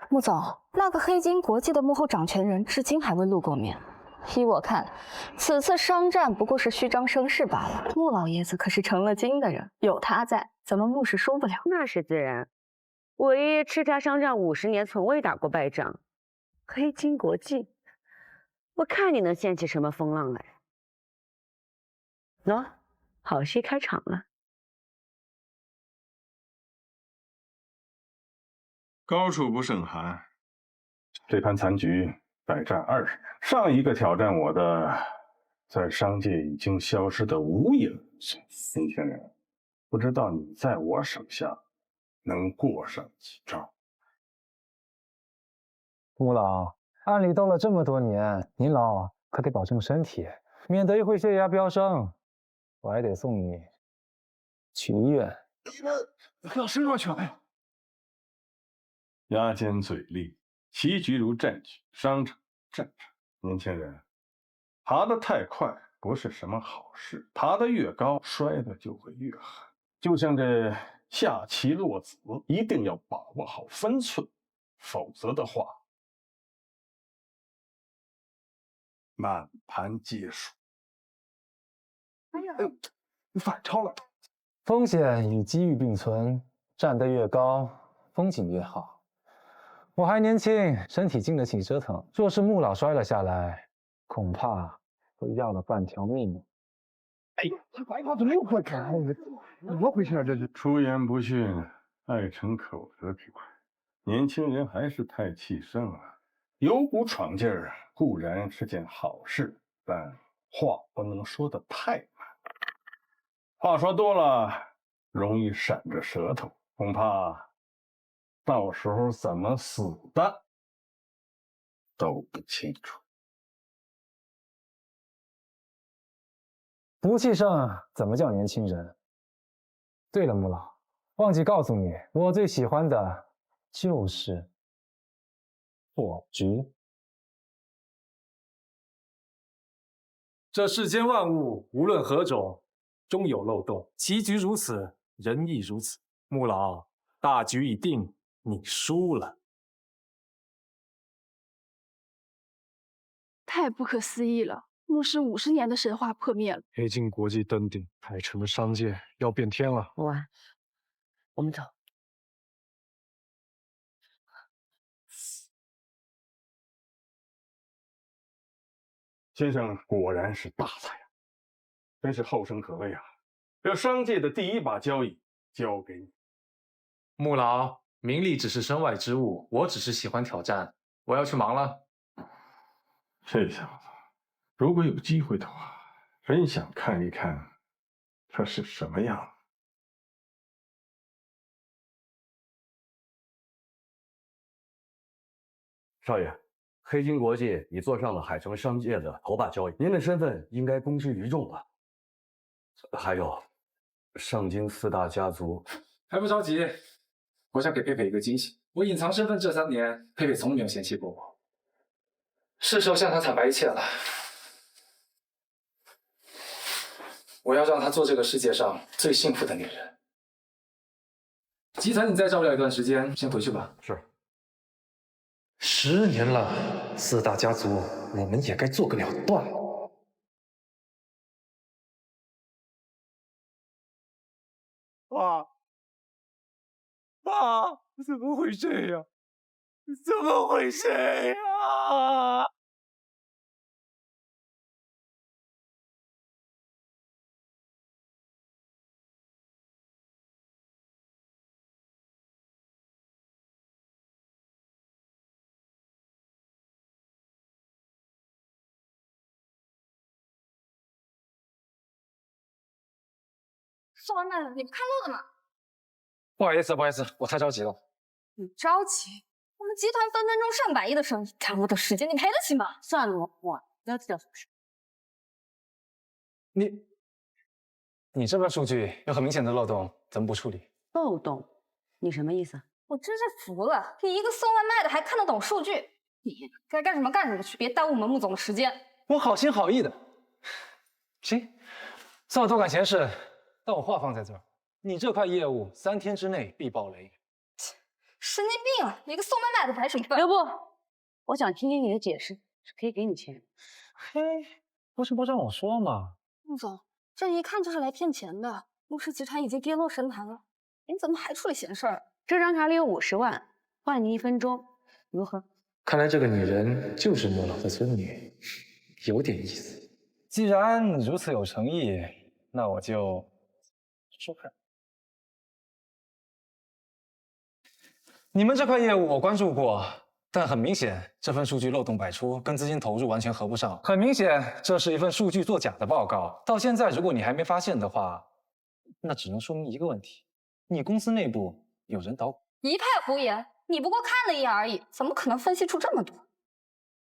穆总，那个黑金国际的幕后掌权人至今还未露过面。依我看，此次商战不过是虚张声势罢了。穆老爷子可是成了精的人，有他在，咱们穆氏输不了。那是自然。我爷爷叱咤商战50年，从未打过败仗。黑金国际，我看你能掀起什么风浪来？喏，好戏开场了。高处不胜寒，这盘残局百战20年。上一个挑战我的，在商界已经消失的无影无踪。年轻人，不知道你在我手下能过上几招？穆老，暗里斗了这么多年，您老可得保重身体，免得一会血压飙升，我还得送你去医院。老师若权。牙尖嘴利，棋局如战局，商场战场。年轻人，爬得太快不是什么好事，爬得越高，摔得就会越狠。就像这下棋落子，一定要把握好分寸，否则的话，满盘皆输。哎呦，你反超了！风险与机遇并存，站得越高，风景越好。我还年轻，身体经得起折腾。若是穆老摔了下来，恐怕会要了半条命。哎呀，这白袍怎么又破产了？怎么回事啊？这是出言不逊，爱逞口舌之快。年轻人还是太气盛了。有股闯劲儿固然是件好事，但话不能说得太满。话说多了，容易闪着舌头，恐怕到时候怎么死的都不清楚。不气盛怎么叫年轻人？对了，穆老，忘记告诉你，我最喜欢的就是破局。这世间万物，无论何种，终有漏洞。棋局如此，人亦如此。穆老，大局已定，你输了。太不可思议了！穆氏50年的神话破灭了。黑金国际登顶，海城的商界要变天了。晚，我们走。先生果然是大才啊，真是后生可畏啊！这商界的第一把交椅交给你。穆老，名利只是身外之物，我只是喜欢挑战，我要去忙了。这小子，如果有机会的话，真想看一看他是什么样。少爷，黑金国际已坐上了海城商界的头把交椅，您的身份应该公之于众了。还有，上京4大家族还不着急，我想给佩佩一个惊喜。我隐藏身份这3年，佩佩从没有嫌弃过我，是时候向她坦白一切了。我要让她做这个世界上最幸福的女人。集团，你再照料一段时间，先回去吧。是。10年了，4大家族，我们也该做个了断。爸，怎么会这样？怎么会这样？送外卖的，你不看路的吗？不好意思，不好意思，我太着急了。你着急？我们集团分分钟上百亿的生意，耽误的时间你赔得起吗？算了，我不要计较什么事。你这份数据有很明显的漏洞，怎么不处理？漏洞？你什么意思？我真是服了，你一个送外卖的还看得懂数据？你该干什么干什么去，别耽误我们穆总的时间。我好心好意的。行，算我多管闲事，但我话放在这儿，你这块业务3天之内必爆雷。神经病啊！一个送外卖的摆什么笨？刘部，我想听听你的解释，是可以给你钱。嘿，不是不让我说吗？穆总，这一看就是来骗钱的。穆氏集团已经跌落神坛了，您怎么还处理闲事儿？这张卡里有50万，换你1分钟，如何？看来这个女人就是穆老的孙女，有点意思。既然如此有诚意，那我就说看。你们这块业务我关注过，但很明显，这份数据漏洞百出，跟资金投入完全合不上。很明显，这是一份数据作假的报告。到现在，如果你还没发现的话，那只能说明一个问题：你公司内部有人捣鬼。一派胡言！你不过看了一眼而已，怎么可能分析出这么多？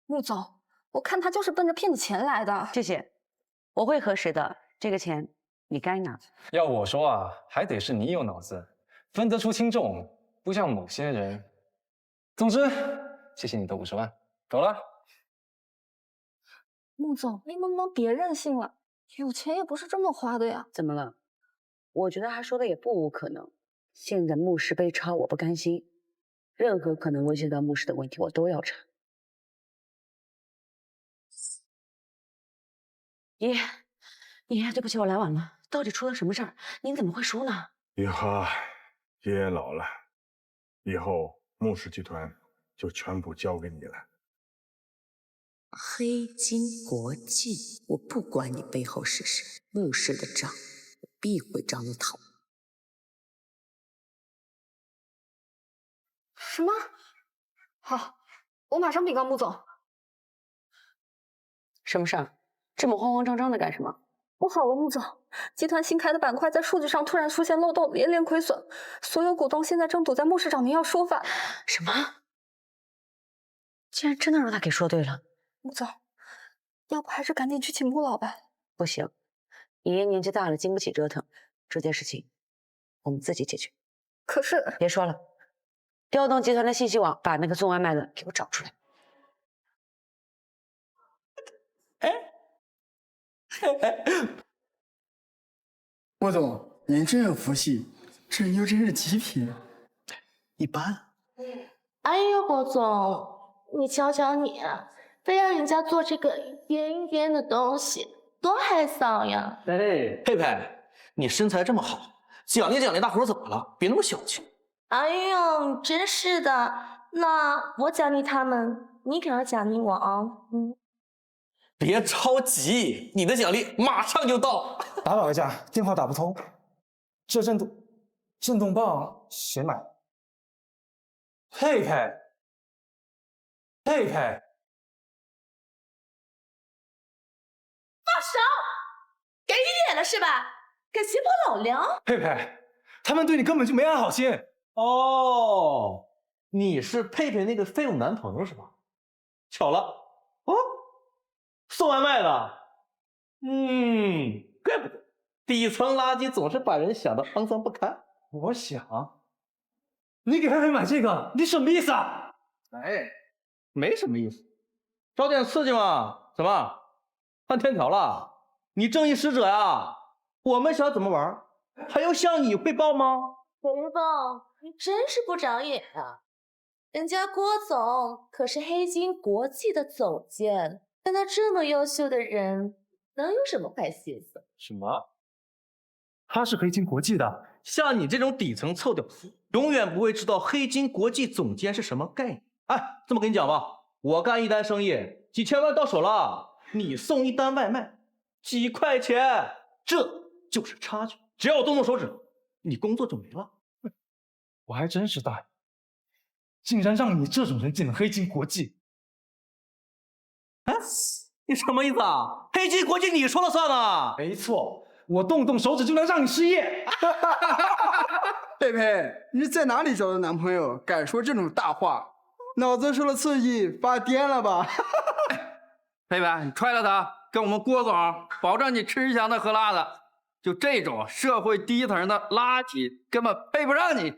穆总，我看他就是奔着骗你钱来的。谢谢，我会核实的。这个钱你该拿。要我说啊，还得是你有脑子，分得出轻重，不像某些人。总之，谢谢你的50万，走了。穆总，你能不能别任性了？有钱也不是这么花的呀。怎么了？我觉得他说的也不无可能。现在穆氏被抄，我不甘心，任何可能威胁到穆氏的问题，我都要查。爷爷，对不起，我来晚了。到底出了什么事儿？您怎么会输呢？李和，爷爷老了，以后穆氏集团就全部交给你了。黑金国际，我不管你背后是谁，穆氏的账我必会找你讨。什么？好，我马上禀告穆总。什么事儿？这么慌慌张张的干什么？不好了，穆总，集团新开的板块在数据上突然出现漏洞，连连亏损，所有股东现在正堵在穆氏找您要说法。什么？竟然真的让他给说对了。穆总，要不还是赶紧去请穆老吧。不行，爷爷年纪大了，经不起折腾。这件事情我们自己解决。可是，别说了，调动集团的信息网，把那个送外卖的给我找出来。穆总，您真有福气，这人又真是极品。一般。哎呦，郭总，你瞧瞧你，非让人家做这个圆圆的东西，多害臊呀！哎，佩佩，你身材这么好，奖励奖励大伙怎么了？别那么小气。哎呦，真是的，那我奖励他们，你可要奖励我哦。别着急，你的奖励马上就到。打扰一下，电话打不通。这震动棒谁买？佩佩，放手！给你脸了是吧？敢胁迫老梁？佩佩，他们对你根本就没安好心。哦，你是佩佩那个废物男朋友是吧？巧了，哦，送外卖的。怪不得底层垃圾总是把人想得肮脏不堪。我想，你给佩佩买这个，你什么意思啊？哎，没什么意思，找点刺激嘛。怎么，犯天条了？你正义使者呀？我们想怎么玩，还用向你汇报吗？刘总，你真是不长眼啊！人家郭总可是黑金国际的总监，像他这么优秀的人，能有什么坏心思？什么？他是黑金国际的？像你这种底层臭屌丝，永远不会知道黑金国际总监是什么概念。哎，这么跟你讲吧，我干一单生意，几千万到手了，你送一单外卖，几块钱，这就是差距。只要我动动手指，你工作就没了。我还真是大意，竟然让你这种人进了黑金国际。哎，你什么意思啊？黑金国际你说了算啊？没错，我动动手指就能让你失业。佩佩，你在哪里找的男朋友？敢说这种大话？脑子受了刺激发癫了吧？佩佩，你踹了他，跟我们郭总保证你吃香的喝辣的。就这种社会低层的垃圾，根本配不上你。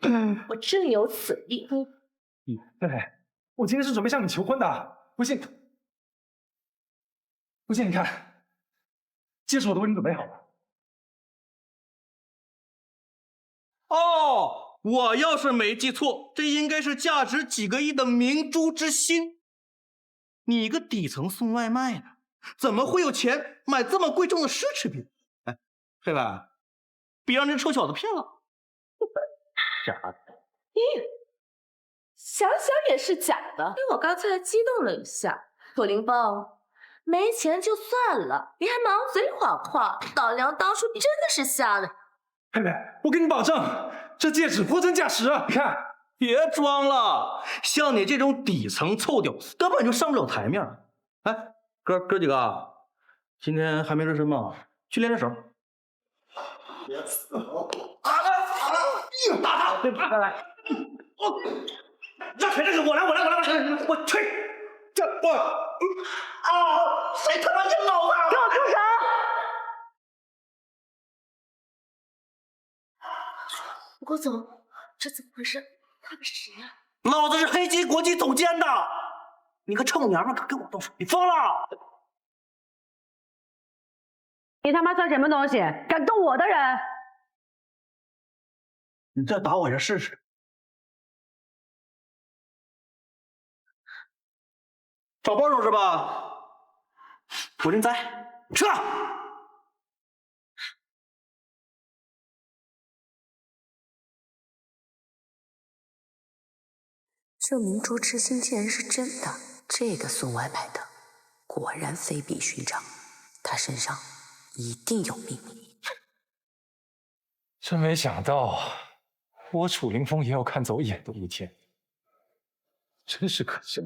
我正有此意。佩佩，我今天是准备向你求婚的，不信你看，戒指我都为你准备好了。哦，我要是没记错，这应该是价值几个亿的明珠之心。你一个底层送外卖的，怎么会有钱买这么贵重的奢侈品？哎，佩兰，别让这臭小子骗了。傻的。咦，想想也是假的，因为我刚才激动了一下。楚凌风，没钱就算了，你还满嘴谎话，老娘当初真的是瞎了。佩佩，我给你保证，这戒指货真价实啊！你看，别装了，像你这种底层臭屌丝，根本就上不了台面。哎，哥几个，今天还没热身吗？去练练手。别死我！打他！对，来，让腿这个我来，我去！这我啊！谁他妈是老子？给我住手！郭总，这怎么回事？他们是谁呀？老子是黑金国际总监的，你个臭娘们敢跟我动手，你疯了！你他妈算什么东西？敢动我的人？你再打我一下试试。找帮手是吧？我人在，撤！这明珠之心竟然是真的，这个送外卖的果然非比寻常，他身上一定有秘密。真没想到，我楚凌风也有看走眼的一天，真是可笑。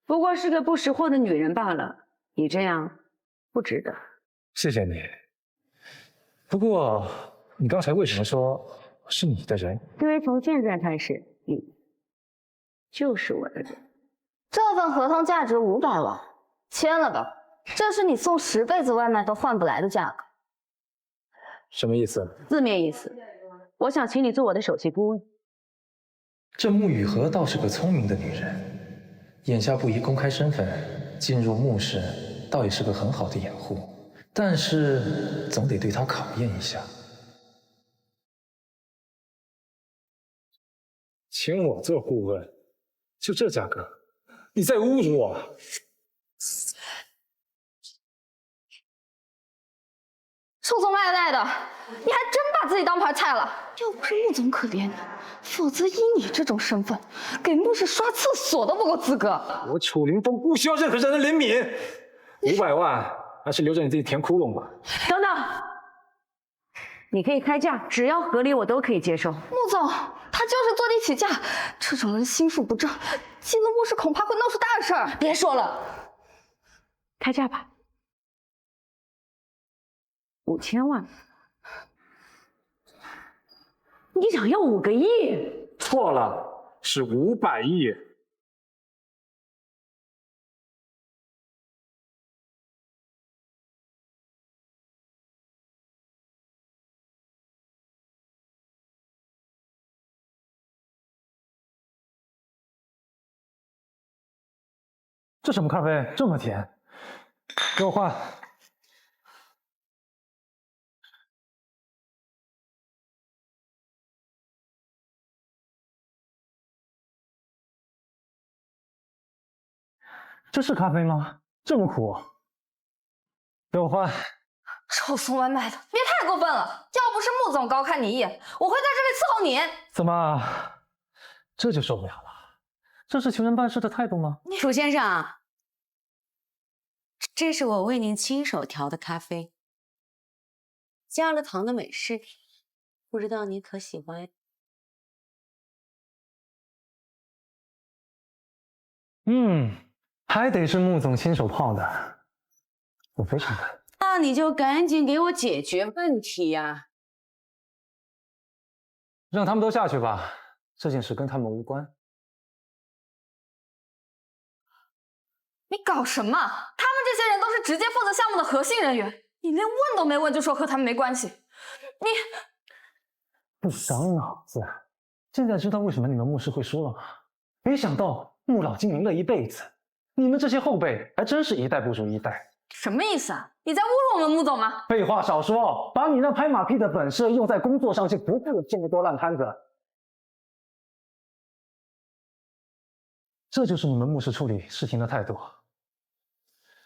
不过是个不识货的女人罢了，你这样不值得。谢谢你。不过你刚才为什么说是你的人？因为从现在开始，你就是我的人。这份合同价值500万，签了吧。这是你送10辈子外卖都换不来的价格。什么意思？字面意思，我想请你做我的首席顾问。这穆雨禾倒是个聪明的女人，眼下不宜公开身份，进入穆氏倒也是个很好的掩护。但是总得对她考验一下。请我做顾问，就这价格，你在侮辱我！送外卖的，你还真把自己当盘菜了。要不是穆总可怜你，否则以你这种身份，给穆氏刷厕所都不够资格。我楚凌风不需要任何人的怜悯，500万还是留着你自己填窟窿吧。等等，你可以开价，只要合理，我都可以接受。穆总，他就是坐地起价，这种人心术不正，进了穆氏恐怕会闹出大事儿。别说了，开价吧。5000万，你想要5个亿？错了，是500亿。这什么咖啡这么甜？给我换。这是咖啡吗？这么苦？给我换！臭送外卖的，别太过分了！要不是穆总高看你一眼，我会在这里伺候你。怎么，这就受不了了？这是求人办事的态度吗？楚先生，这是我为您亲手调的咖啡，加了糖的美式，不知道你可喜欢？还得是穆总亲手泡的，我非常看。那你就赶紧给我解决问题呀！让他们都下去吧，这件事跟他们无关。你搞什么？他们这些人都是直接负责项目的核心人员，你连问都没问就说和他们没关系，你不伤脑子。现在知道为什么你们穆氏会输了吗？没想到穆老经营了一辈子，你们这些后辈还真是一代不如一代。什么意思啊？你在侮辱我们穆总吗？废话少说，把你那拍马屁的本事用在工作上，就不会有这么多烂摊子。这就是你们穆氏处理事情的态度。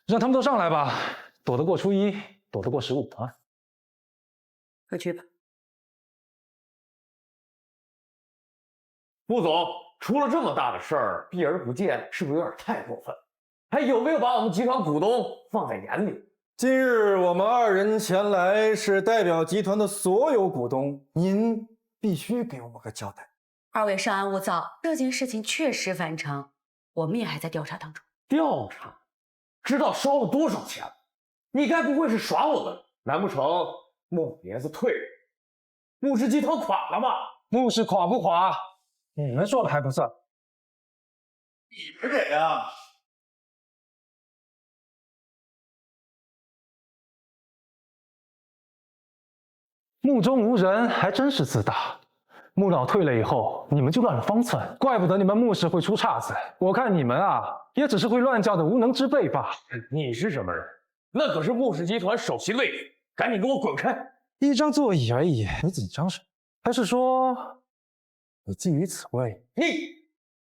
让他们都上来吧，躲得过初一，躲得过15啊！快去吧。穆总，出了这么大的事儿，避而不见，是不是有点太过分？还有没有把我们集团股东放在眼里？今日我们2人前来，是代表集团的所有股东，您必须给我们个交代。2位稍安勿躁，这件事情确实反常，我们也还在调查当中。调查？知道烧了多少钱？你该不会是耍我们？难不成穆爷子退了，穆氏集团垮了吗？穆氏垮不垮，你们说的还不算。你们给啊！目中无人，还真是自大。穆老退了以后，你们就乱了方寸，怪不得你们穆氏会出岔子。我看你们啊，也只是会乱叫的无能之辈罢。你是什么人？那可是穆氏集团首席的位置，赶紧给我滚开！一张座椅而已，你紧张什么？还是说你觊觎此位？你，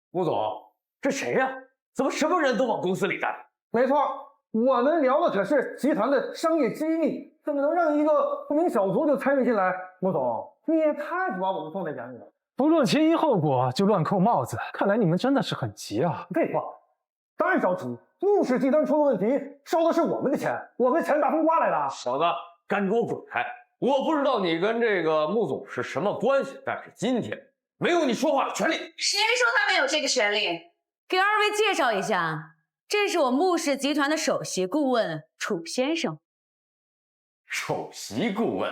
穆总，这谁呀？怎么什么人都往公司里带？没错，我们聊的可是集团的商业机密，怎么能让一个不明小卒就参与进来？穆总，你也太不把我们放在眼里了。不论前因后果就乱扣帽子，看来你们真的是很急啊！废话，当然着急。穆氏集团出了问题，烧的是我们的钱，我们的钱大风刮来的。小子，赶紧给我滚开！我不知道你跟这个穆总是什么关系，但是今天没有你说话的权利。谁说他没有这个权利？给2位介绍一下，这是我穆氏集团的首席顾问楚先生。首席顾问，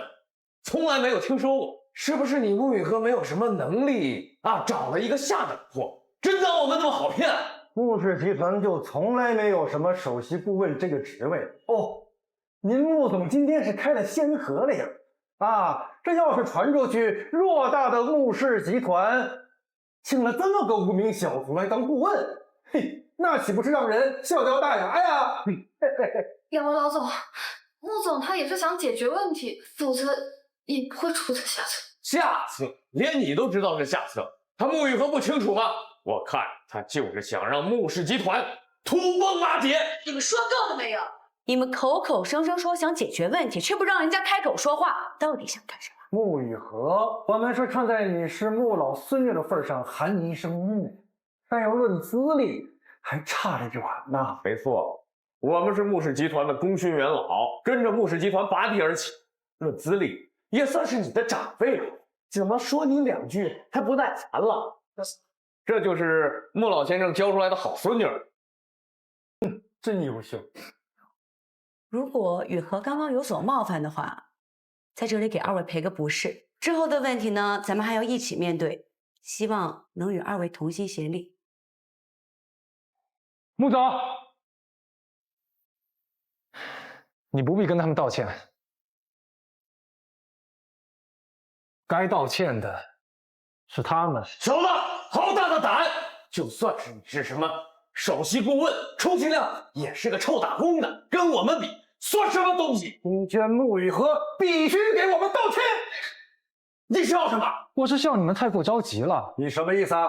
从来没有听说过，是不是你穆雨禾没有什么能力啊？找了一个下等货，真当我们那么好骗？穆氏集团就从来没有什么首席顾问这个职位哦。您穆总今天是开了先河了呀！啊，这要是传出去，偌大的穆氏集团请了这么个无名小卒来当顾问，嘿，那岂不是让人笑掉大牙呀？两位老总，穆总他也是想解决问题，否则也不会出此下策。下策？连你都知道是下策，他穆雨禾不清楚吗？我看他就是想让穆氏集团土崩瓦解。你们说够了没有？你们口口声声说想解决问题，却不让人家开口说话，到底想干什么？穆雨禾，我们是看在你是穆老孙女的份上喊你一声穆，但要论资历，还差着远呢。没错，我们是穆氏集团的功勋元老，跟着穆氏集团拔地而起，论资历也算是你的长辈了。怎么说你2句还不耐烦了？这就是穆老先生教出来的好孙女。真优秀。如果雨禾刚刚有所冒犯的话，在这里给2位赔个不是。之后的问题呢，咱们还要一起面对，希望能与2位同心协力。穆总，你不必跟他们道歉，该道歉的是他们。小子，好大的胆！就算是你是什么首席顾问，充其量也是个臭打工的，跟我们比算什么东西？今天穆雨禾必须给我们道歉！你笑什么？我是笑你们太过着急了。你什么意思啊？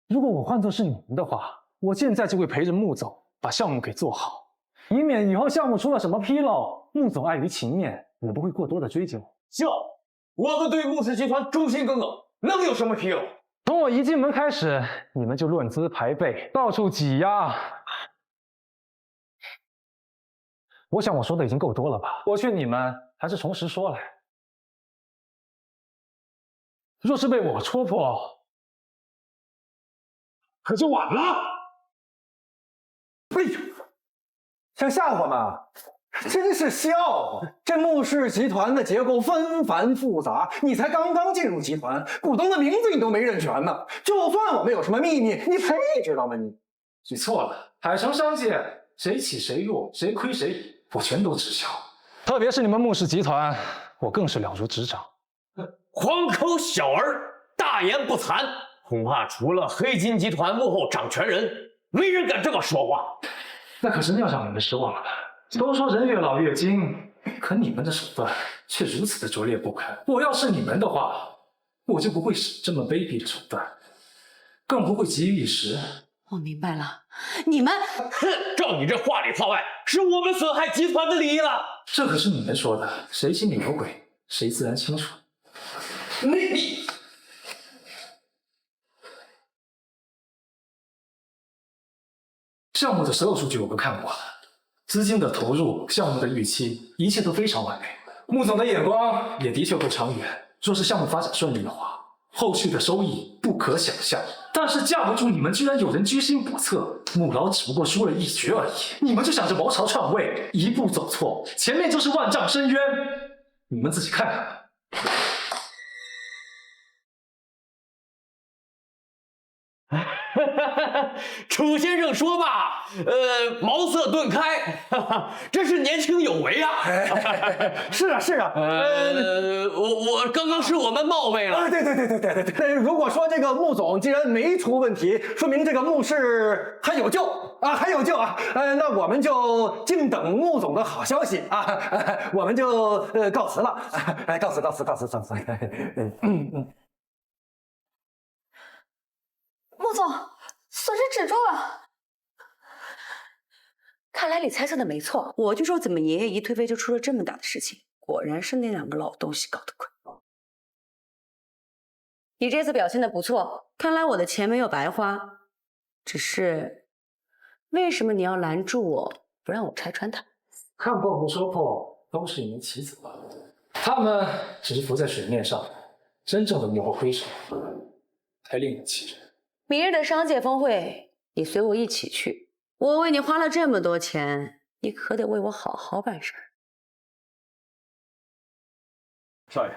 如果我换作是你们的话，我现在就会陪着穆总把项目给做好，以免以后项目出了什么纰漏，穆总碍于情面也不会过多的追究。我们对穆氏集团忠心耿耿，能有什么纰漏？从我一进门开始，你们就论资排辈，到处挤压。我想我说的已经够多了吧？我劝你们还是从实说来。若是被我戳破，可就晚了。哎呦，想吓唬吗？真是笑话！这穆氏集团的结构纷繁复杂，你才刚刚进入集团，股东的名字你都没认全呢。就算我们有什么秘密，你配知道吗？你错了，海城商界谁起谁落，谁亏谁赢，我全都知晓。特别是你们穆氏集团，我更是了如指掌。黄口小儿，大言不惭，恐怕除了黑金集团幕后掌权人，没人敢这么说话。那可是要让你们失望了。都说人越老越精，可你们的手段却如此的拙劣不堪。我要是你们的话，我就不会使这么卑鄙的手段，更不会急于一时我明白了，你们，照你这话里话外，是我们损害集团的利益了。这可是你们说的，谁心里有鬼，谁自然清楚。你项目的所有数据我都看过了，资金的投入、项目的预期，一切都非常完美。穆总的眼光也的确够长远，若是项目发展顺利的话，后续的收益不可想象。但是架不住你们居然有人居心叵测，穆老只不过输了一局而已，你们就想着谋朝篡位，一步走错，前面就是万丈深渊。你们自己看看吧。楚先生说吧，茅塞顿开，真是年轻有为啊！是啊，是啊。我刚刚是我们冒昧了。对。如果说这个穆总既然没出问题，说明这个穆氏还有救啊，还有救啊！那我们就静等穆总的好消息啊！我们就告辞了，告辞。穆总，损失止住了。看来你猜测的没错，我就说怎么爷爷一退位就出了这么大的事情，果然是那两个老东西搞得鬼。你这次表现的不错，看来我的钱没有白花。只是，为什么你要拦住我，不让我拆穿他？看破不说破，都是一名棋子吧。他们只是浮在水面上，真正的幕后黑手才令人气人。明日的商界峰会，你随我一起去。我为你花了这么多钱，你可得为我好好办事。少爷，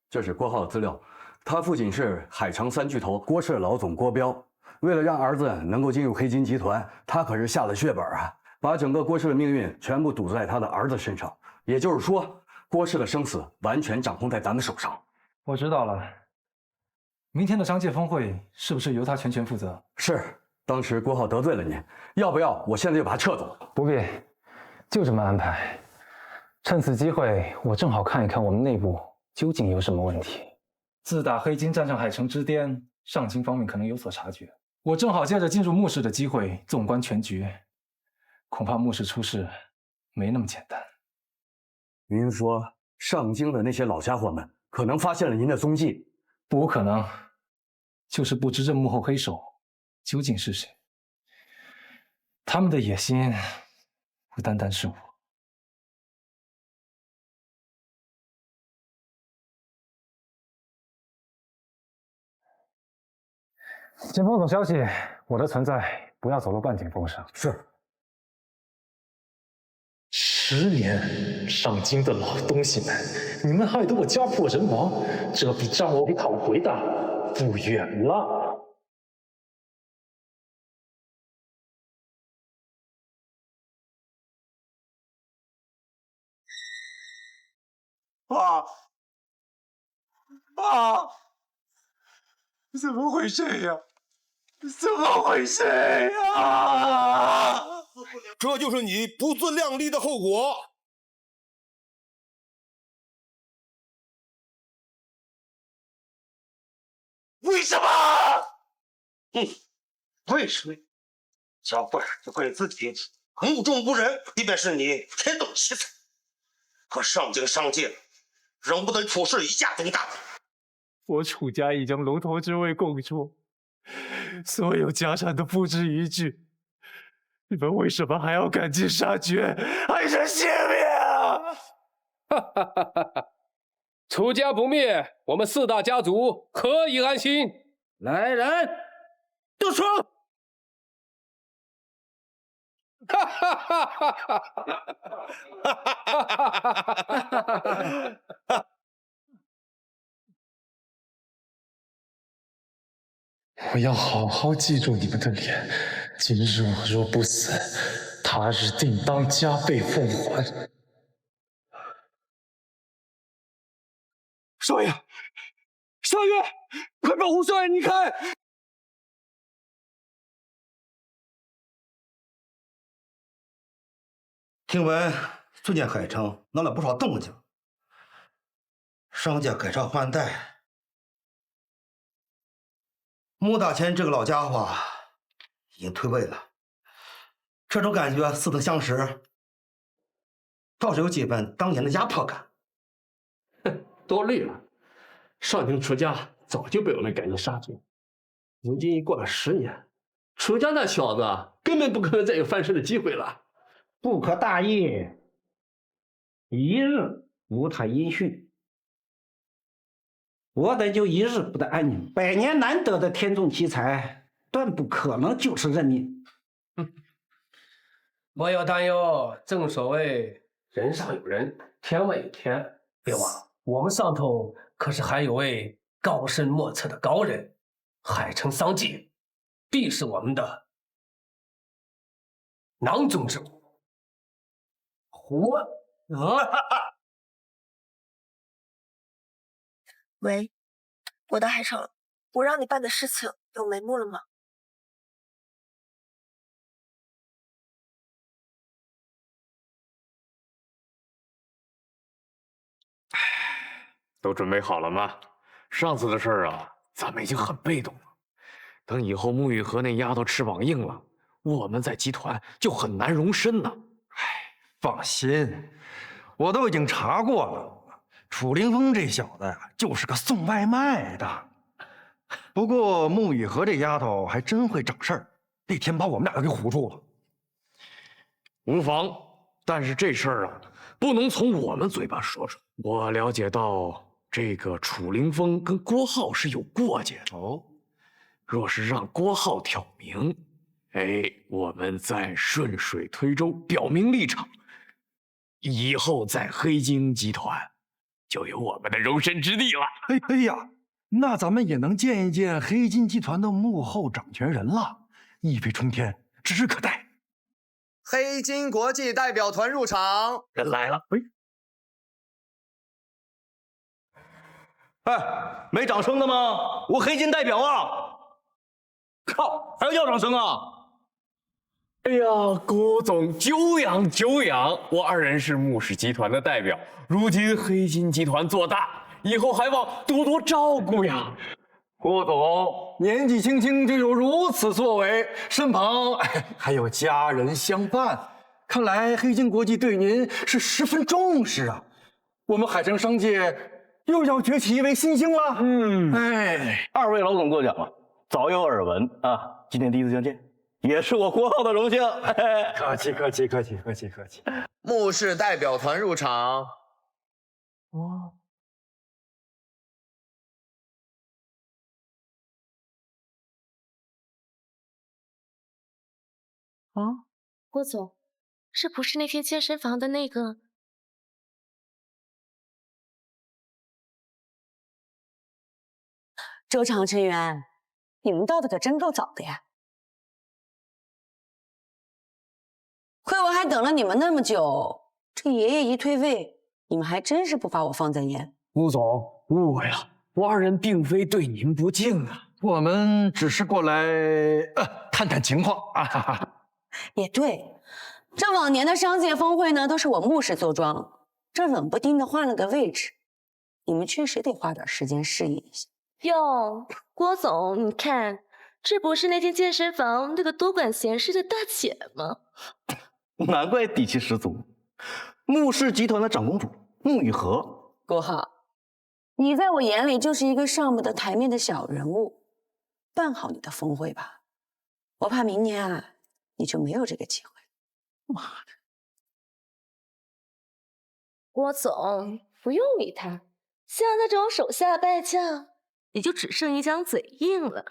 这是郭浩的资料。他父亲是海城三巨头郭氏老总郭彪，为了让儿子能够进入黑金集团，他可是下了血本啊，把整个郭氏的命运全部赌在他的儿子身上。也就是说，郭氏的生死完全掌控在咱们手上。我知道了。明天的商界峰会是不是由他全权负责？是，当时郭浩得罪了您，要不要我现在就把他撤走？不必，就这么安排。趁此机会，我正好看一看我们内部究竟有什么问题。自打黑金站上海城之巅，上京方面可能有所察觉，我正好借着进入穆氏的机会，纵观全局。恐怕穆氏出事没那么简单。您说上京的那些老家伙们可能发现了您的踪迹？不可能，就是不知这幕后黑手究竟是谁。他们的野心不单单是我。见风总消息，我的存在不要走漏半点风声。是。10年上京的老东西们，你们害得我家破人亡，这笔账我给讨回的不远了。爸，爸，怎么会这样？怎么会这样？这就是你不自量力的后果。为什么？为什么？小慧就怪自己目中无人，即便是你天斗奇才，可上京商界仍不能处事一家独大。我楚家已将龙头之位供出，所有家产都付之一炬。你们为什么还要赶尽杀绝，害人性命啊？哈哈哈哈哈！楚家不灭，我们4大家族可以安心。来人，动手！哈哈哈哈哈！我要好好记住你们的脸，今日我若不死，他日定当加倍奉还。少爷，少爷，快把吴少爷离开！听闻最近海城闹了不少动静，商家改朝换代，穆大千这个老家伙已经退位了。这种感觉似曾相识，倒是有几分当年的压迫感。多虑了，上京出家早就被我们赶尽杀绝。如今已过了10年，楚家那小子根本不可能再有翻身的机会了。不可大意，一日无他音讯，我等就一日不得安宁。百年难得的天纵奇才，断不可能就此任命。莫要担忧，正所谓人上有人，天外有天。别忘了，我们上头可是还有位高深莫测的高人，海城桑介，必是我们的囊中之物。喂，我的海城，我让你办的事情有眉目了吗？都准备好了吗？上次的事儿啊，咱们已经很被动了。等以后沐雨河那丫头翅膀硬了，我们在集团就很难容身呢。放心，我都已经查过了，楚凌风这小子呀，就是个送外卖的。不过沐雨河这丫头还真会整事儿，那天把我们俩都给唬住了。无妨，但是这事儿啊，不能从我们嘴巴说出来。我了解到，这个楚凌风跟郭浩是有过节的哦。若是让郭浩挑明，我们再顺水推舟，表明立场，以后在黑金集团就有我们的容身之地了。哎呀，那咱们也能见一见黑金集团的幕后掌权人了，一飞冲天，指日可待。黑金国际代表团入场，人来了。没掌声的吗？我黑金代表啊！靠，还要掌声啊！哎呀，郭总久仰久仰，我二人是穆氏集团的代表，如今黑金集团做大，以后还望多多照顾呀。郭总年纪轻轻就有如此作为，身旁还有家人相伴，看来黑金国际对您是十分重视啊。我们海城商界又要崛起一位新星了。二位老总过奖了，早有耳闻啊，今天第一次相见，也是我郭浩的荣幸。客气客气客气客气客气。穆氏代表团入场。郭总，这不是那天健身房的那个？周长成员，你们到的可真够早的呀！亏我还等了你们那么久，这爷爷一退位，你们还真是不把我放在眼。穆总，误会了，我二人并非对您不敬啊，我们只是过来探探情况啊。也对，这往年的商界峰会呢，都是我穆氏坐庄，这冷不丁的换了个位置，你们确实得花点时间适应一下。哟，郭总，你看，这不是那天健身房那个多管闲事的大姐吗？难怪底气十足。穆氏集团的长公主穆雨荷。郭浩，你在我眼里就是一个上不得台面的小人物，办好你的峰会吧，我怕明年啊，你就没有这个机会。妈的！郭总，不用理他，像那种手下败将，也就只剩一张嘴硬了。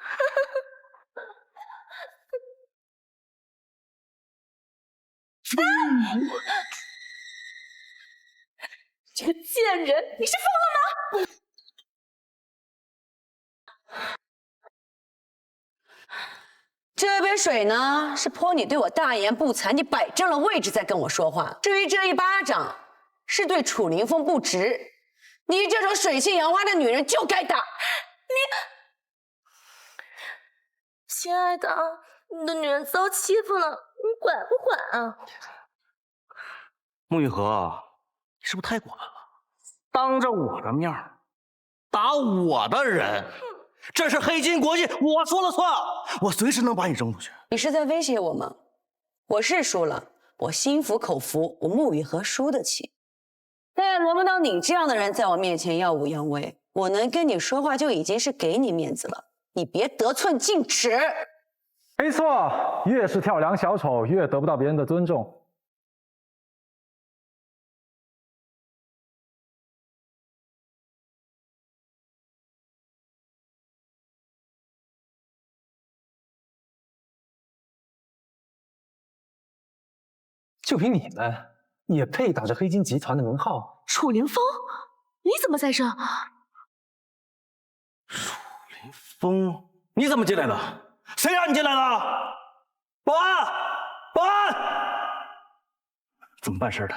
这个贱人，你是疯了吗？这杯水呢，是泼你对我大言不惭，你摆正了位置再跟我说话。至于这一巴掌，是对楚凌风不值。你这种水性杨花的女人就该打。亲爱的，你的女人遭欺负了，你管不管啊？穆雨荷，你是不是太过分了？当着我的面打我的人，这是黑金国际，我说了算，我随时能把你扔出去。你是在威胁我吗？我是输了，我心服口服，我穆雨禾输得起，但也轮不到你这样的人在我面前耀武扬威。我能跟你说话就已经是给你面子了，你别得寸进尺。没错，越是跳梁小丑，越得不到别人的尊重。就凭你们，也配打着黑金集团的名号？楚凌风，你怎么在这？风，你怎么进来的？谁让你进来的？保安，保安，怎么办事的？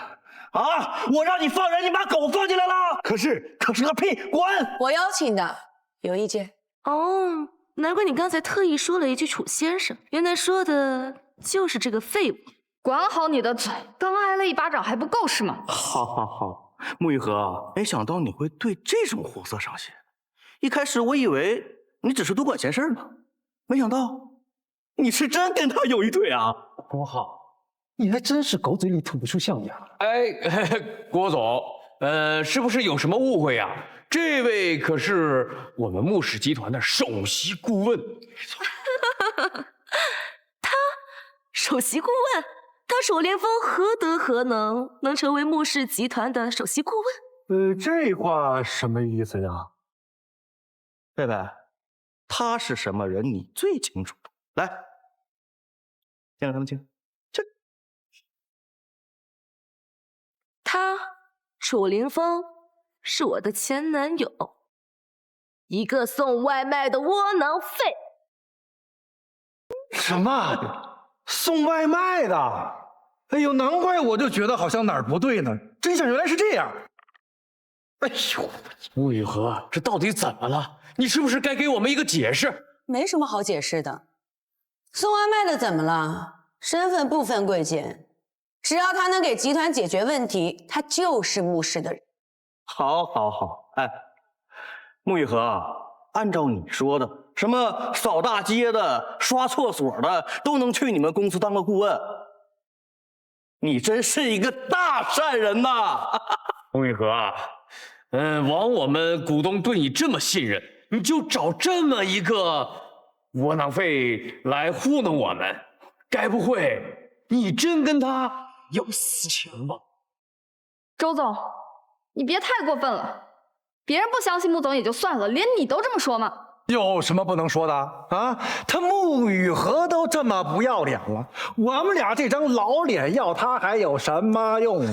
啊！我让你放人，你把狗放进来了。可是个屁！滚！我邀请的，有意见？哦，难怪你刚才特意说了一句楚先生，原来说的就是这个废物。管好你的嘴，刚挨了一巴掌还不够是吗？好，穆雨禾，没想到你会对这种货色上心。一开始我以为你只是多管闲事呢，没想到你是真跟他有一腿啊！郭浩，你还真是狗嘴里吐不出象牙。郭总，是不是有什么误会呀？这位可是我们穆氏集团的首席顾问。他首席顾问？他楚凌风何德何能成为穆氏集团的首席顾问？这话什么意思呀？贝贝，他是什么人你最清楚。来，先让他们进。这他楚凌风是我的前男友，一个送外卖的窝囊废。什么？送外卖的？哎呦，难怪我就觉得好像哪儿不对呢，真相原来是这样。哎呦，穆雨禾，这到底怎么了？你是不是该给我们一个解释？没什么好解释的，送外卖的怎么了？身份不分贵贱，只要他能给集团解决问题，他就是穆氏的人。好，哎，穆雨禾，按照你说的，什么扫大街的、刷厕所的都能去你们公司当个顾问，你真是一个大善人呐！穆雨禾，枉我们股东对你这么信任，你就找这么一个窝囊废来糊弄我们，该不会你真跟他有私情吧？周总，你别太过分了，别人不相信穆总也就算了，连你都这么说吗？有什么不能说的啊？他穆雨禾都这么不要脸了，我们俩这张老脸要他还有什么用？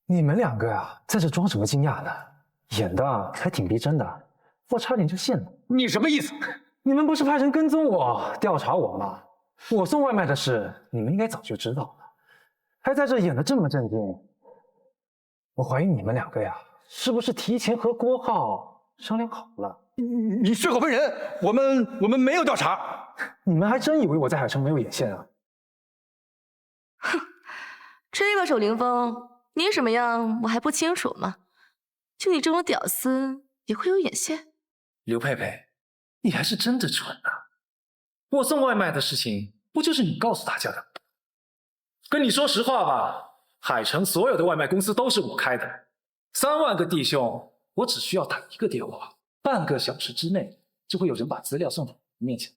你们两个呀，在这装什么惊讶呢？演的还挺逼真的，我差点就信了。你什么意思？你们不是派人跟踪我、调查我吗？我送外卖的事，你们应该早就知道了，还在这演得这么镇定。我怀疑你们两个呀，是不是提前和郭浩商量好了？你血口喷人，我们没有调查。你们还真以为我在海城没有眼线啊？哼，这个楚凌风，你什么样我还不清楚吗？就你这种屌丝也会有眼线？刘佩佩，你还是真的蠢啊！我送外卖的事情不就是你告诉大家的？跟你说实话吧，海城所有的外卖公司都是我开的，3万个弟兄，我只需要打1个电话，半个小时之内就会有人把资料送到你面前。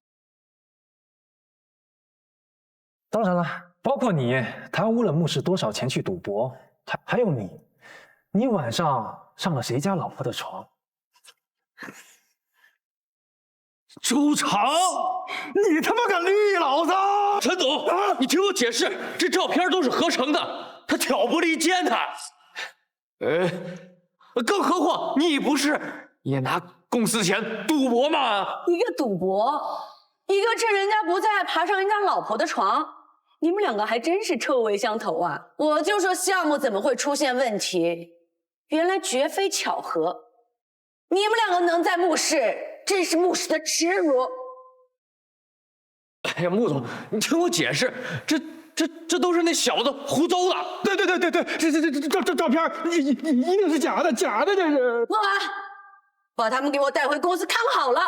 当然了，包括你贪污了穆氏多少钱去赌博，还有你晚上上了谁家老婆的床？周长，你他妈敢绿老子！陈总，你听我解释，这照片都是合成的，他挑拨离间他。更何况你不是也拿公司钱赌博吗？一个赌博，一个趁人家不在爬上人家老婆的床，你们两个还真是臭味相投啊！我就说项目怎么会出现问题，原来绝非巧合。你们两个能在穆氏，真是穆氏的耻辱。哎呀，穆总，你听我解释，这都是那小子胡诌的。对，这照片一定是假的，这是。诺兰，把他们给我带回公司看好了。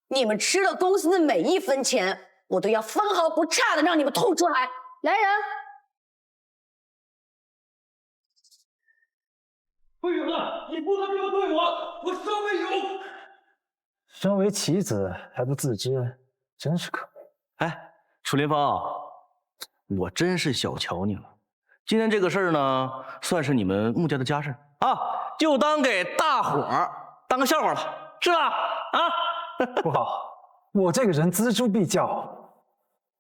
你们吃了公司的每一分钱，我都要分毫不差的让你们吐出来。来人！不允了，你不能这么对我，我身为勇。身为棋子还不自知，真是可恶。哎，楚林峰，我真是小瞧你了。今天这个事儿呢，算是你们穆家的家事啊，就当给大伙儿当个笑话了，是吧？啊，不好，我这个人锱铢必较，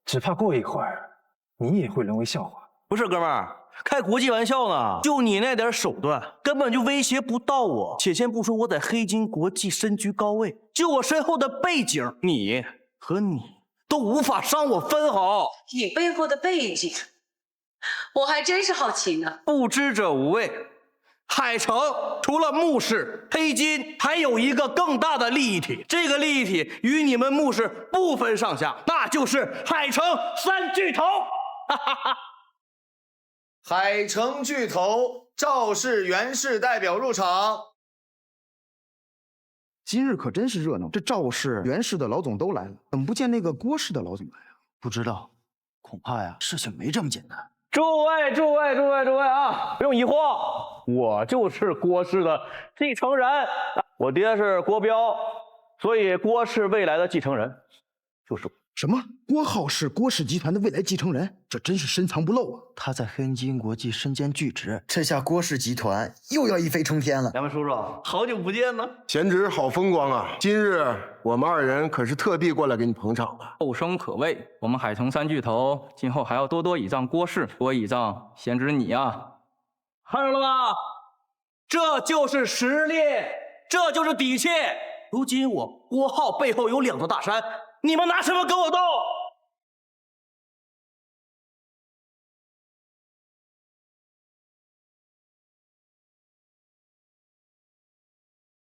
只怕过一会儿你也会沦为笑话。不是，哥们儿，开国际玩笑呢，就你那点手段，根本就威胁不到我。且先不说我在黑金国际身居高位，就我身后的背景，你和你都无法伤我分毫。你背后的背景，我还真是好奇呢。不知者无畏。海城除了穆氏、黑金，还有一个更大的利益体，这个利益体与你们穆氏不分上下，那就是海城三巨头。哈哈哈。海城巨头赵氏、袁氏代表入场。今日可真是热闹，这赵氏、袁氏的老总都来了，怎么不见那个郭氏的老总来啊？不知道，恐怕呀，事情没这么简单。诸位啊，不用疑惑，我就是郭氏的继承人，我爹是郭彪，所以郭氏未来的继承人就是我。什么？郭浩是郭氏集团的未来继承人？这真是深藏不露啊！他在黑金国际身兼巨职，这下郭氏集团又要一飞冲天了。两位叔叔，好久不见呢！贤侄好风光啊！今日我们二人可是特地过来给你捧场的。后生可畏，我们海城三巨头今后还要多多倚仗郭氏，多倚仗贤侄你啊！看着了吧，这就是实力，这就是底气。如今我郭浩背后有2座大山。你们拿什么跟我斗？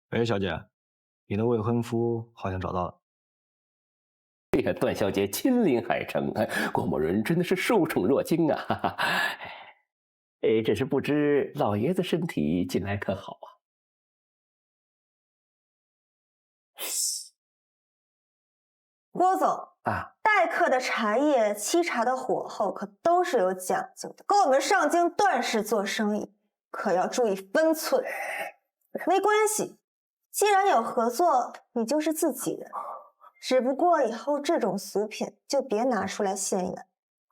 哎，小姐，你的未婚夫好像找到了。哎呀，段小姐亲临海城，郭某人真的是受宠若惊啊！哈哈，哎，只是不知老爷子身体近来可好啊？郭总啊，待客的茶叶、沏茶的火候可都是有讲究的。跟我们上京段氏做生意，可要注意分寸。没关系，既然有合作，你就是自己人。只不过以后这种俗品就别拿出来现眼，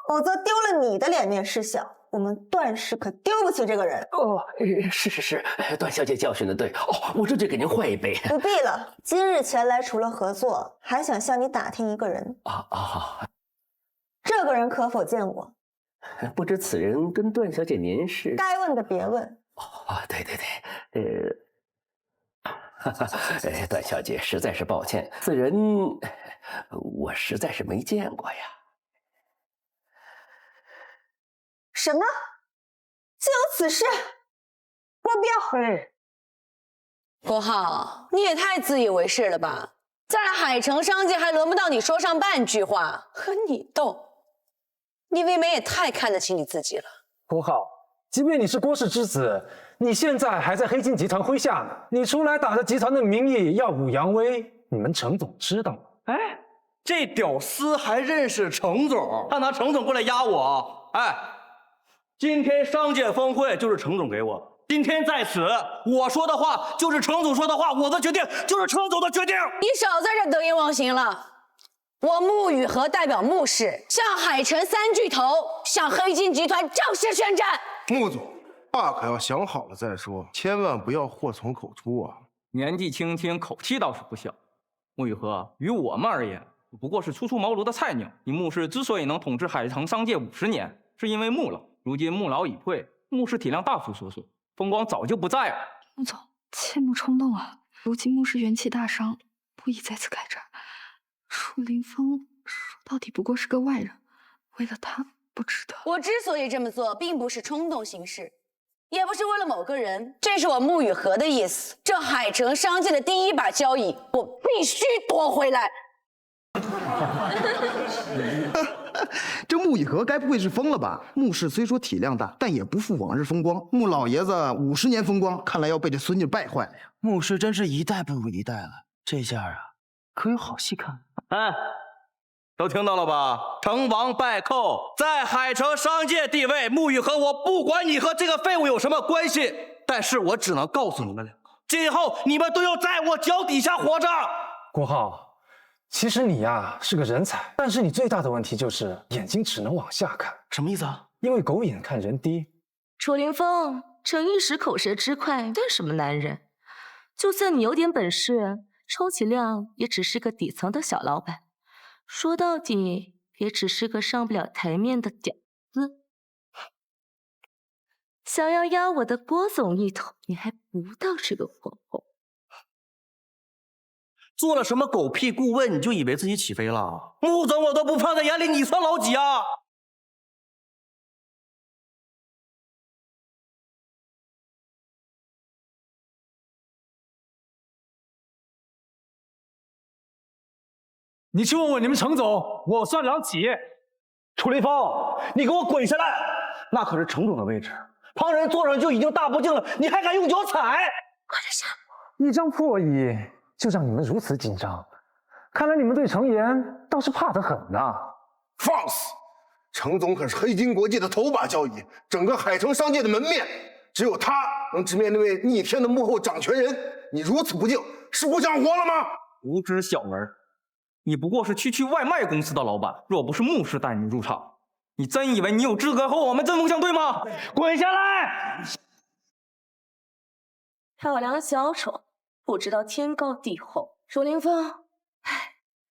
否则丢了你的脸面事小，我们段氏可丢不起这个人。哦，是，段小姐教训的对。哦，我这就给您换一杯。不必了，今日前来除了合作，还想向你打听一个人。这个人可否见过？不知此人跟段小姐您是？该问的别问。对，段小姐实在是抱歉，此人我实在是没见过呀。什么？竟有此事？郭彪，郭浩，你也太自以为是了吧！在海城商界还轮不到你说上半句话，和你斗，你未免也太看得起你自己了。郭浩，即便你是郭氏之子，你现在还在黑金集团麾下呢。你出来打着集团的名义耀武扬威，你们程总知道吗？哎，这屌丝还认识程总，他拿程总过来压我。哎，今天商界峰会就是程总给我。今天在此，我说的话就是程总说的话，我的决定就是程总的决定。你少在这得意忘形了。我穆雨禾代表穆氏，向海城三巨头，向黑金集团正式宣战。穆总，话可要想好了再说，千万不要祸从口出啊！年纪轻轻，口气倒是不小。穆雨禾，于我们而言，不过是初出茅庐的菜鸟。你穆氏之所以能统治海城商界50年，是因为穆老。如今穆老已退，穆氏体量大幅缩水，风光早就不在了。穆总，切莫冲动啊！如今穆氏元气大伤，不宜再次开战。楚林峰说到底不过是个外人，为了他不值得。我之所以这么做，并不是冲动行事，也不是为了某个人，这是我穆雨禾的意思。这海城商界的第一把交椅，我必须夺回来。这穆雨禾该不会是疯了吧？穆氏虽说体量大，但也不复往日风光。穆老爷子50年风光，看来要被这孙女败坏了呀。穆氏真是一代不如一代了，这下啊，可有好戏看。哎，都听到了吧？成王败寇，在海城商界地位，穆雨禾，我不管你和这个废物有什么关系，但是我只能告诉你们两个，今后你们都要在我脚底下活着。国浩，其实你呀是个人才，但是你最大的问题就是眼睛只能往下看。什么意思啊？因为狗眼看人低。楚凌风，逞一时口舌之快，算什么男人？就算你有点本事，充其量也只是个底层的小老板，说到底也只是个上不了台面的屌丝。想要压我的郭总一头，你还不到这个火候。做了什么狗屁顾问，你就以为自己起飞了？穆总我都不放在眼里，你算老几啊？你去问问你们程总，我算老几？楚凌风，你给我滚下来！那可是程总的位置，旁人坐上就已经大不敬了，你还敢用脚踩？快点下！一张破椅就让你们如此紧张，看来你们对程岩倒是怕得很呐。放肆！程总可是黑金国际的头把交椅，整个海城商界的门面，只有他能直面那位逆天的幕后掌权人。你如此不敬，是不想活了吗？无知小儿，你不过是区外卖公司的老板，若不是穆氏带你入场，你真以为你有资格和我们针锋相对吗？滚下来！漂亮小丑，不知道天高地厚。楚凌风，唉，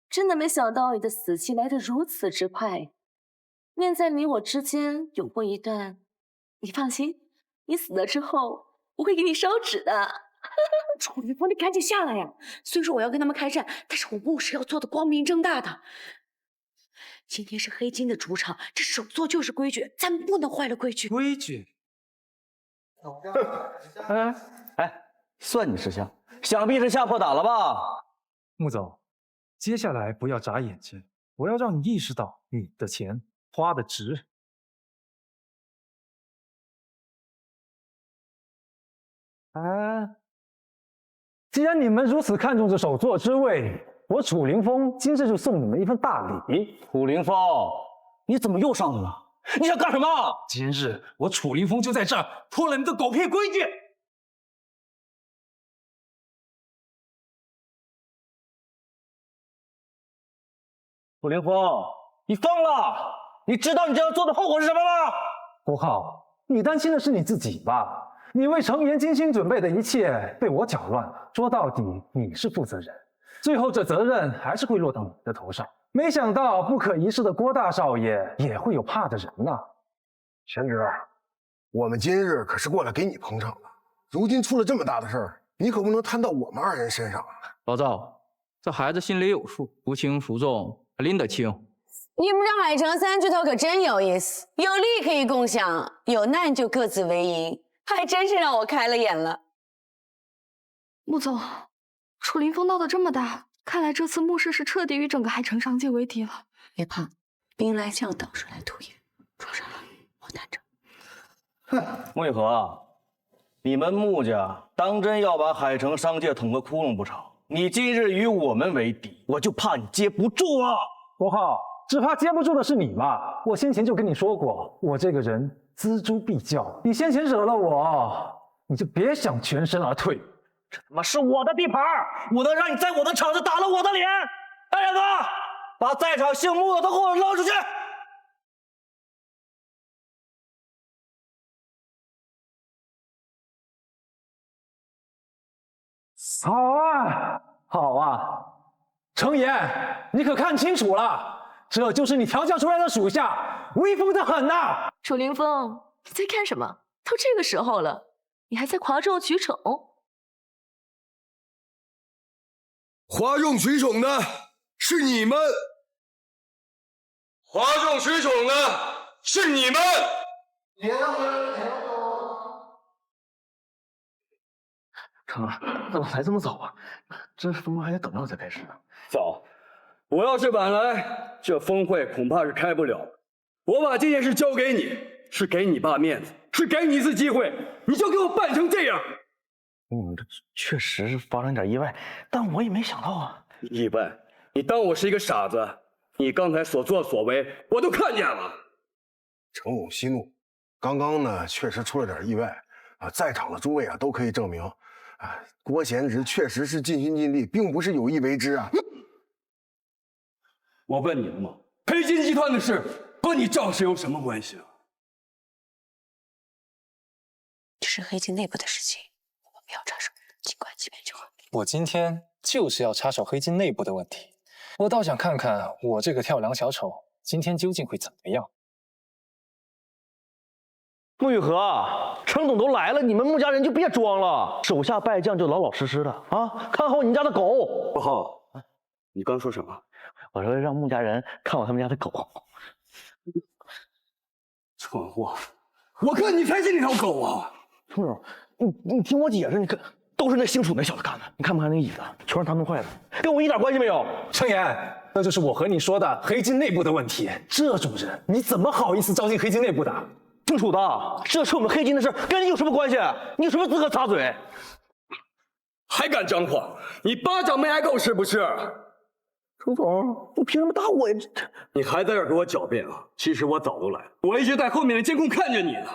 真的没想到你的死期来得如此之快。念在你我之间有过一段，你放心，你死了之后，我会给你烧纸的。楚凌风，你赶紧下来呀！虽说我要跟他们开战，但是我穆氏要做的光明正大的。今天是黑金的主场，这手做就是规矩，咱们不能坏了规矩。规矩？哎，算你识相，想必是吓破胆了吧？穆总，接下来不要眨眼睛，我要让你意识到你的钱花的值。哎，既然你们如此看重这首座之位，我楚凌风今日就送你们一份大礼。楚凌风，你怎么又上来了？你想干什么？今日我楚凌风就在这儿破了你的狗屁规矩！楚凌风，你疯了！你知道你这样做的后果是什么吗？国浩，你担心的是你自己吧？你为程岩精心准备的一切被我搅乱了，说到底你是负责人，最后这责任还是会落到你的头上。没想到不可一世的郭大少爷也会有怕的人呐。贤侄，我们今日可是过来给你捧场的，如今出了这么大的事儿，你可不能摊到我们二人身上啊！老赵，这孩子心里有数，孰轻孰重拎得清。你们这海城三巨头可真有意思，有利可以共享，有难就各自为营，还真是让我开了眼了。穆总，楚凌风闹得这么大，看来这次穆氏是彻底与整个海城商界为敌了。别怕，兵来将挡，水来土掩，出事了我担着。哼，穆雨禾，你们穆家当真要把海城商界捅个窟窿不成？你今日与我们为敌，我就怕你接不住啊！国浩，只怕接不住的是你吧？我先前就跟你说过，我这个人锱铢必较，你先前惹了我，你就别想全身而退。这他妈是我的地盘，我能让你在我的场子打了我的脸？大眼子，把在场姓穆的都给我捞出去！好啊，好啊，程岩，你可看清楚了，这就是你调教出来的属下，威风得很呐！楚凌风，你在干什么？都这个时候了，你还在哗众取宠？哗众取宠的是你们，哗众取宠的是你们。成儿，怎么来这么早啊？这风还得等会儿才开始呢。早，我要是晚来，这峰会恐怕是开不了。我把这件事交给你，是给你爸面子，是给你一次机会，你就给我办成这样。这确实是发生点意外，但我也没想到啊。意外？你当我是一个傻子？你刚才所作所为，我都看见了。程总息怒，刚刚呢确实出了点意外啊，在场的诸位啊都可以证明，啊，郭贤侄确实是尽心尽力，并不是有意为之啊。我问你了吗？黑金集团的事和你赵氏有什么关系啊？这是黑金内部的事情，我们不要插手，尽管欺骗就好。我今天就是要插手黑金内部的问题，我倒想看看我这个跳梁小丑今天究竟会怎么样。穆雨禾，程总都来了，你们穆家人就别装了，手下败将就老老实实的啊，看好你们家的狗。不好，你刚说什么？我说让穆家人看好他们家的狗。蠢货，我看你才是那条狗啊！程总，你听我解释，你看都是那姓楚那小子干的，你看不看那椅子，全是他弄坏的，跟我一点关系没有。程岩，那就是我和你说的黑金内部的问题。这种人你怎么好意思招进黑金内部的？姓楚的，这是我们黑金的事，跟你有什么关系？你有什么资格插嘴？还敢张狂？你巴掌没挨够是不是？程总，你凭什么打我呀？你还在这给我狡辩啊？其实我早都来了，我一直在后面的监控看着你呢。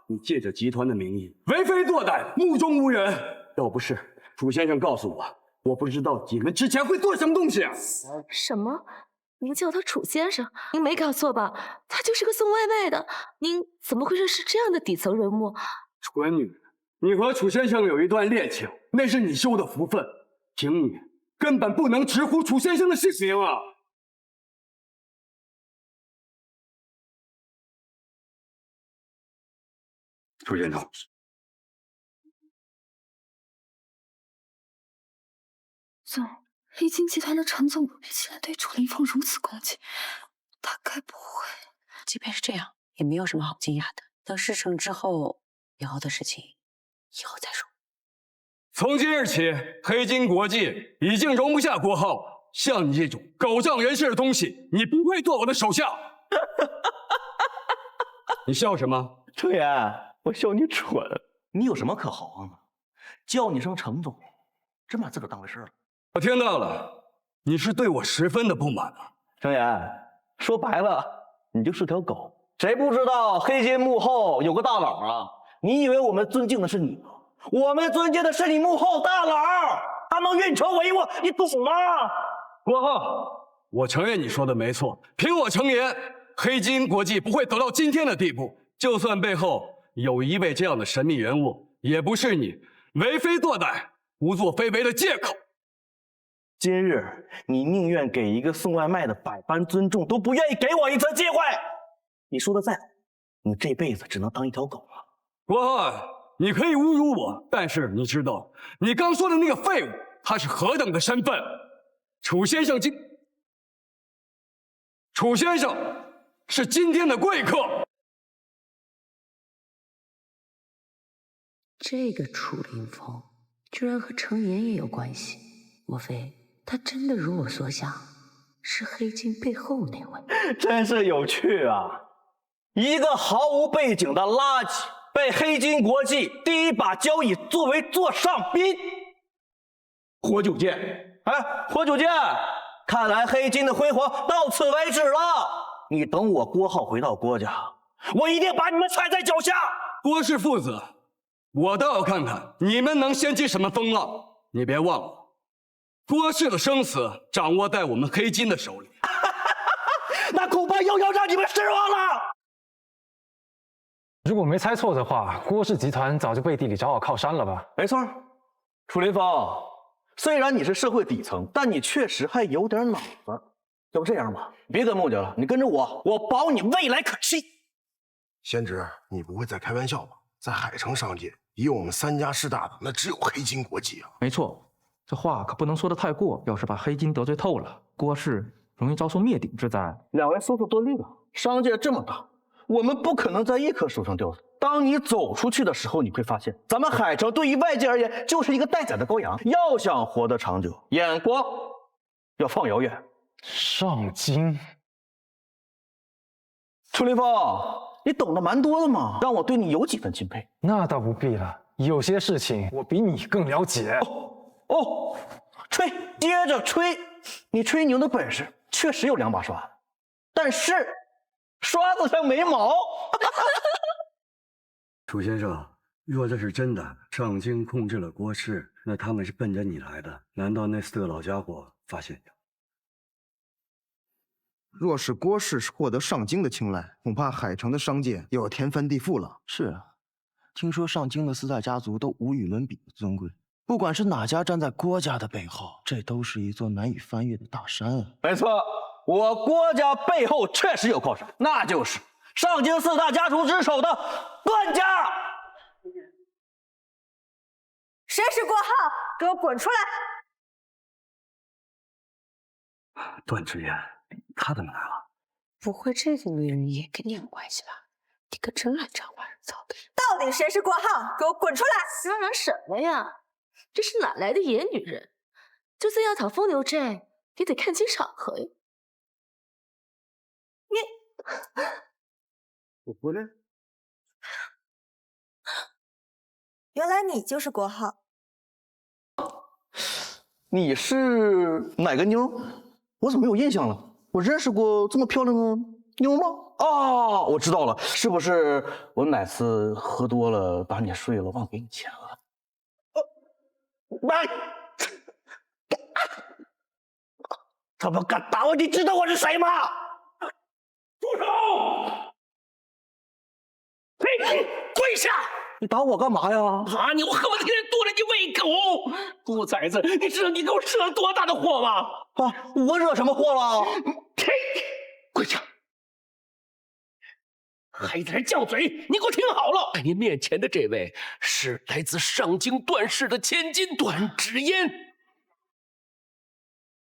你借着集团的名义为非作歹，目中无人。要不是楚先生告诉我，我不知道你们之前会做什么东西啊！什么？您叫他楚先生？您没搞错吧？他就是个送外卖的。您怎么会认识这样的底层人物？蠢女人，你和楚先生有一段恋情，那是你修的福分，凭你根本不能直呼楚先生的事情啊！楚先生，总，黑金集团的陈总竟然对楚凌风如此攻击，他该不会……即便是这样，也没有什么好惊讶的。等事成之后，以后的事情以后再说。从今日起，黑金国际已经容不下郭浩，像你这种狗仗人势的东西，你不配做我的手下。你笑什么？程岩，我笑你蠢。你有什么可豪横的？叫你声程总，真把自个儿当回事了。我听到了，你是对我十分的不满啊。程岩，说白了，你就是条狗。谁不知道黑金幕后有个大佬啊？你以为我们尊敬的是你吗？我们尊敬的是你幕后大佬，他能运筹帷幄，你懂吗？郭浩，我承认你说的没错，凭我程岩，黑金国际不会走到今天的地步。就算背后有一位这样的神秘人物，也不是你为非作歹、胡作非为的借口。今日你宁愿给一个送外卖的百般尊重，都不愿意给我一次机会。你说的再好，你这辈子只能当一条狗了。郭浩，你可以侮辱我，但是你知道你刚说的那个废物他是何等的身份？楚先生是今天的贵客。这个楚凌风居然和程岩也有关系，莫非他真的如我所想，是黑金背后那位？真是有趣啊！一个毫无背景的垃圾，被黑金国际第一把交椅作为座上宾。活久见，哎，活久见！看来黑金的辉煌到此为止了。你等我郭浩回到郭家，我一定把你们踩在脚下。郭氏父子，我倒要看看你们能掀起什么风浪！你别忘了，郭氏的生死掌握在我们黑金的手里。那恐怕又要让你们失望了。如果没猜错的话，郭氏集团早就背地里找好靠山了吧？没错，楚林峰，虽然你是社会底层，但你确实还有点脑子。要不这样吧，别跟穆家了，你跟着我，我保你未来可期。贤侄，你不会在开玩笑吧？在海城商界，以我们3家势大的，那只有黑金国际啊。没错，这话可不能说得太过，要是把黑金得罪透了，郭氏容易遭受灭顶之灾。两位说说多虑了，商界这么大，我们不可能在一棵树上吊死。当你走出去的时候，你会发现，咱们海城对于外界而言就是一个待宰的羔羊。要想活得长久，眼光要放遥远，上京。楚林峰，你懂得蛮多的嘛，让我对你有几分钦佩。那倒不必了，有些事情我比你更了解。哦，吹，接着吹，你吹牛的本事确实有2把刷，但是刷子上没毛。楚先生，若这是真的，上京控制了郭氏，那他们是奔着你来的，难道那4个老家伙发现你了？若是郭氏获得上京的青睐，恐怕海城的商界又要天翻地覆了。是啊，听说上京的4大家族都无与伦比的尊贵，不管是哪家站在郭家的背后，这都是一座难以翻越的大山啊。没错，我郭家背后确实有靠山，那就是上京4大家族之首的段家。谁是郭浩？给我滚出来！段之言，他怎么来了？不会这个女人也跟你有关系吧？你可真爱找花人草的。到底谁是郭浩？给我滚出来！嚷嚷什么呀？这是哪来的野女人？就算要讨风流债，也得看清场合呀。我回来。原来你就是郭浩。你是哪个妞？我怎么没有印象了？我认识过这么漂亮的妞吗？哦，我知道了，是不是我哪次喝多了把你睡了，忘给你钱了？妈！怎么敢打我？你知道我是谁吗？住手！嘿，跪下！你打我干嘛呀？打你，我恨不得天天剁了你胃口！兔崽子，你知道你给我惹了多大的祸吗？啊，我惹什么祸了？跪下！还在这犟嘴！你给我听好了，在您面前的这位是来自上京段氏的千金段芷嫣。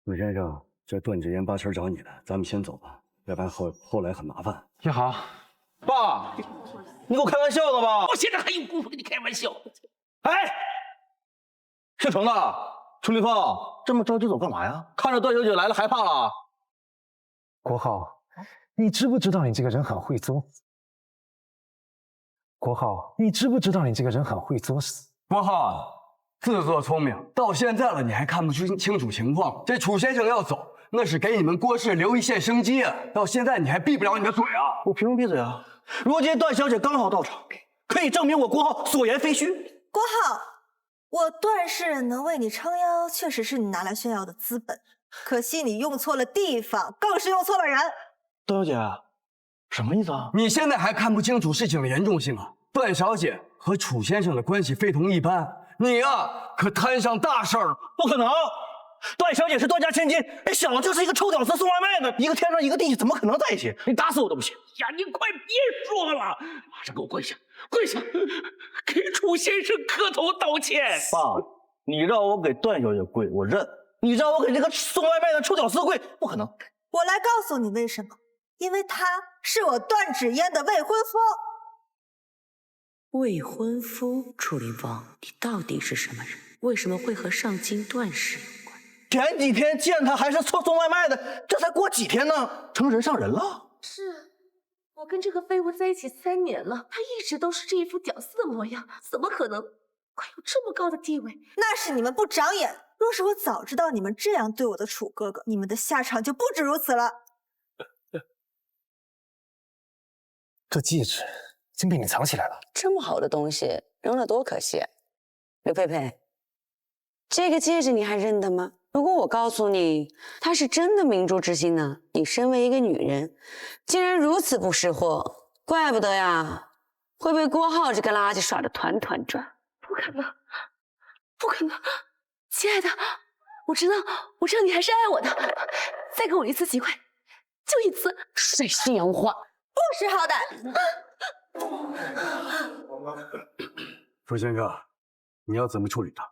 段先生，这段芷嫣八成找你了，咱们先走吧，要不然后来很麻烦。也好，爸，你给我开玩笑呢吧？我现在还有功夫跟你开玩笑？哎，姓程的，楚林峰，这么着急走干嘛呀？看着段小姐来了，害怕了？郭浩，你知不知道你这个人很会作？郭浩，你知不知道你这个人很会作死？郭浩，自作聪明，到现在了你还看不清楚情况？这楚先生要走，那是给你们郭氏留一线生机啊！到现在你还闭不了你的嘴啊！我凭什么闭嘴啊？如今段小姐刚好到场，可以证明我郭浩所言非虚。郭浩，我段氏能为你撑腰，确实是你拿来炫耀的资本。可惜你用错了地方，更是用错了人。段小姐，什么意思啊？你现在还看不清楚事情的严重性啊！段小姐和楚先生的关系非同一般，你啊可摊上大事儿了！不可能！段小姐是段家千金，那小子就是一个臭屌丝送外卖的，一个天上一个地下，怎么可能在一起？你打死我都不信！呀，你快别说了，马上给我跪下，跪下，给楚先生磕头道歉！爸，你让我给段小姐跪，我认；你让我给这个送外卖的臭屌丝跪，不可能。我来告诉你为什么，因为他是我段芷嫣的未婚夫。未婚夫？楚林峰，你到底是什么人？为什么会和上京段氏有关？前几天见他还是送外卖的，这才过几天呢，成人上人了。是，我跟这个废物在一起3年了，他一直都是这一副屌丝的模样，怎么可能会有这么高的地位？那是你们不长眼。若是我早知道你们这样对我的楚哥哥，你们的下场就不止如此了。这戒指竟被你藏起来了，这么好的东西扔了多可惜。刘佩佩，这个戒指你还认得吗？如果我告诉你它是真的明珠之心呢？你身为一个女人，竟然如此不识货，怪不得呀，会被郭浩这个垃圾耍得团团转。不可能，不可能！亲爱的，我知道你还是爱我的，再给我一次机会，就一次。水性杨花，不识好歹！楚先生，你要怎么处理他？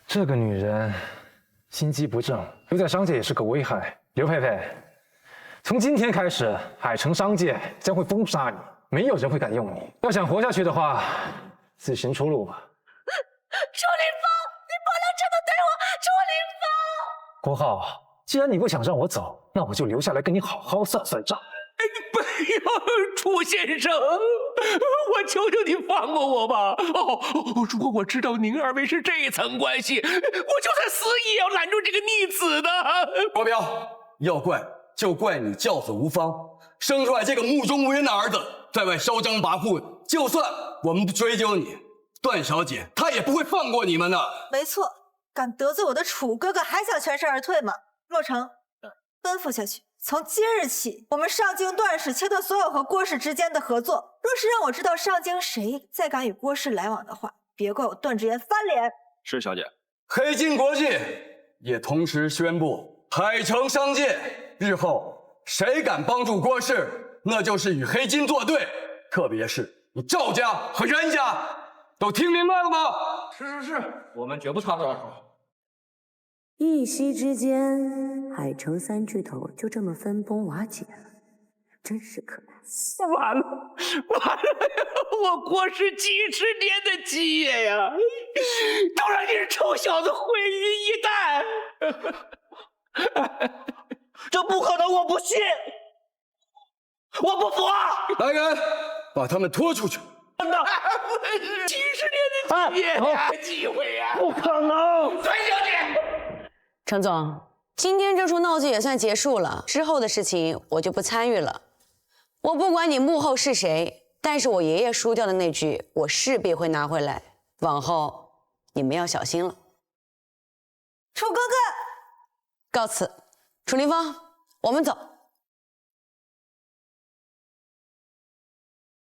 这个女人心机不正，留在商界也是个危害。刘佩佩，从今天开始，海城商界将会封杀你，没有人会敢用你。要想活下去的话，自寻出路吧。楚林峰，你不能这么对我！楚林峰，国浩，既然你不想让我走，那我就留下来跟你好好算算账。不要，楚先生，我求求你放过我吧！如果我知道您二位是这层关系，我就算死也要拦住这个逆子的。国彪，要怪就怪你教子无方，生出来这个目中无人的儿子，在外嚣张跋扈。就算我们不追究你，段小姐她也不会放过你们的。没错，敢得罪我的楚哥哥，还想全身而退吗？洛城，吩咐下去。从今日起，我们上京段氏切断所有和郭氏之间的合作。若是让我知道上京谁再敢与郭氏来往的话，别怪我段直言翻脸。是小姐。黑金国际也同时宣布，海城商界日后谁敢帮助郭氏，那就是与黑金作对。特别是你赵家和任家，都听明白了吗？是，我们绝不插手。一夕之间，海城三巨头就这么分崩瓦解了，真是可怜。完了，我郭氏几十年的基业呀，都让你这臭小子毁于一旦！这不可能，我不信，我不服！来人，把他们拖出去！真的，几十年的基业呀，机会呀，不可能！段小姐。程总，今天这出闹剧也算结束了，之后的事情我就不参与了。我不管你幕后是谁，但是我爷爷输掉的那句，我势必会拿回来。往后你们要小心了。楚哥哥，告辞。楚凌风，我们走。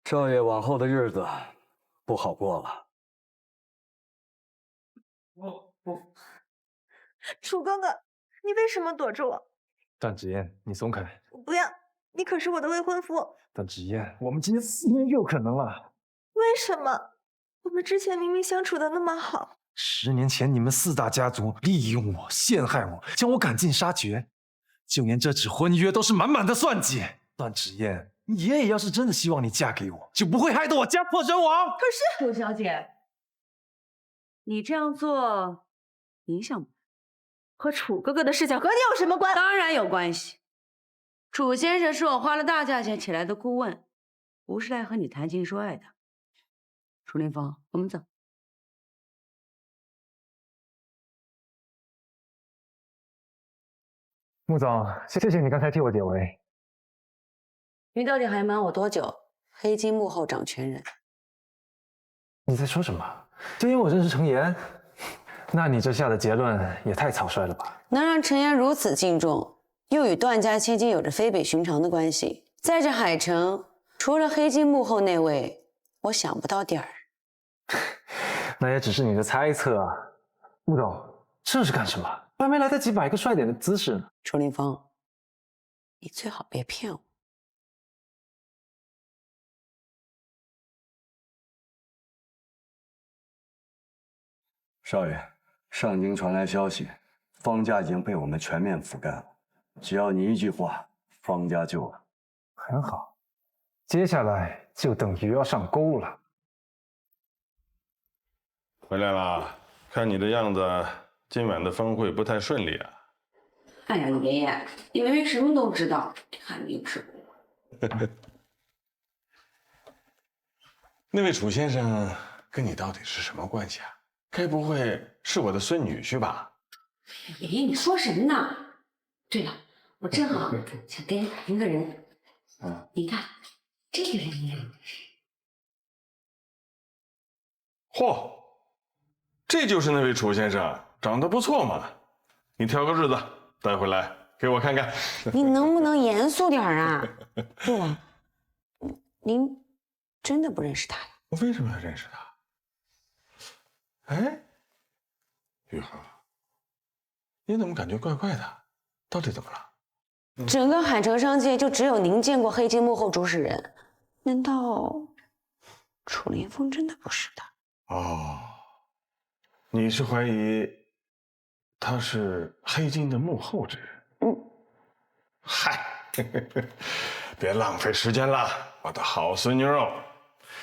少爷往后的日子不好过了。楚哥哥，你为什么躲着我？段芷嫣，你松开！我不要，你可是我的未婚夫。段芷嫣，我们今天4年就有可能了。为什么？我们之前明明相处的那么好。10年前你们4大家族利用我、陷害我，将我赶尽杀绝，就连这纸婚约都是满满的算计。段芷嫣，你爷爷要是真的希望你嫁给我，就不会害得我家破人亡。可是，楚小姐，你这样做影响不？和楚哥哥的事情和你有什么关？当然有关系。楚先生是我花了大价钱请来的顾问，不是来和你谈情说爱的。楚凌风，我们走。穆总，谢谢你刚才替我解围。你到底还瞒我多久？黑金幕后掌权人。你在说什么？就因为我认识程岩？那你这下的结论也太草率了吧！能让程岩如此敬重，又与段家千金有着非比寻常的关系，在这海城，除了黑金幕后那位，我想不到第二人。那也只是你的猜测啊。穆总，这是干什么？还没来得及摆个帅点的姿势呢。楚凌风，你最好别骗我。少爷，上京传来消息，方家已经被我们全面覆盖了。只要你一句话，方家就了。很好，接下来就等于要上钩了。回来啦，看你的样子，今晚的峰会不太顺利啊。哎呀，爷爷，你明明什么都知道，还明知故问。那位楚先生跟你到底是什么关系啊？该不会是我的孙女婿吧？爷爷，你说什么呢？对了，我正好想给你打听个人。你看，这个人你认识？嚯，这就是那位楚先生，长得不错嘛。你挑个日子带回来给我看看。你能不能严肃点啊？对了，您真的不认识他呀？我为什么要认识他？哎，玉和，你怎么感觉怪怪的？到底怎么了？整个海城商界就只有您见过黑金幕后主使人，难道楚凌风真的不是他？哦，你是怀疑他是黑金的幕后之人？嗨，别浪费时间了，我的好孙女哦。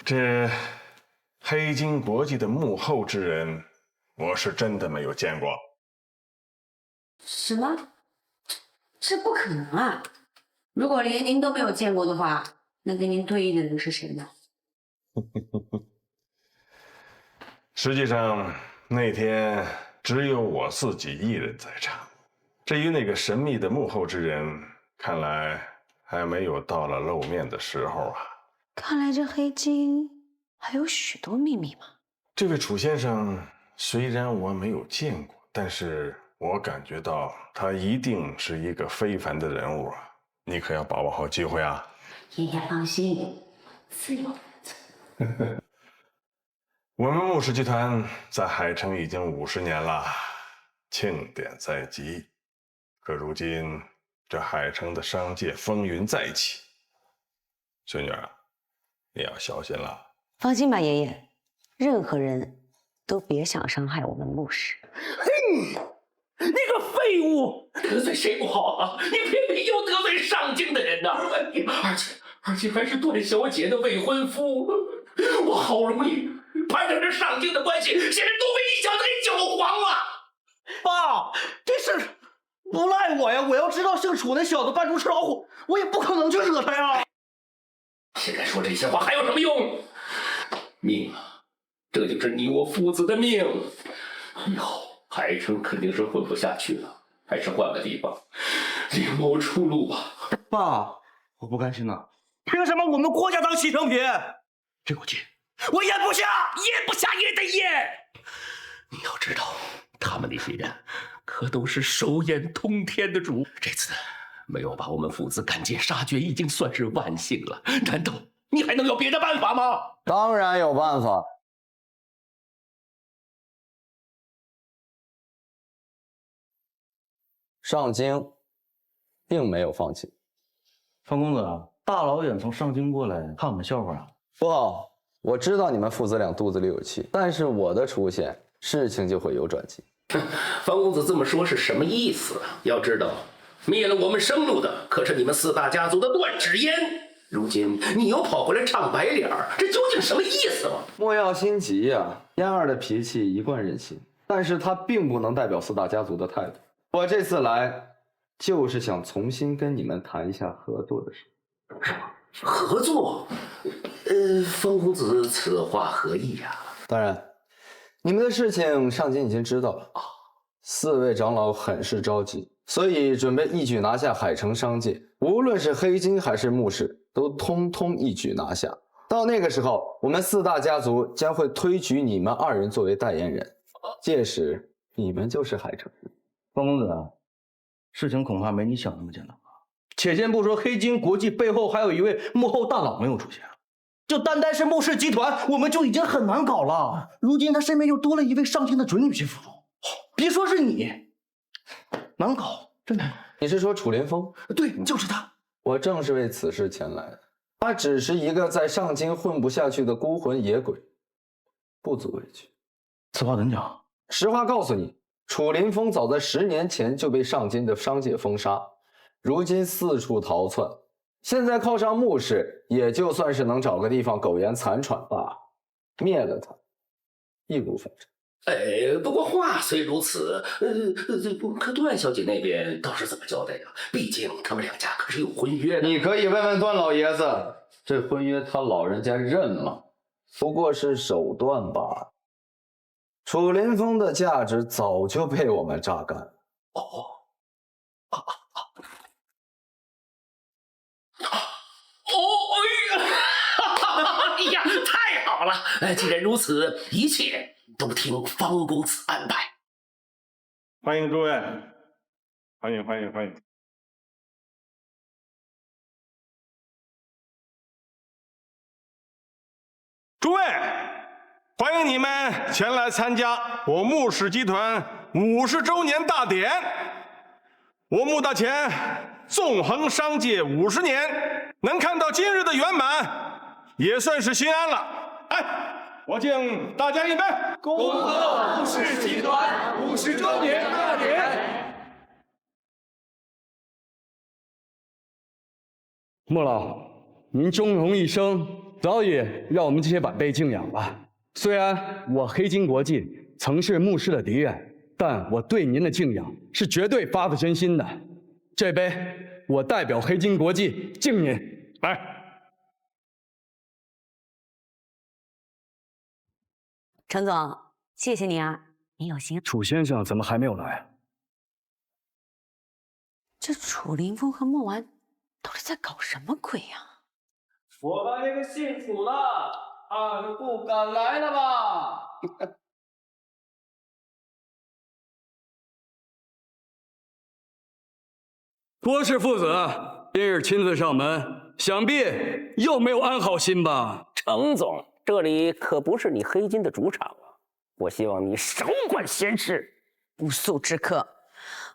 这黑金国际的幕后之人，我是真的没有见过。什么？这不可能啊！如果连您都没有见过的话，那跟您对弈的人是谁呢？实际上那天只有我自己一人在场。至于那个神秘的幕后之人，看来还没有到了露面的时候啊。看来这黑金还有许多秘密嘛。这位楚先生虽然我没有见过，但是我感觉到他一定是一个非凡的人物啊！你可要把握好机会啊！爷爷放心，自有分寸。我们穆氏集团在海城已经50年了，庆典在即。可如今这海城的商界风云再起，孙女儿，你要小心了。放心吧，爷爷，任何人都别想伤害我们穆氏。你个废物，得罪谁不好啊？你偏偏又得罪上京的人呐！而且还是段小姐的未婚夫，我好容易攀上这上京的关系，现在都被你小子给搅黄了。爸，这事不赖我呀！我要知道姓楚那小子扮猪吃老虎，我也不可能去惹他呀。现在说这些话还有什么用？命啊，这就是你我父子的命。以后海城肯定是混不下去了，还是换个地方另谋出路吧。爸，我不甘心呐！凭什么我们郭家当牺牲品？这口气我咽不下，咽不下也得咽。你要知道，他们那些人可都是手眼通天的主，这次没有把我们父子赶尽杀绝，已经算是万幸了。难道你还能有别的办法吗？当然有办法。上京并没有放弃。方公子，大老远从上京过来看我们笑话啊？不好，我知道你们父子俩肚子里有气，但是我的出现，事情就会有转机。方公子这么说是什么意思？要知道，灭了我们生路的可是你们4大家族的段芷嫣，如今你又跑过来唱白脸，这究竟什么意思嘛？莫要心急呀，嫣儿的脾气一贯任性，但是她并不能代表4大家族的态度。我这次来，就是想重新跟你们谈一下合作的事。合作？方公子此话何意呀？当然，你们的事情上京已经知道了啊。4位长老很是着急，所以准备一举拿下海城商界，无论是黑金还是穆氏，都通通一举拿下。到那个时候，我们4大家族将会推举你们2人作为代言人，届时你们就是海城人。方公子，事情恐怕没你想那么简单吧？且先不说黑金国际背后还有一位幕后大佬没有出现，就单单是穆氏集团，我们就已经很难搞了。如今他身边又多了一位上京的准女婿辅助，别说是你，难搞，真难搞。你是说楚林峰？对，就是他。我正是为此事前来的。他只是一个在上京混不下去的孤魂野鬼，不足为惧。此话怎讲？实话告诉你，楚林峰早在10年前就被上京的商界封杀，如今四处逃窜，现在靠上穆氏，也就算是能找个地方苟延残喘罢了。灭了他，易如反掌。不过话虽如此，可段小姐那边倒是怎么交代呀？毕竟他们2家可是有婚约的。你可以问问段老爷子，这婚约他老人家认吗？不过是手段罢了。楚林峰的价值早就被我们榨干了。哎呀，太好了！既然如此，一切都听方公子安排。欢迎诸位，欢迎欢迎欢迎！诸位，欢迎你们前来参加我穆氏集团50周年大典。我穆大前纵横商界50年，能看到今日的圆满，也算是心安了。我敬大家一杯，恭贺穆氏集团50周年大典。穆老，您峥嵘一生，早已让我们这些晚辈敬仰了。虽然我黑金国际曾是穆氏的敌人，但我对您的敬仰是绝对发自真心的。这杯我代表黑金国际敬您。来，程总，谢谢你啊，你有心。楚先生怎么还没有来？这楚凌风和莫完到底在搞什么鬼呀？我把那个信楚了，二不敢来了吧？郭氏父子今日亲自上门，想必又没有安好心吧？程总，这里可不是你黑金的主场啊！我希望你少管闲事。不速之客，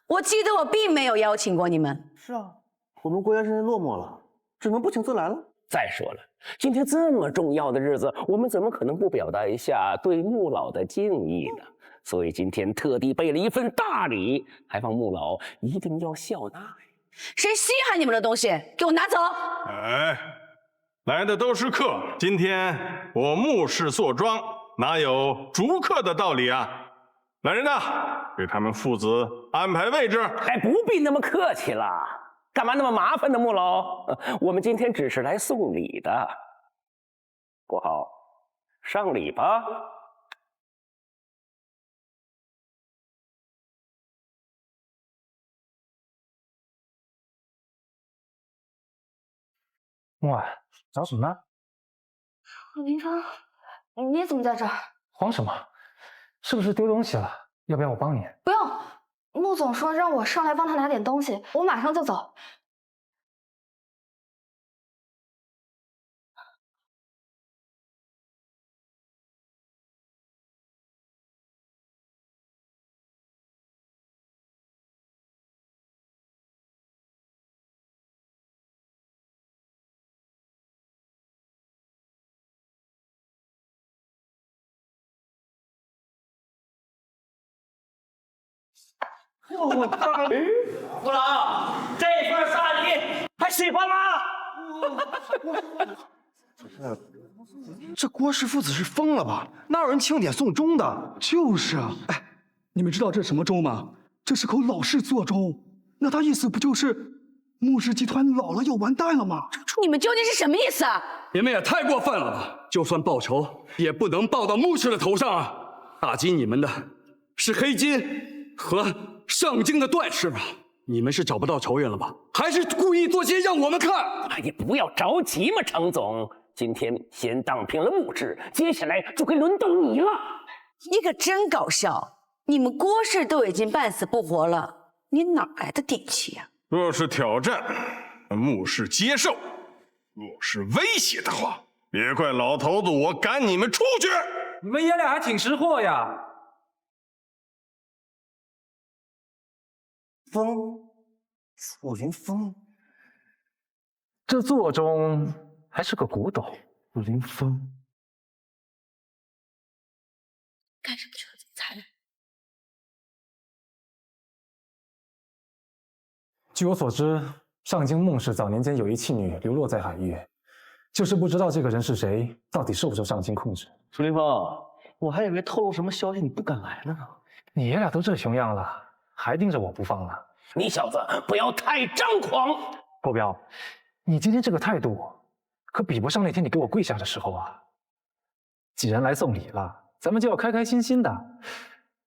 我记得我并没有邀请过你们。是啊，我们郭先生落寞了，只能不请自来了。再说了，今天这么重要的日子，我们怎么可能不表达一下对穆老的敬意呢？所以今天特地备了一份大礼，还望穆老一定要笑纳。谁稀罕你们的东西？给我拿走！哎，来的都是客，今天我穆氏坐庄，哪有逐客的道理啊？来人呐，给他们父子安排位置。还不必那么客气了，干嘛那么麻烦呢，穆老？我们今天只是来送礼的。国豪，上礼吧。莫婉，找什么呢？林峰，你怎么在这儿？慌什么？是不是丢东西了？要不要我帮你？不用，穆总说让我上来帮他拿点东西，我马上就走。穆老，这份大礼还喜欢吗？这郭氏父子是疯了吧？哪有人庆典送钟的？就是啊，哎，你们知道这是什么钟吗？这是口老式座钟。那他意思不就是穆氏集团老了要完蛋了吗？你们究竟是什么意思啊？你们也太过分了吧！就算报仇，也不能报到穆氏的头上啊！打击你们的是黑金和上京的段氏啊！你们是找不到仇人了吧？还是故意做些让我们看？哎，你不要着急嘛，程总。今天先荡平了穆氏，接下来就该轮到你了。你可真搞笑！你们郭氏都已经半死不活了，你哪来的底气呀？若是挑战，穆氏接受；若是威胁的话，别怪老头子我赶你们出去。你们爷俩还挺识货呀！楚凌风，这座钟还是个古董。楚凌风干什么去了？才来。据我所知，上京孟氏早年间有一妻女流落在海域，就是不知道这个人是谁，到底受不受上京控制。楚凌风，我还以为透露什么消息你不敢来了呢。你爷俩都这熊样了，还盯着我不放啊？你小子不要太张狂！国标，你今天这个态度，可比不上那天你给我跪下的时候啊！既然来送礼了，咱们就要开开心心的。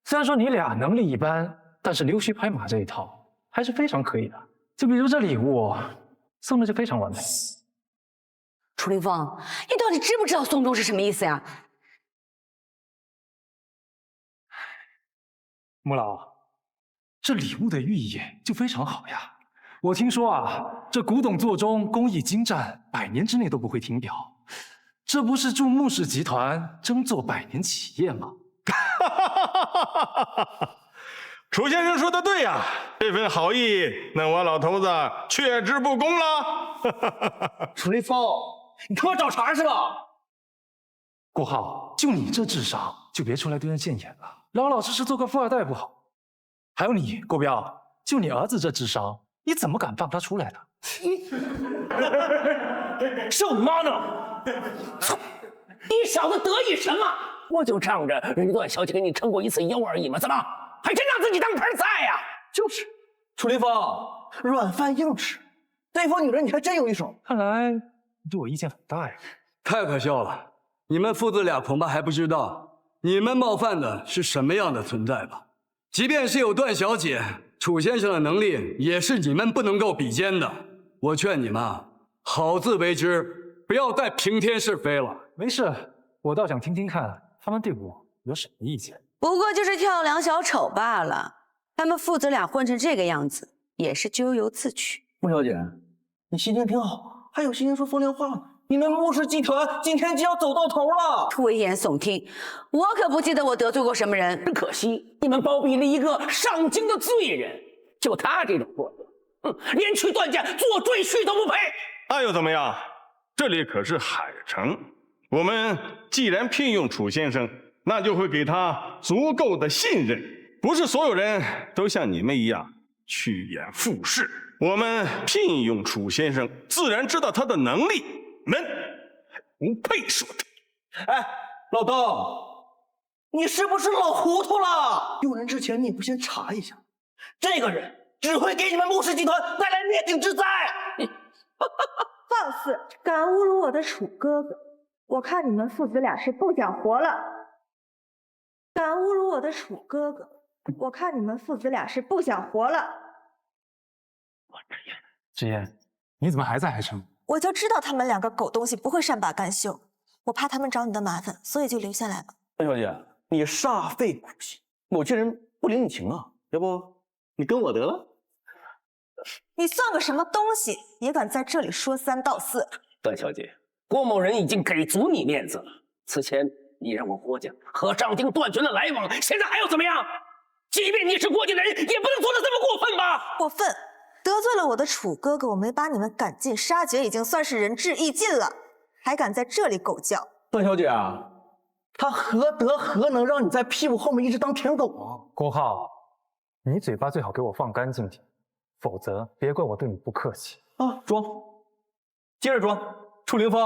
虽然说你俩能力一般，但是溜须拍马这一套还是非常可以的。就比如这礼物，送的就非常完美。楚凌风，你到底知不知道送钟是什么意思呀？穆老，这礼物的寓意就非常好呀。我听说啊，这古董座钟工艺精湛，100年之内都不会停表。这不是祝穆氏集团争做100年企业吗？楚先生说的对呀，这份好意，那我老头子却之不恭了。楚凌风，你给我找茬是吧？郭浩，就你这智商，就别出来对人现眼了，老老实实做个富二代不好？还有你，郭彪，就你儿子这智商，你怎么敢放他出来的？是我妈呢！你小子得意什么？我就仗着人段小姐给你撑过一次腰而已嘛，怎么？还真让自己当盘菜呀！就是，楚林风，软饭硬吃，对付女人你还真有一手。看来你对我意见很大呀。太可笑了！你们父子俩恐怕还不知道，你们冒犯的是什么样的存在吧？即便是有段小姐，楚先生的能力也是你们不能够比肩的。我劝你们啊，好自为之，不要再平添是非了。没事，我倒想听听看他们对我有什么意见。不过就是跳梁小丑罢了。他们父子俩混成这个样子，也是咎由自取。穆小姐，你心情挺好，还有心情说风凉话呢。你们穆氏集团今天就要走到头了，危言耸听！我可不记得我得罪过什么人。真可惜，你们包庇了一个上京的罪人，就他这种货色，连去断价做赘婿都不配。那又怎么样？这里可是海城，我们既然聘用楚先生，那就会给他足够的信任。不是所有人都像你们一样趋炎附势。我们聘用楚先生，自然知道他的能力。们不配说他。哎，老道，你是不是老糊涂了？用人之前你不先查一下，这个人只会给你们穆氏集团带来灭顶之灾。放肆，敢侮辱我的楚哥哥！我看你们父子俩是不想活了。敢侮辱我的楚哥哥！我看你们父子俩是不想活了。志嫣，你怎么还在海城？我就知道他们两个狗东西不会善罢甘休，我怕他们找你的麻烦，所以就留下来了。段小姐，你煞费苦心，某些人不领你情啊，要不你跟我得了？你算个什么东西，也敢在这里说三道四？段小姐，郭某人已经给足你面子了。此前你让我郭家和上京断绝了来往，现在还要怎么样？即便你是郭家的人，也不能做得这么过分吧？过分！得罪了我的楚哥哥，我没把你们赶尽杀绝，已经算是仁至义尽了，还敢在这里狗叫？段小姐啊，他何德何能让你在屁股后面一直当舔狗啊？郭浩，你嘴巴最好给我放干净点，否则别怪我对你不客气啊！装，接着装。楚凌风，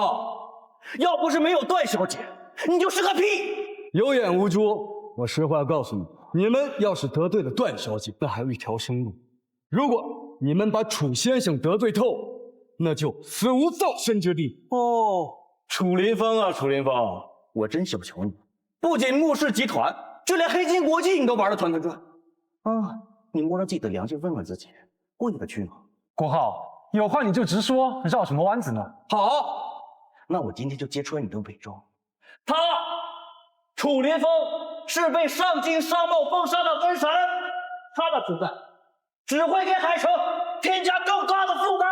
要不是没有段小姐，你就是个屁！有眼无珠，我实话告诉你，你们要是得罪了段小姐，那还有一条生路。如果你们把楚先生得罪透，那就死无葬身之地。哦，楚林风啊，楚林风，我真小瞧你，不仅穆氏集团，就连黑金国际你都玩得团团转啊！你摸着自己的良心问问自己，过意得去吗？郭浩，有话你就直说，绕什么弯子呢？好，那我今天就揭穿你的伪装。他楚林风是被上京商贸封杀的瘟神，他的存在只会给海城添加更大的负担。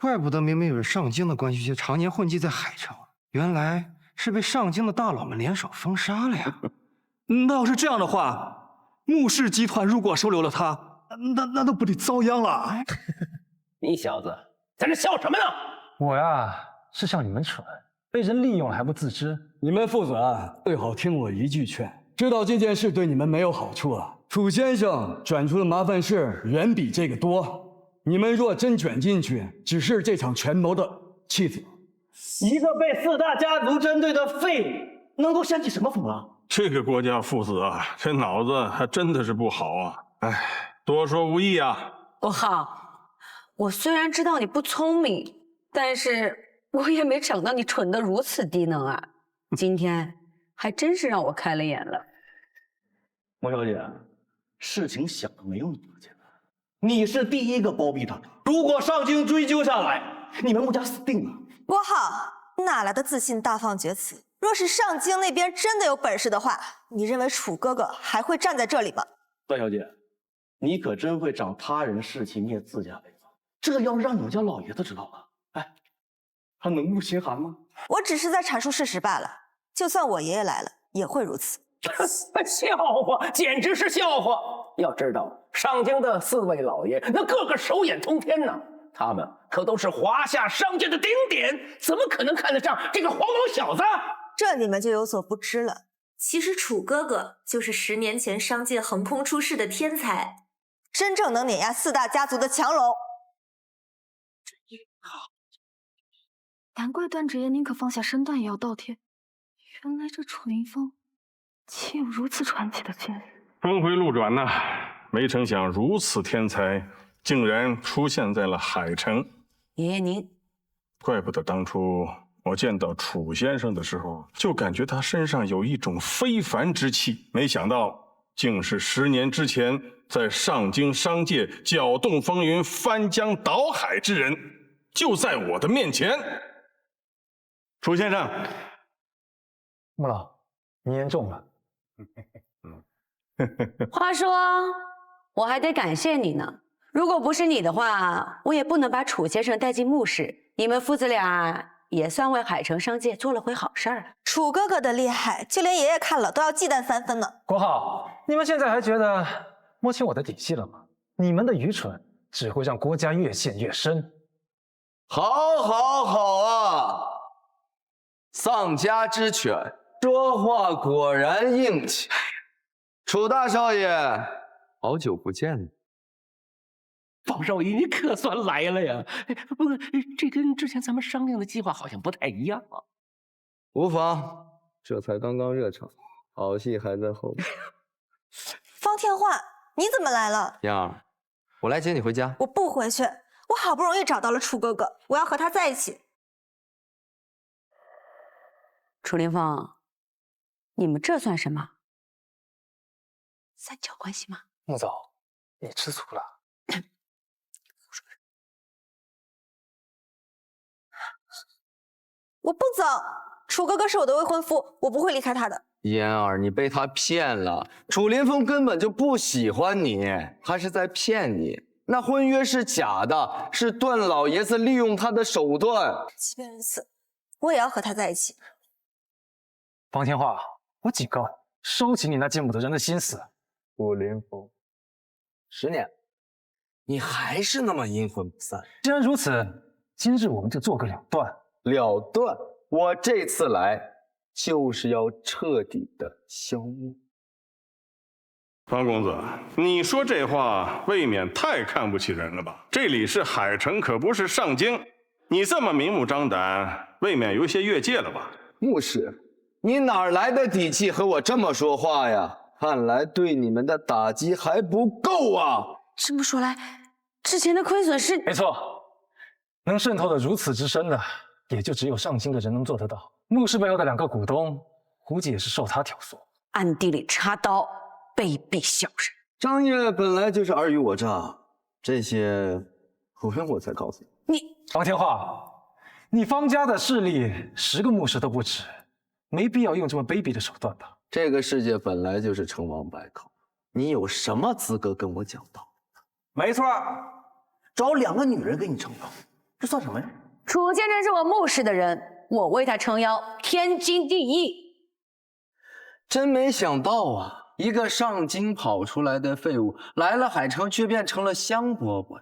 怪不得明明有着上京的关系，却常年混迹在海城，原来是被上京的大佬们联手封杀了呀！那要是这样的话，穆氏集团如果收留了他，那都不得遭殃了？你小子在这笑什么呢？我呀，是笑你们蠢，被人利用了还不自知。你们父子啊，最好听我一句劝。知道这件事对你们没有好处了。楚先生转出的麻烦事远比这个多。你们若真卷进去，只是这场权谋的弃子。一个被四大家族针对的废物，能够掀起什么风浪？这个郭家父子啊，这脑子还真的是不好啊！哎，多说无益啊。郭浩，我虽然知道你不聪明，但是我也没想到你蠢得如此低能啊！今天还真是让我开了眼了。莫小姐，事情想的没有你那么简单。你是第一个包庇他的，如果上京追究下来，你们穆家死定了。郭浩，哪来的自信大放厥词？若是上京那边真的有本事的话，你认为楚哥哥还会站在这里吗？段小姐，你可真会长他人士气灭自家威风，这要是让你们家老爷子知道了，哎，他能不心寒吗？我只是在阐述事实罢了，就算我爷爷来了，也会如此。笑话，简直是笑话！要知道，上京的四位老爷那个个手眼通天呢，他们可都是华夏商界的顶点，怎么可能看得上这个黄毛小子？这你们就有所不知了。其实楚哥哥就是10年前商界横空出世的天才，真正能碾压四大家族的强龙。难怪段直言宁可放下身段也要倒贴，原来这楚林峰岂有如此传奇的前世？峰回路转呐，没成想如此天才竟然出现在了海城。爷爷您，怪不得当初我见到楚先生的时候，就感觉他身上有一种非凡之气，没想到竟是10年之前在上京商界搅动风云、翻江倒海之人，就在我的面前。楚先生，穆老，你言重了。话说，我还得感谢你呢。如果不是你的话，我也不能把楚先生带进墓室。你们父子俩也算为海城商界做了回好事儿了。楚哥哥的厉害，就连爷爷看了都要忌惮3分呢。国浩，你们现在还觉得摸清我的底细了吗？你们的愚蠢只会让国家越陷越深。好啊！丧家之犬，说话果然硬气。楚大少爷，好久不见了。方少爷，你可算来了呀！不过这跟之前咱们商量的计划好像不太一样啊。无妨，这才刚刚热场，好戏还在后面。方天画，你怎么来了？燕儿，我来接你回家。我不回去，我好不容易找到了楚哥哥，我要和他在一起。楚林峰，你们这算什么？三角关系吗？穆总，你吃醋了。我不走，楚哥哥是我的未婚夫，我不会离开他的。嫣儿，你被他骗了，楚林峰根本就不喜欢你，他是在骗你。那婚约是假的，是段老爷子利用他的手段。即便如此，我也要和他在一起。方天画，我警告你，收起你那见不得人的心思。楚林峰，10年，你还是那么阴魂不散。既然如此，今日我们就做个了断。了断！我这次来就是要彻底的消灭。方公子，你说这话未免太看不起人了吧？这里是海城，可不是上京。你这么明目张胆，未免有些越界了吧？牧师，你哪来的底气和我这么说话呀？看来对你们的打击还不够啊！这么说来，之前的亏损是……没错，能渗透的如此之深的，也就只有上京的人能做得到。牧氏背后的2个股东，估计也是受他挑唆，暗地里插刀，卑鄙小人。张掖本来就是尔虞我诈，这些不用我再告诉你。方天画，你方家的势力10个牧师都不止，没必要用这么卑鄙的手段吧？这个世界本来就是成王败寇，你有什么资格跟我讲道理？没错，找2个女人给你撑腰，这算什么呀？楚先生是我牧氏的人，我为他撑腰，天经地义。真没想到啊，一个上京跑出来的废物，来了海城却变成了香饽饽。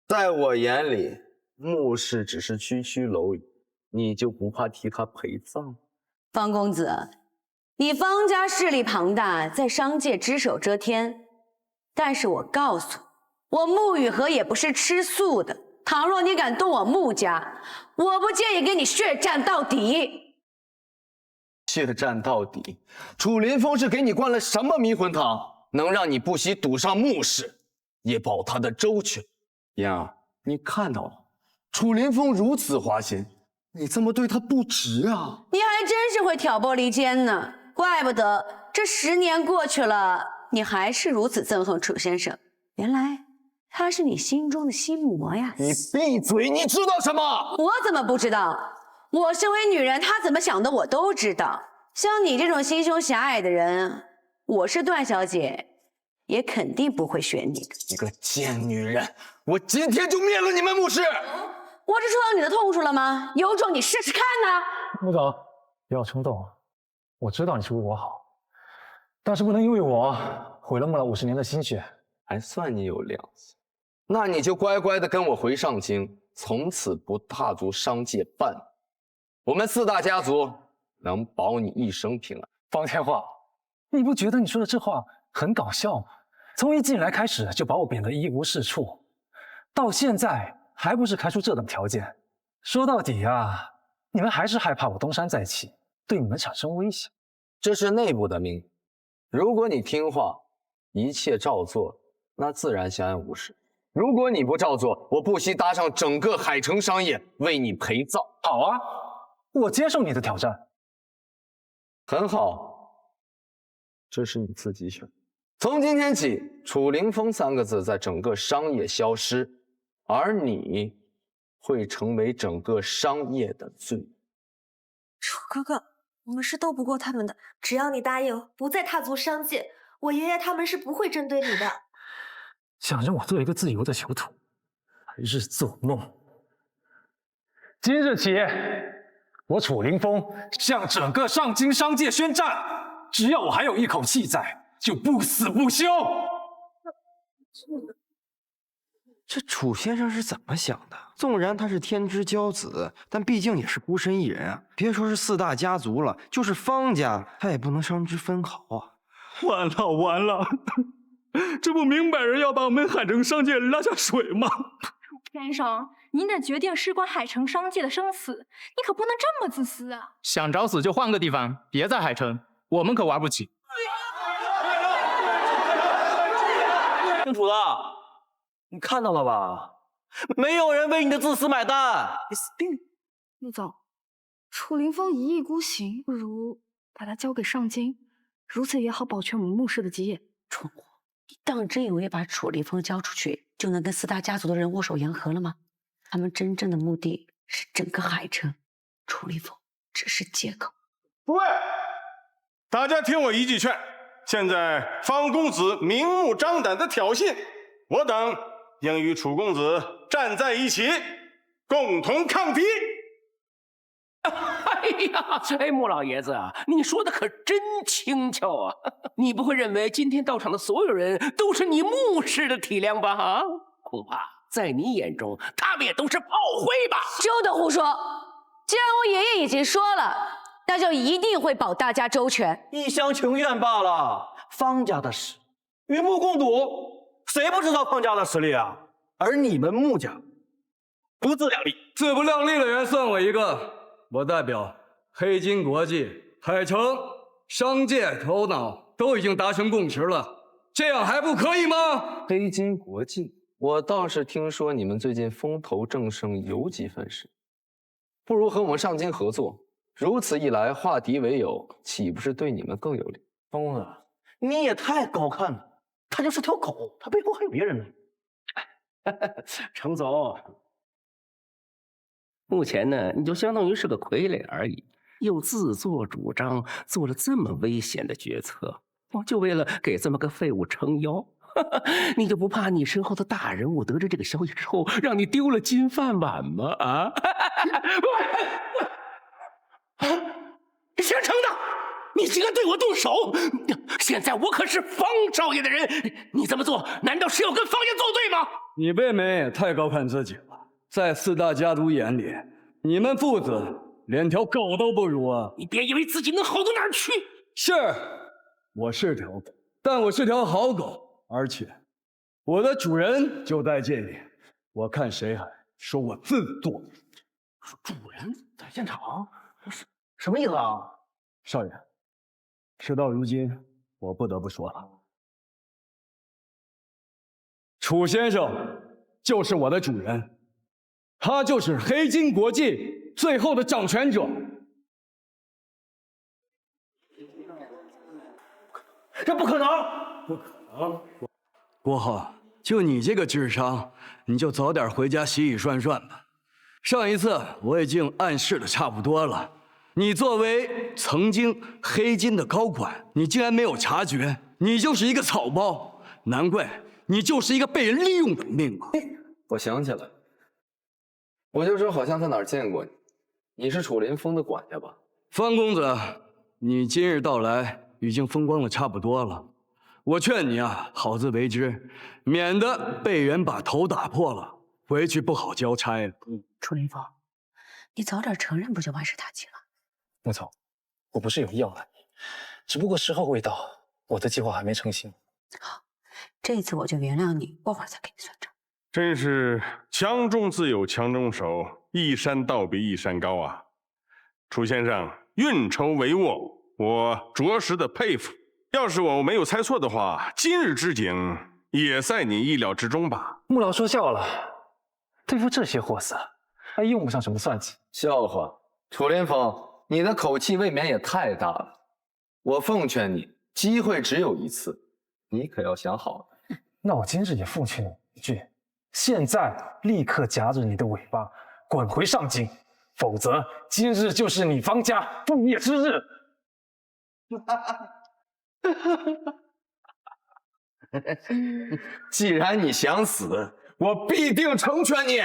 在我眼里，牧氏只是区区蝼蚁，你就不怕替他陪葬？方公子，你方家势力庞大，在商界只手遮天，但是我告诉你，我穆雨禾也不是吃素的。倘若你敢动我穆家，我不介意跟你血战到底。血战到底！楚林峰是给你灌了什么迷魂汤，能让你不惜赌上穆氏，也保他的周全？嫣儿，你看到了，楚林峰如此花心，你这么对他不值啊！你还真是会挑拨离间呢，怪不得这10年过去了，你还是如此憎恨楚先生。原来他是你心中的心魔呀！你闭嘴！你知道什么？我怎么不知道？我身为女人，她怎么想的我都知道。像你这种心胸狭隘的人，我是段小姐，也肯定不会选你的。你个贱女人！我今天就灭了你们穆氏！我这戳到你的痛处了吗？有种你试试看呢！穆总，不要冲动，我知道你是为我好，但是不能因为我毁了穆老50年的心血。还算你有良心。那你就乖乖的跟我回上京，从此不踏足商界半步。我们4大家族能保你一生平安。方天画，你不觉得你说的这话很搞笑吗？从一进来开始就把我贬得一无是处，到现在还不是开出这等条件，说到底啊，你们还是害怕我东山再起，对你们产生威胁。这是内部的命令，如果你听话，一切照做，那自然相安无事；如果你不照做，我不惜搭上整个海城商业为你陪葬。好啊，我接受你的挑战。很好，这是你自己选。从今天起，楚凌风3个字在整个商业消失，而你会成为整个商业的罪。楚哥哥，我们是斗不过他们的，只要你答应不再踏足商界，我爷爷他们是不会针对你的。想让我做一个自由的囚徒，还是做梦。今日起，我楚凌风向整个上京商界宣战，只要我还有一口气在，就不死不休。这楚先生是怎么想的？纵然他是天之骄子，但毕竟也是孤身一人啊！别说是4大家族了，就是方家，他也不能伤之分毫啊！完了完了，这不明摆着要把我们海城商界拉下水吗？楚先生，您的决定事关海城商界的生死，你可不能这么自私啊！想找死就换个地方，别在海城，我们可玩不起。姓楚的，你看到了吧？没有人为你的自私买单，你死定了！陆总，楚凌风一意孤行，不如把他交给上京，如此也好保全我们穆氏的基业。蠢货，你当真以为把楚凌风交出去就能跟4大家族的人握手言和了吗？他们真正的目的是整个海城，楚凌风只是借口。诸位，大家听我一句劝，现在方公子明目张胆的挑衅，我等应与楚公子站在一起，共同抗敌。哎呀，穆老爷子啊，你说的可真轻巧啊！你不会认为今天到场的所有人都是你穆氏的体量吧？啊，恐怕在你眼中，他们也都是炮灰吧？休得胡说！既然我爷爷已经说了，那就一定会保大家周全。一厢情愿罢了。方家的事，与穆共睹，谁不知道方家的实力啊？而你们穆家不自量力，自不量力的人算我一个。我代表黑金国际、海城商界头脑都已经达成共识了，这样还不可以吗？黑金国际，我倒是听说你们最近风头正盛，有几分事，不如和我们上京合作。如此一来，化敌为友，岂不是对你们更有利？方公子，你也太高看了，他就是条狗，他背后还有别人呢。程总，目前呢，你就相当于是个傀儡而已，又自作主张做了这么危险的决策，就为了给这么个废物撑腰。你就不怕你身后的大人物得知这个消息之后，让你丢了金饭碗吗？啊！姓程的，你竟然对我动手！现在我可是方少爷的人，你这么做难道是要跟方家作对吗？你妹妹也太高看自己了，在4大家族眼里，你们父子连条狗都不如啊！你别以为自己能好到哪儿去。是，我是条狗，但我是条好狗，而且我的主人就在这里，我看谁还说我自作。主人在现场，什么意思啊？少爷，事到如今，我不得不说了，楚先生就是我的主人，他就是黑金国际最后的掌权者。这不可能！不可能！郭浩，就你这个智商，你就早点回家洗洗涮涮吧。上一次我已经暗示的差不多了，你作为曾经黑金的高管，你竟然没有察觉，你就是一个草包，难怪你就是一个被人利用的命啊！我想起来，我就说好像在哪儿见过你，你是楚林峰的管家吧？方公子，你今日到来已经风光的差不多了，我劝你啊，好自为之，免得被人把头打破了，回去不好交差。楚林峰，你早点承认不就万事大吉了？穆总，我不是有意要拦你，只不过时候未到，我的计划还没成型。好，这次我就原谅你，过会儿再给你算账。真是强中自有强中手，一山倒比一山高啊！楚先生运筹帷幄，我着实的佩服。要是我没有猜错的话，今日之景也在你意料之中吧？穆老说笑了，对付这些货色，还用不上什么算计。笑话，楚连峰，你的口气未免也太大了。我奉劝你，机会只有一次，你可要想好了。那我今日也奉劝你一句：现在立刻夹着你的尾巴滚回上京，否则今日就是你方家覆灭之日。既然你想死，我必定成全你。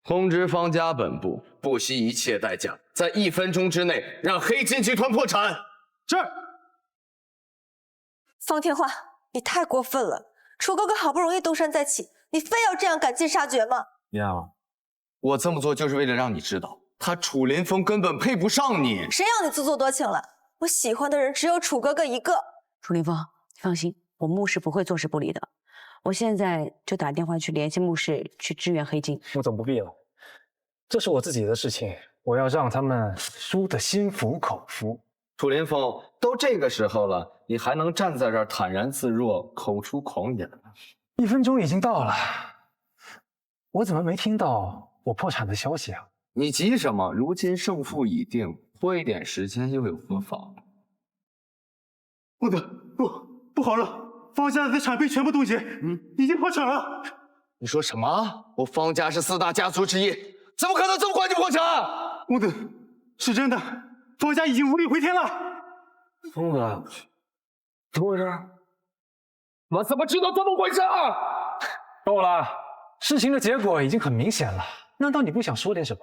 通知方家本部，不惜一切代价，在1分钟之内让黑金集团破产。是。方天画，你太过分了！楚哥哥好不容易东山再起，你非要这样赶尽杀绝吗？娘，我这么做就是为了让你知道，他楚林峰根本配不上你。谁要你自作多情了？我喜欢的人只有楚哥哥一个。楚林峰，你放心，我穆氏不会坐视不理的。我现在就打电话去联系穆氏，去支援黑金。穆总不必了，这是我自己的事情，我要让他们输得心服口服。楚林峰，都这个时候了，你还能站在这儿坦然自若，口出狂言吗？1分钟已经到了，我怎么没听到我破产的消息啊？你急什么？如今胜负已定，拖一点时间又有何妨？不得，不好了！方家的产被全部冻结，已经破产了。你说什么？我方家是4大家族之一，怎么可能这么快就破产？公子，是真的，方家已经无力回天了。疯子，怎么回事？我怎么知道这么回事？够了，事情的结果已经很明显了，难道你不想说点什么？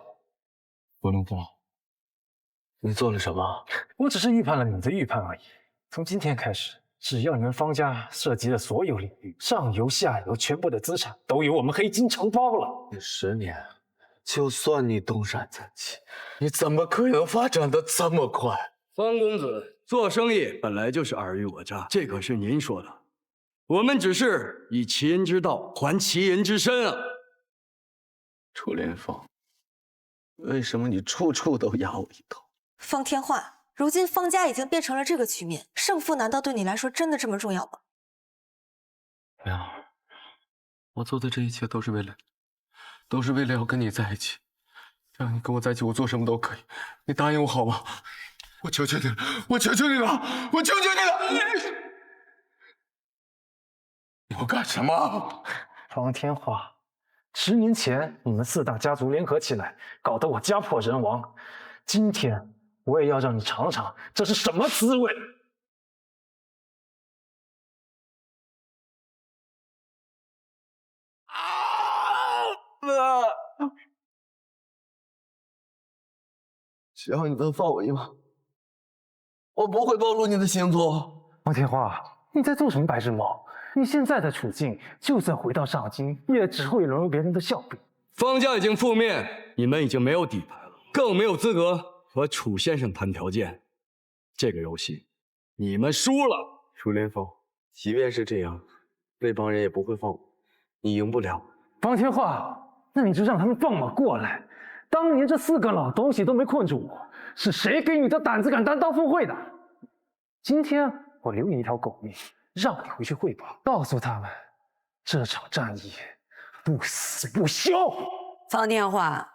楚林峰，你做了什么？我只是预判了你的预判而已。从今天开始，只要你们方家涉及的所有领域，上游下游全部的资产都由我们黑金承包了。这10年，就算你东山再起，你怎么可能发展的这么快？方公子，做生意本来就是尔虞我诈，这可是您说的。我们只是以其人之道还其人之身啊。楚连峰，为什么你处处都压我一头？方天画。如今方家已经变成了这个局面，胜负难道对你来说真的这么重要吗？娘，我做的这一切都是为了要跟你在一起。只要你跟我在一起，我做什么都可以。你答应我好吗？我求求你了，我求求你了，我求求你了！你要干什么？方天画，10年前你们4大家族联合起来，搞得我家破人亡。今天我也要让你尝尝这是什么滋味！只要你能放我一马，我不会暴露你的行踪。方天画，你在做什么白日梦？你现在的处境，就算回到上京，也只会沦为别人的笑柄。方家已经覆灭，你们已经没有底牌了，更没有资格和楚先生谈条件，这个游戏你们输了。楚连峰，即便是这样，那帮人也不会放我，你赢不了。方天画，那你就让他们放马过来。当年这4个老东西都没困住我，是谁给你的胆子敢单刀赴会的？今天我留你一条狗命，让你回去汇报，告诉他们这场战役不死不休。方天画。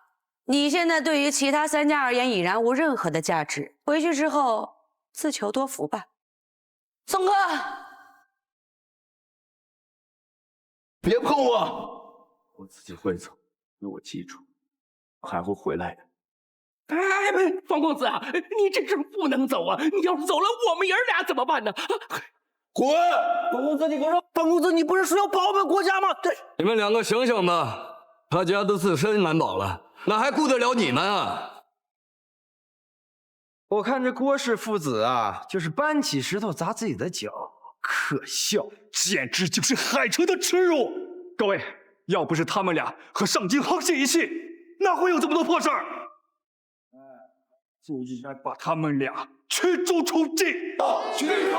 你现在对于其他3家而言已然无任何的价值，回去之后自求多福吧。宋哥，别碰我！我自己会走，给我记住，我还会回来的。哎，方公子啊，你这是不能走啊！你要是走了，我们爷儿俩怎么办呢？滚！方公子，你别说，方公子，你不是说要保我们国家吗？你们2个醒醒吧，他家都自身难保了。哪还顾得了你们啊？我看这郭氏父子啊，就是搬起石头砸自己的脚，可笑，简直就是海城的耻辱！各位，要不是他们俩和上京沆瀣一气，哪会有这么多破事儿？就应该把他们俩驱逐出境！驱逐！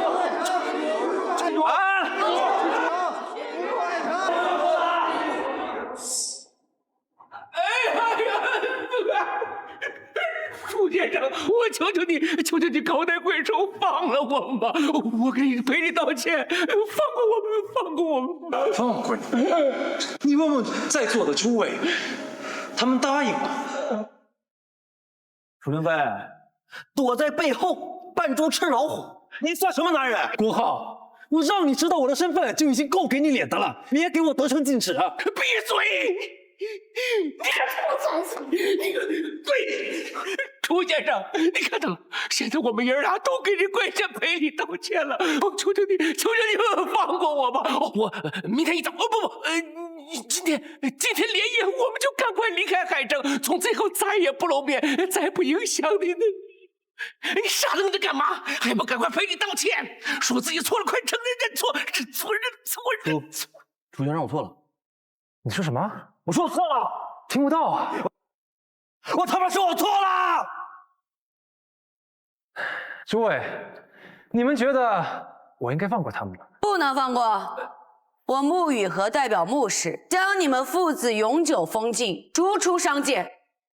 求你高抬贵手，放了我们吧！我给你赔礼道歉，放过我们，放过我们吧！放过你？你问问在座的诸位，他们答应了。楚灵飞，躲在背后扮猪吃老虎，你算什么男人？郭浩，我让你知道我的身份就已经够给你脸的了，别给我得寸进尺啊！闭嘴！你看这么对，楚先生，你看到了，现在我们爷儿俩都给你跪下赔礼道歉了。求求你，求求你放过我吧！我明天一早，今天连夜我们就赶快离开海城，从此以后再也不露面，再不影响你的。你傻愣着干嘛？还不赶快赔礼道歉，说自己错了，快承认认错，认错。楚先生，我错了。你说什么？我说我错了，听不到啊！我他妈说我错了！诸位，你们觉得我应该放过他们吗？不能放过。我穆雨禾代表穆氏，将你们父子永久封禁，逐出商界。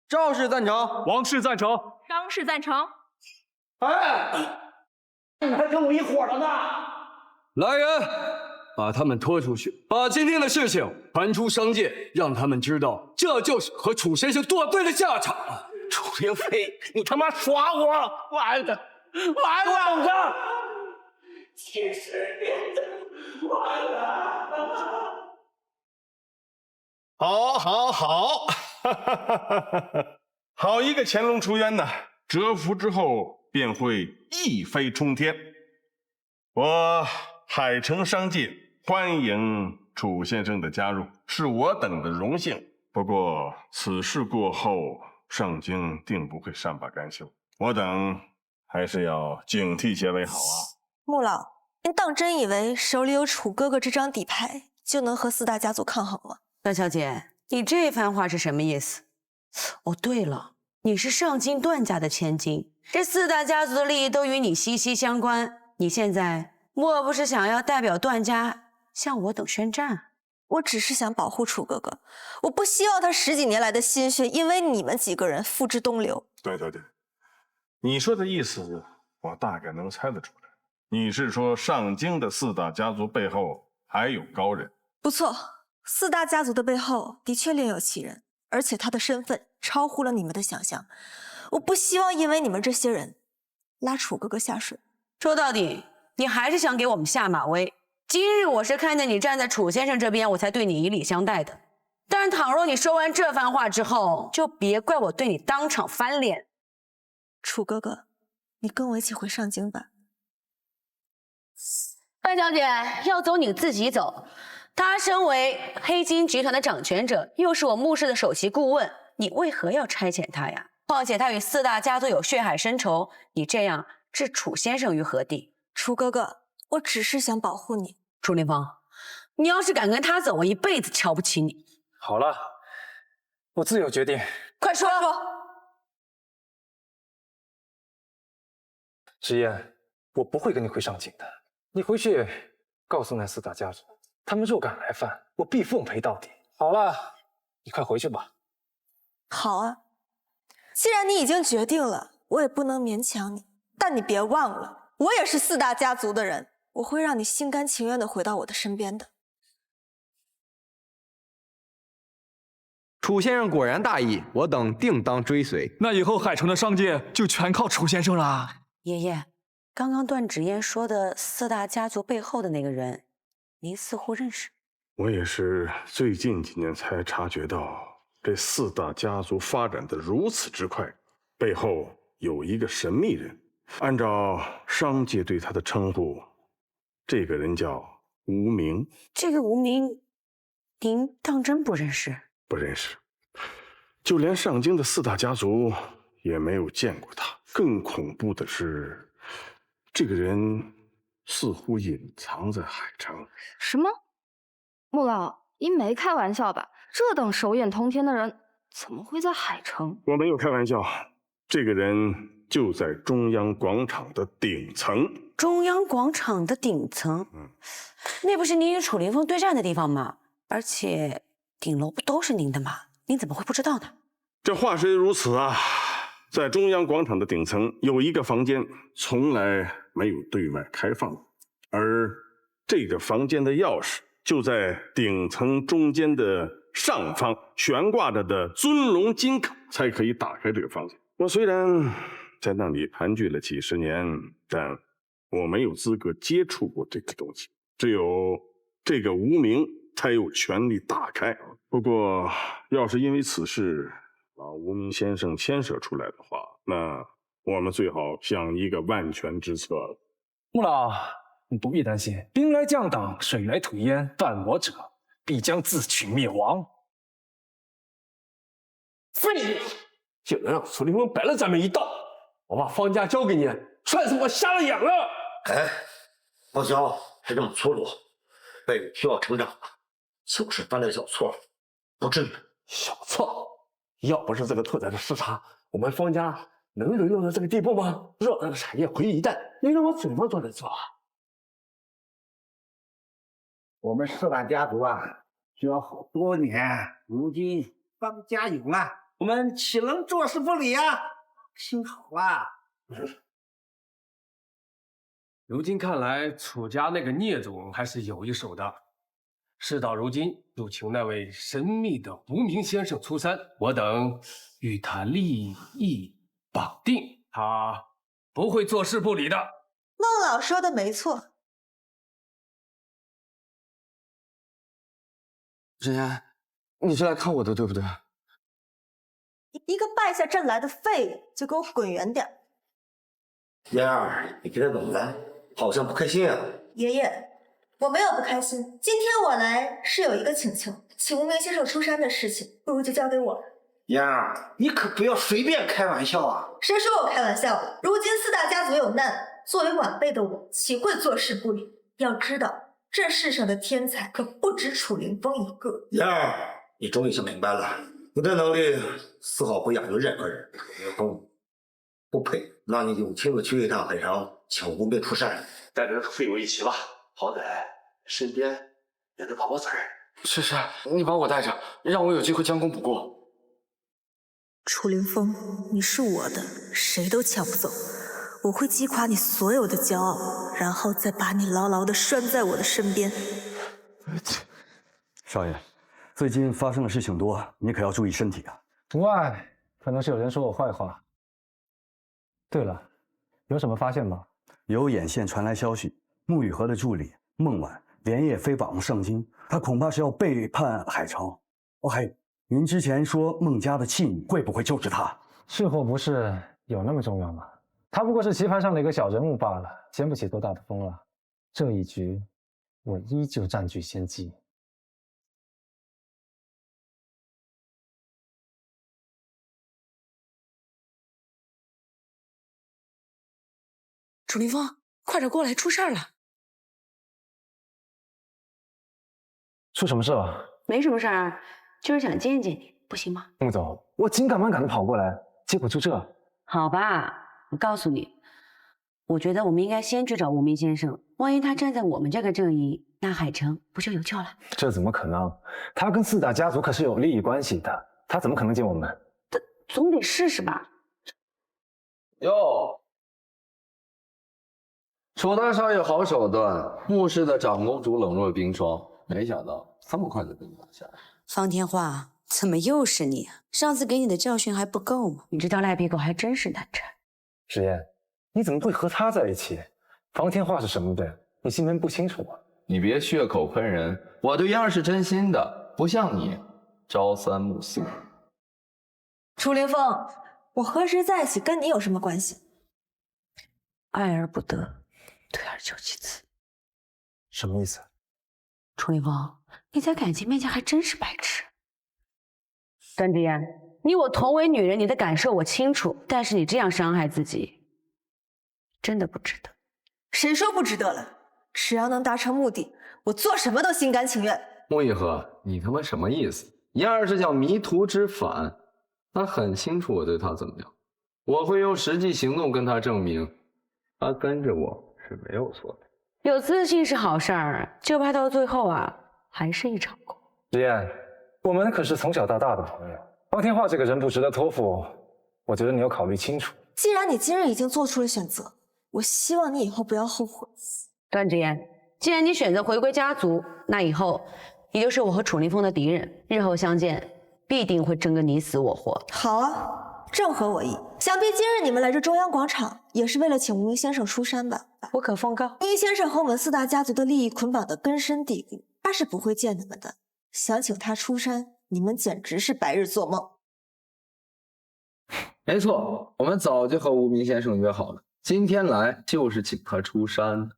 赵氏赞成，王氏赞成，张氏赞成。哎，你们还跟我一伙的呢！来人，把他们拖出去，把今天的事情传出商界，让他们知道这就是和楚先生作对的下场。楚灵飞，你他妈耍我！完了，完了！70年的完了！好，好一个乾隆出渊呐！蛰伏之后便会一飞冲天。我海城商界欢迎楚先生的加入，是我等的荣幸。不过此事过后，上京定不会善罢甘休，我等还是要警惕些为好啊。穆老，您当真以为手里有楚哥哥这张底牌就能和四大家族抗衡吗？段小姐，你这番话是什么意思？哦，对了，你是上京段家的千金，这四大家族的利益都与你息息相关。你现在莫不是想要代表段家向我等宣战？我只是想保护楚哥哥，我不希望他10几年来的心血因为你们几个人付之东流。对，你说的意思我大概能猜得出来。你是说上京的四大家族背后还有高人？不错，四大家族的背后的确另有其人，而且他的身份超乎了你们的想象。我不希望因为你们这些人拉楚哥哥下水。说到底，你还是想给我们下马威。今日我是看见你站在楚先生这边，我才对你以礼相待的。但倘若你说完这番话之后，就别怪我对你当场翻脸。楚哥哥，你跟我一起回上京吧。范小姐，要走你自己走。他身为黑金集团的掌权者，又是我穆氏的首席顾问，你为何要差遣他呀？况且他与四大家族有血海深仇，你这样置楚先生于何地？楚哥哥，我只是想保护你。楚凌风，你要是敢跟他走，我一辈子瞧不起你。好了，我自有决定。快说！直言，我不会跟你回上京的。你回去告诉那四大家族，他们若敢来犯，我必奉陪到底。好了，你快回去吧。好啊，既然你已经决定了，我也不能勉强你。但你别忘了，我也是四大家族的人，我会让你心甘情愿地回到我的身边的。楚先生果然大义，我等定当追随。那以后海城的商界就全靠楚先生啦。爷爷，刚刚段芷嫣说的四大家族背后的那个人，您似乎认识。我也是最近几年才察觉到，这四大家族发展的如此之快，背后有一个神秘人。按照商界对他的称呼，这个人叫无名。这个无名，您当真不认识？不认识，就连上京的四大家族也没有见过他。更恐怖的是，这个人似乎隐藏在海城。什么？穆老，您没开玩笑吧？这等手眼通天的人，怎么会在海城？我没有开玩笑，这个人就在中央广场的顶层。中央广场的顶层？那不是您与楚凌风对战的地方吗？而且顶楼不都是您的吗？您怎么会不知道呢？这话虽如此啊，在中央广场的顶层有一个房间，从来没有对外开放过，而这个房间的钥匙就在顶层中间的上方悬挂着的尊龙金口，才可以打开这个房间。我虽然在那里盘踞了几十年，但我没有资格接触过这个东西，只有这个无名才有权利打开。不过，要是因为此事把无名先生牵扯出来的话，那我们最好想一个万全之策了。穆老，你不必担心，兵来将挡，水来土掩，犯我者必将自取灭亡。废物，竟然让楚凌风摆了咱们一道！我把方家交给你，算是我瞎了眼了。哎，不行，别这么粗鲁，辈分需要成长的，就是犯了小错，不至于。小错？要不是这个兔崽子失察，我们方家能沦落到这个地步吗？偌大的产业毁于一旦，你让我怎么做得做？我们四大家族啊，需要好多年，如今方家有了，我们岂能坐视不理啊？心好啊！如今看来，楚家那个聂总还是有一手的。事到如今，就请那位神秘的无名先生出山，我等与他利益绑定，他不会坐视不理的。孟老说的没错。任言，你是来看我的，对不对？一个败下阵来的废物，就给我滚远点！燕儿，你今天怎么了？好像不开心啊。爷爷，我没有不开心。今天我来是有一个请求，请无名先生出山的事情，不如就交给我。燕儿，你可不要随便开玩笑啊！谁说我开玩笑了？如今四大家族有难，作为晚辈的我，岂会坐视不理？要知道，这世上的天才可不止楚凌风一个。燕儿，你终于想明白了，你的能力丝毫不亚于任何人。楚凌风不配让你有情的去一趟海上抢无名出山。带着废物一起吧，好歹身边也能跑跑腿儿。是，你把我带着，让我有机会将功补过。楚凌风，你是我的，谁都抢不走。我会击垮你所有的骄傲，然后再把你牢牢地拴在我的身边。少爷，最近发生的事情多，你可要注意身体啊。无碍，可能是有人说我坏话。对了，有什么发现吗？有眼线传来消息，沐雨荷的助理孟婉连夜飞往上京，他恐怕是要背叛海城。哦，还有，您之前说孟家的弃女会不会就是他？是或不是有那么重要吗？他不过是棋盘上的一个小人物罢了，掀不起多大的风浪。这一局，我依旧占据先机。楚凌风，快点过来，出事儿了！出什么事了？没什么事儿，就是想见见你，不行吗？穆总，我紧赶慢赶的跑过来，结果就这。好吧，我告诉你，我觉得我们应该先去找无名先生，万一他站在我们这个阵营，那海城不就有救了？这怎么可能？他跟四大家族可是有利益关系的，他怎么可能见我们？总得试试吧。哟，楚大少爷好手段，穆氏的长公主冷若冰霜，没想到这么快就被你拿下来。方天画，怎么又是你啊？上次给你的教训还不够吗？你这条赖皮狗还真是难缠。史燕，你怎么会和他在一起？方天画是什么的？你心门不清楚吗？你别血口喷人，我对燕儿是真心的，不像你朝三暮四。楚凌风，我和谁在一起跟你有什么关系？爱而不得，退而求其次。什么意思？楚凌风，你在感情面前还真是白痴。段之言，你我同为女人，你的感受我清楚，但是你这样伤害自己，真的不值得。谁说不值得了？只要能达成目的，我做什么都心甘情愿。穆一河，你他妈什么意思？燕儿是叫迷途知返，他很清楚我对他怎么样，我会用实际行动跟他证明，他跟着我是没有错的。有自信是好事儿，就怕到最后啊，还是一场空。史燕，我们可是从小到大的朋友，方天画这个人不值得托付，我觉得你要考虑清楚。既然你今日已经做出了选择，我希望你以后不要后悔。段之言，既然你选择回归家族，那以后你就是我和楚凌风的敌人，日后相见必定会争个你死我活。好啊，正合我意。想必今日你们来这中央广场，也是为了请无名先生出山吧？不可奉告。无名先生和我们4大家族的利益捆绑得根深蒂固，他是不会见你们的。想请他出山，你们简直是白日做梦。没错，我们早就和无名先生约好了，今天来就是请他出山。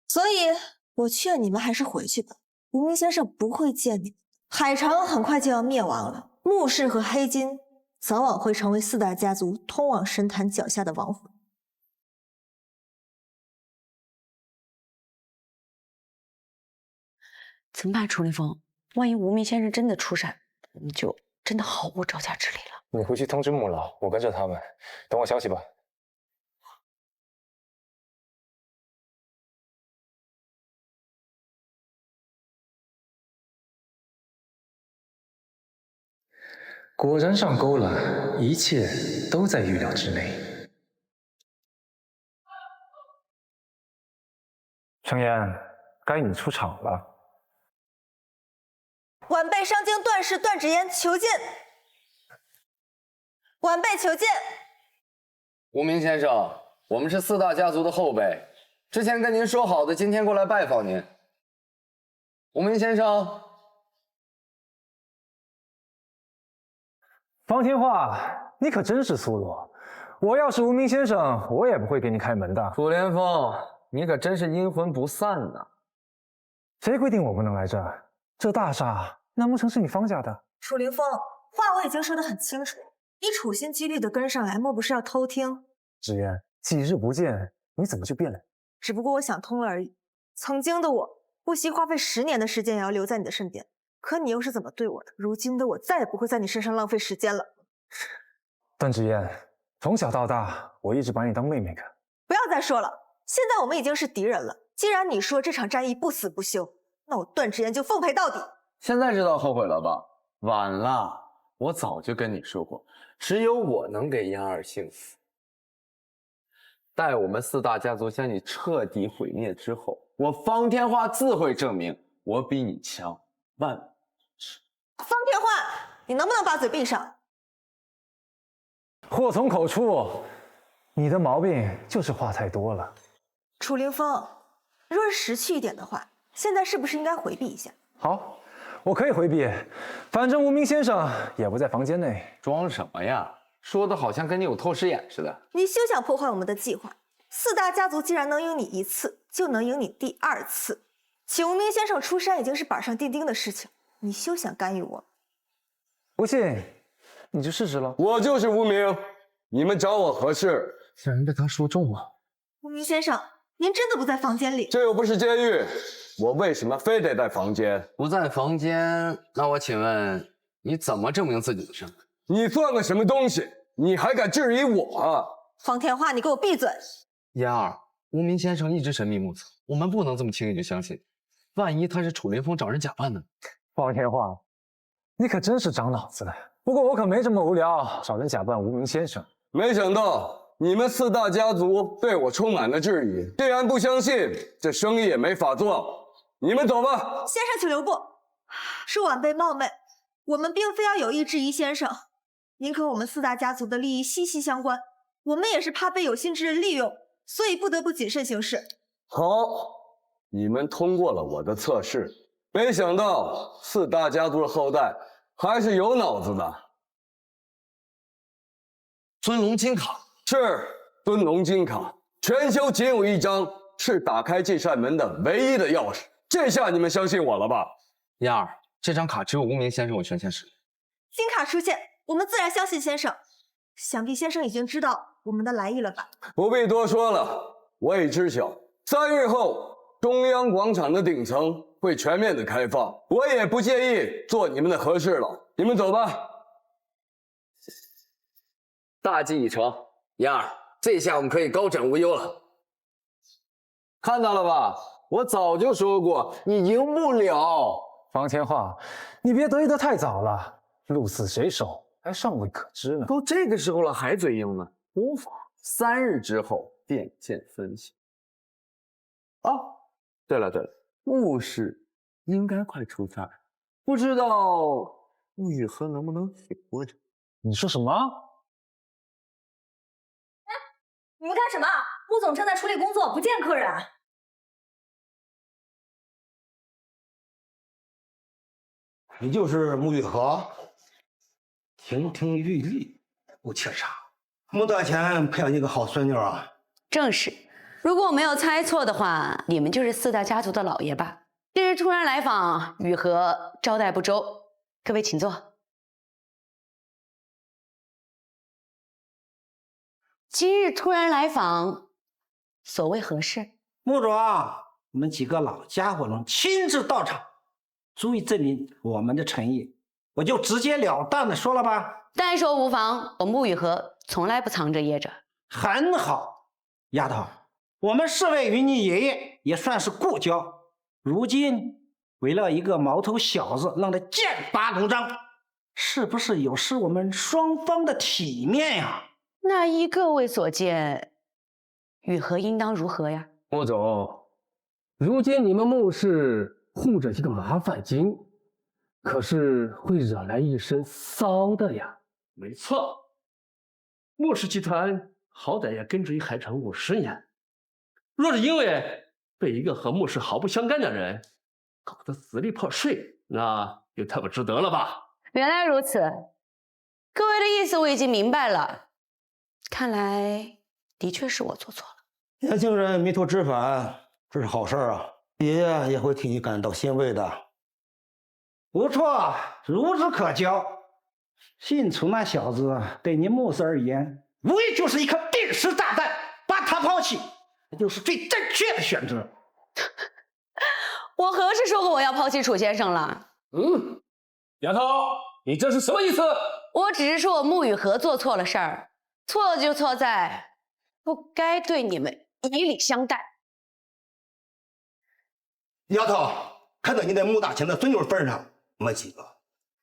所以，我劝你们还是回去吧。无名先生不会见你们。海城很快就要灭亡了，穆氏和黑金早晚会成为4大家族通往神坛脚下的亡魂。怎么办，楚凌风？万一无名先生真的出山，我们就真的毫无招架之力了。你回去通知穆老，我跟着他们，等我消息吧。果然上钩了，一切都在预料之内。程岩，该你出场了。晚辈上京段氏段芷言求见。晚辈求见。无名先生，我们是4大家族的后辈，之前跟您说好的，今天过来拜访您。无名先生。方天画，你可真是粗鲁！我要是无名先生，我也不会给你开门的。楚连风，你可真是阴魂不散呐！谁规定我不能来这儿？这大厦难不成是你方家的？楚凌风，话我已经说得很清楚，你处心积虑地跟上来，莫不是要偷听？芷言，几日不见，你怎么就变了？只不过我想通了而已。曾经的我，不惜花费10年的时间也要留在你的身边。可你又是怎么对我的？如今的我再也不会在你身上浪费时间了。段芷言，从小到大，我一直把你当妹妹看。不要再说了，现在我们已经是敌人了。既然你说这场战役不死不休，那我段芷言就奉陪到底。现在知道后悔了吧？晚了，我早就跟你说过，只有我能给嫣儿幸福。待我们4大家族将你彻底毁灭之后，我方天画自会证明我比你强万倍。方天画，你能不能把嘴闭上？祸从口出，你的毛病就是话太多了。楚凌风，若是识趣一点的话，现在是不是应该回避一下？好，我可以回避，反正无名先生也不在房间内。装什么呀？说的好像跟你有透视眼似的。你休想破坏我们的计划。4大家族既然能赢你1次，就能赢你第2次。请无名先生出山已经是板上钉钉的事情，你休想干预我。不信，你就试试了。我就是无名，你们找我何事？竟然被他说中了。无名先生，您真的不在房间里？这又不是监狱，我为什么非得在房间？不在房间，那我请问你怎么证明自己的身份？你算个什么东西？你还敢质疑我啊？方天画，你给我闭嘴！嫣儿，无名先生一直神秘莫测，我们不能这么轻易就相信。万一他是楚凌风找人假扮呢？方天画，你可真是长脑子了。不过我可没这么无聊，找人假扮无名先生。没想到你们4大家族对我充满了质疑，既然不相信，这生意也没法做。你们走吧。先生，请留步。是晚辈冒昧，我们并非要有意质疑先生，您和我们4大家族的利益息息相关，我们也是怕被有心之人利用，所以不得不谨慎行事。好，你们通过了我的测试，没想到4大家族的后代还是有脑子的。尊龙金卡是尊龙金卡，全球仅有1张，是打开这扇门的唯一的钥匙。这下你们相信我了吧？嫣儿，这张卡只有无名先生有权限使用。金卡出现，我们自然相信先生。想必先生已经知道我们的来意了吧？不必多说了，我已知晓。3日后，中央广场的顶层会全面的开放，我也不介意做你们的和事佬。你们走吧。大计已成，嫣儿，这下我们可以高枕无忧了。看到了吧？我早就说过，你赢不了。方天画，你别得意得太早了，鹿死谁手还尚未可知呢。都这个时候了，还嘴硬呢？无妨，3日之后便见分晓。哦，对了，牧氏应该快出差，不知道穆雨禾能不能留着？你说什么？你们干什么？穆总正在处理工作，不见客人。你就是穆雨禾，亭亭玉立，不怯场。穆大前培养一个好孙女啊。正是，如果我没有猜错的话，你们就是4大家族的老爷吧？今日突然来访，雨禾招待不周，各位请坐。今日突然来访，所谓何事？穆总，我们几个老家伙能亲自到场，足以证明我们的诚意，我就直截了当的说了吧。但说无妨，我穆雨禾从来不藏着掖着。很好，丫头，我们4位与你爷爷也算是故交，如今为了一个毛头小子让他剑拔弩张，是不是有失我们双方的体面呀？那依各位所见，雨禾应当如何呀？穆总，如今你们穆氏护着一个麻烦精，可是会惹来一身骚的呀。没错，穆氏集团好歹也根植于海城50年，若是因为被一个和穆氏毫不相干的人搞得支离破碎，那就太不值得了吧？原来如此，各位的意思我已经明白了。看来的确是我做错了。年轻人迷途知返，这是好事啊，爷爷也会替你感到欣慰的。不错，孺子可教。信楚那小子对您穆氏而言，无疑就是一颗定时炸弹，把他抛弃，那就是最正确的选择。我何时说过我要抛弃楚先生了？丫头，你这是什么意思？我只是说我穆雨禾做错了事儿，错就错在不该对你们以礼相待。丫头，看在你在穆大强的孙女份上，我们几个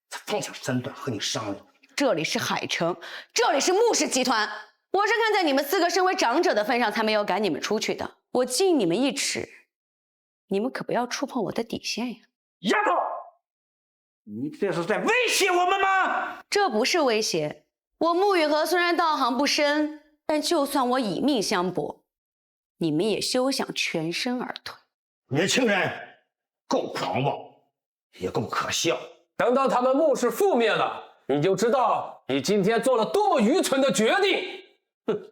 才放下身段和你商量。这里是海城，这里是穆氏集团，我是看在你们4个身为长者的份上才没有赶你们出去的。我敬你们1尺，你们可不要触碰我的底线呀！丫头，你这是在威胁我们吗？这不是威胁。我穆雨禾虽然道行不深，但就算我以命相搏，你们也休想全身而退。年轻人够狂妄，也够可笑。等到他们穆氏覆灭了，你就知道你今天做了多么愚蠢的决定。哼，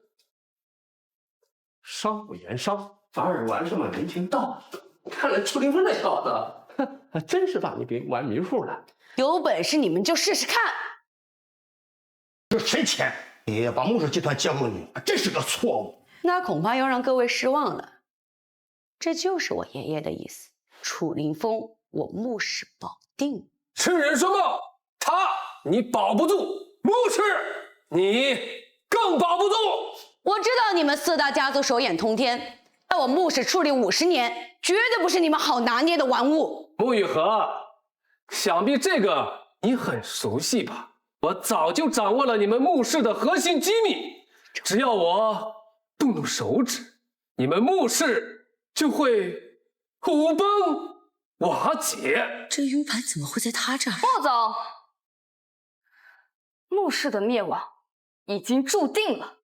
商不言商，反而玩什么人情道理。看来楚凌风那小子，还真是把你给玩迷糊了。有本事你们就试试看。这谁钱？爷爷把穆氏集团交给你，这是个错误。那恐怕要让各位失望了。这就是我爷爷的意思。楚凌风，我穆氏保定。痴人说梦，他你保不住，穆氏你更保不住。我知道你们4大家族手眼通天，在我穆氏矗立50年，绝对不是你们好拿捏的玩物。穆雨禾，想必这个你很熟悉吧？我早就掌握了你们穆氏的核心机密，只要我动动手指，你们穆氏就会土崩瓦解。这 U 盘怎么会在他这儿？穆总，穆氏的灭亡已经注定了。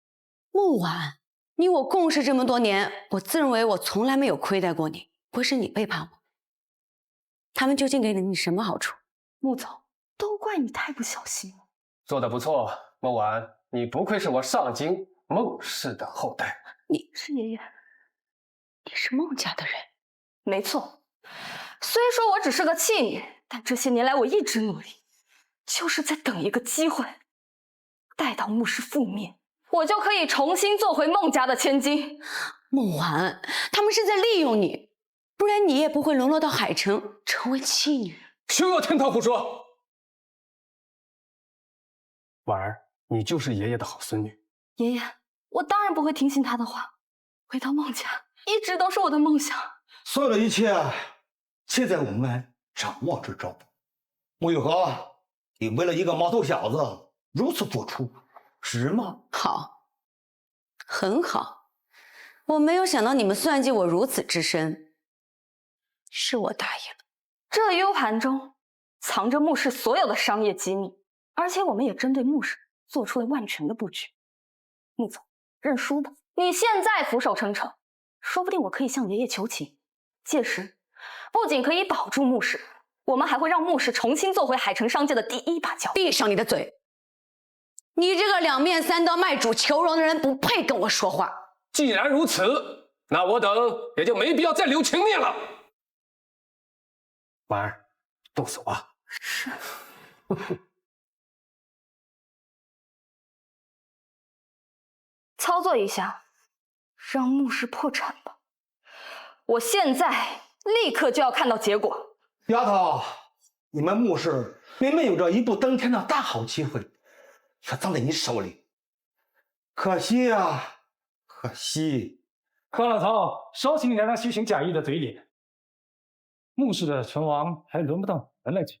穆婉，你我共事这么多年，我自认为我从来没有亏待过你，不是你背叛我。他们究竟给了你什么好处？穆总，都怪你太不小心了。做得不错，孟婉，你不愧是我上京孟氏的后代。你是爷爷，你是孟家的人。没错，虽说我只是个弃女，但这些年来我一直努力，就是在等一个机会。待到穆氏覆灭，我就可以重新做回孟家的千金。孟婉，他们是在利用你，不然你也不会沦落到海城，成为弃女。休要听他胡说！婉儿，你就是爷爷的好孙女。爷爷，我当然不会听信他的话，回到孟家一直都是我的梦想。所有的一切，尽在我们掌握之中。穆雨禾，你为了一个毛头小子，如此做出，值吗？好，很好。我没有想到你们算计我如此之深，是我答应了。这 U 盘中藏着穆氏所有的商业机密，而且我们也针对穆氏做出了万全的布局。穆总，认输吧。你现在俯首称臣，说不定我可以向爷爷求情，届时不仅可以保住穆氏，我们还会让穆氏重新做回海城商界的第一把交椅。闭上你的嘴！你这个两面三刀卖主求荣的人，不配跟我说话。既然如此，那我等也就没必要再留情面了。婉儿，动手吧。是。操作一下，让穆氏破产吧。我现在立刻就要看到结果。丫头，你们穆氏明明有着一步登天的大好机会，却葬在你手里，可惜呀，可惜。贺老头，少请点那虚情假意的嘴脸。穆氏的存亡还轮不到你们来决。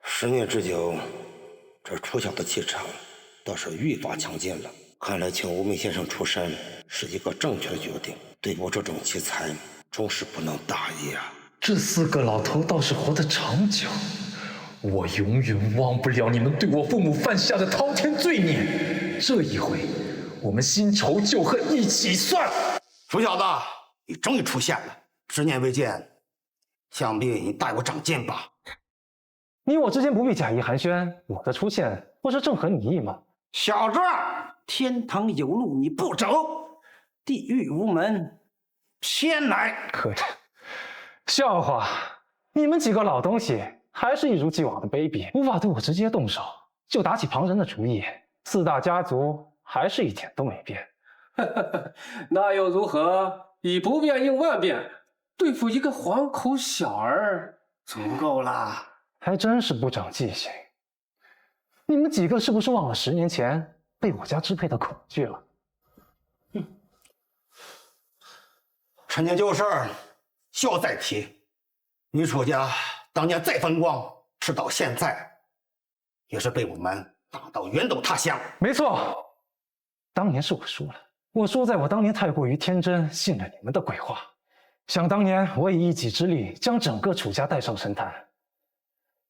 10年之久，这楚小的气场倒是愈发强劲了。看来请无名先生出山是一个正确的决定。对我这种奇才，终是不能大意啊。这4个老头倒是活得长久，我永远忘不了你们对我父母犯下的滔天罪孽。这一回，我们新仇旧恨一起算。楚小子，你终于出现了，10年未见，想必你大有长进吧？你我之间不必假意寒暄，我的出现不是正合你意吗？小子，天堂有路你不走，地狱无门偏来。可怜，笑话！你们几个老东西还是一如既往的卑鄙，无法对我直接动手，就打起旁人的主意。4大家族还是一点都没变。那又如何？以不变应万变，对付一个黄口小儿足够了。还真是不长记性。你们几个是不是忘了10年前被我家支配的恐惧了？陈年旧事，休再提。你楚家当年再风光，直到现在，也是被我们打到远走他乡。没错，当年是我输了。我输在我当年太过于天真，信了你们的鬼话。想当年，我以一己之力将整个楚家带上神坛。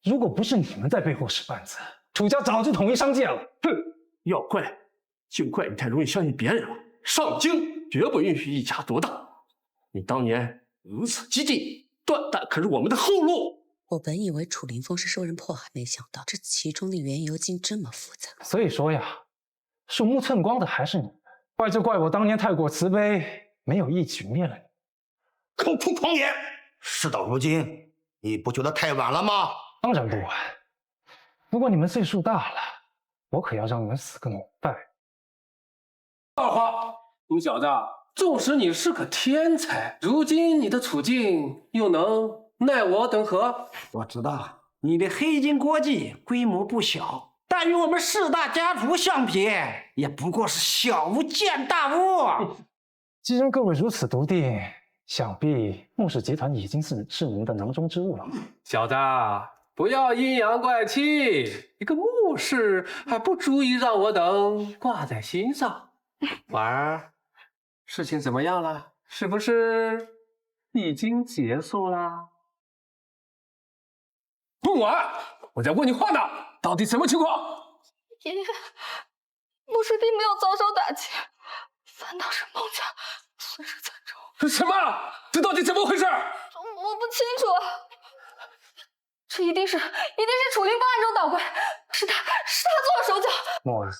如果不是你们在背后使绊子，楚家早就统一商界了。哼，要怪就怪你太容易相信别人了。上京绝不允许一家独大。你当年如此激进，断然可是我们的后路。我本以为楚凌风是受人迫害，没想到这其中的缘由竟这么复杂。所以说呀，鼠目寸光的还是你们，怪就怪我当年太过慈悲，没有一举灭了你。口出狂言！事到如今，你不觉得太晚了吗？当然不晚，不过你们岁数大了，我可要让你们死个明白。二话，你小子，纵使你是个天才，如今你的处境又能奈我等何？我知道你的黑金国际规模不小，但与我们4大家族相比，也不过是小巫见大巫。既然各位如此笃定，想必穆氏集团已经是你们的囊中之物了。小子，不要阴阳怪气，一个穆氏还不足以让我等挂在心上。婉儿，事情怎么样了？是不是已经结束了？不管，我在问你话呢，到底什么情况？爷爷，穆氏并没有遭受打击，反倒是孟家损失惨重。什么？这到底怎么回事？我不清楚。这一定是楚凌风暗中捣鬼，是他做了手脚。墨儿，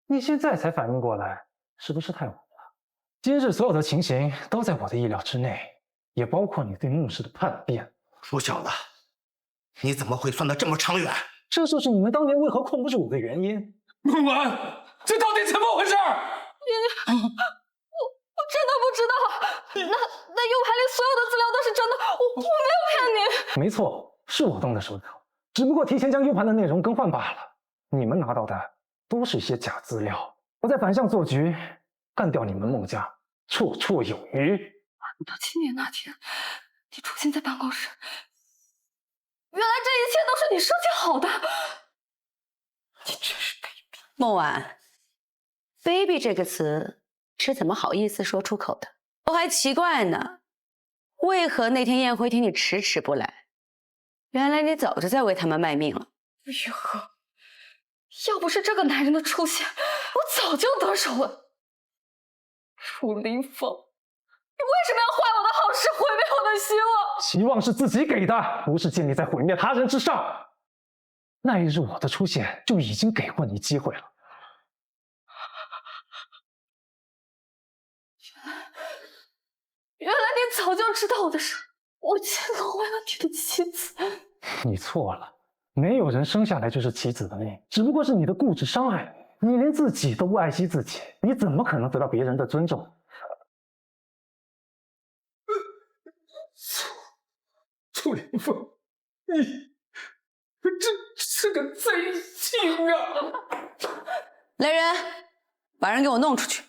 你现在才反应过来，是不是太晚了？今日所有的情形都在我的意料之内，也包括你对穆氏的叛变。楚小子，你怎么会算得这么长远？这就是你们当年为何控不住我的原因。孟晚，这到底怎么回事？爷爷，我真的不知道。那 U 盘里所有的资料都是真的，我没有骗你。没错，是我动的手脚，只不过提前将 U 盘的内容更换罢了。你们拿到的都是一些假资料，我在反向做局，干掉你们孟家，绰绰有余。到今年那天，你出现在办公室，原来这一切都是你设计好的。你真是卑鄙！孟晚，“卑鄙”这个词是怎么好意思说出口的？我还奇怪呢，为何那天宴会厅你迟迟不来？原来你早就在为他们卖命了。雨禾，要不是这个男人的出现，我早就得手了。楚林凤，你为什么要坏我的好事，毁灭我的希望？希望是自己给的，不是建立在毁灭他人之上。那一日我的出现就已经给过你机会了。原来你早就知道我的事，我竟沦为了你的妻子。你错了，没有人生下来就是妻子的命，只不过是你的固执伤害你。你连自己都不爱惜自己，你怎么可能得到别人的尊重？楚林凤，你这是个贼心啊！来人，把人给我弄出去。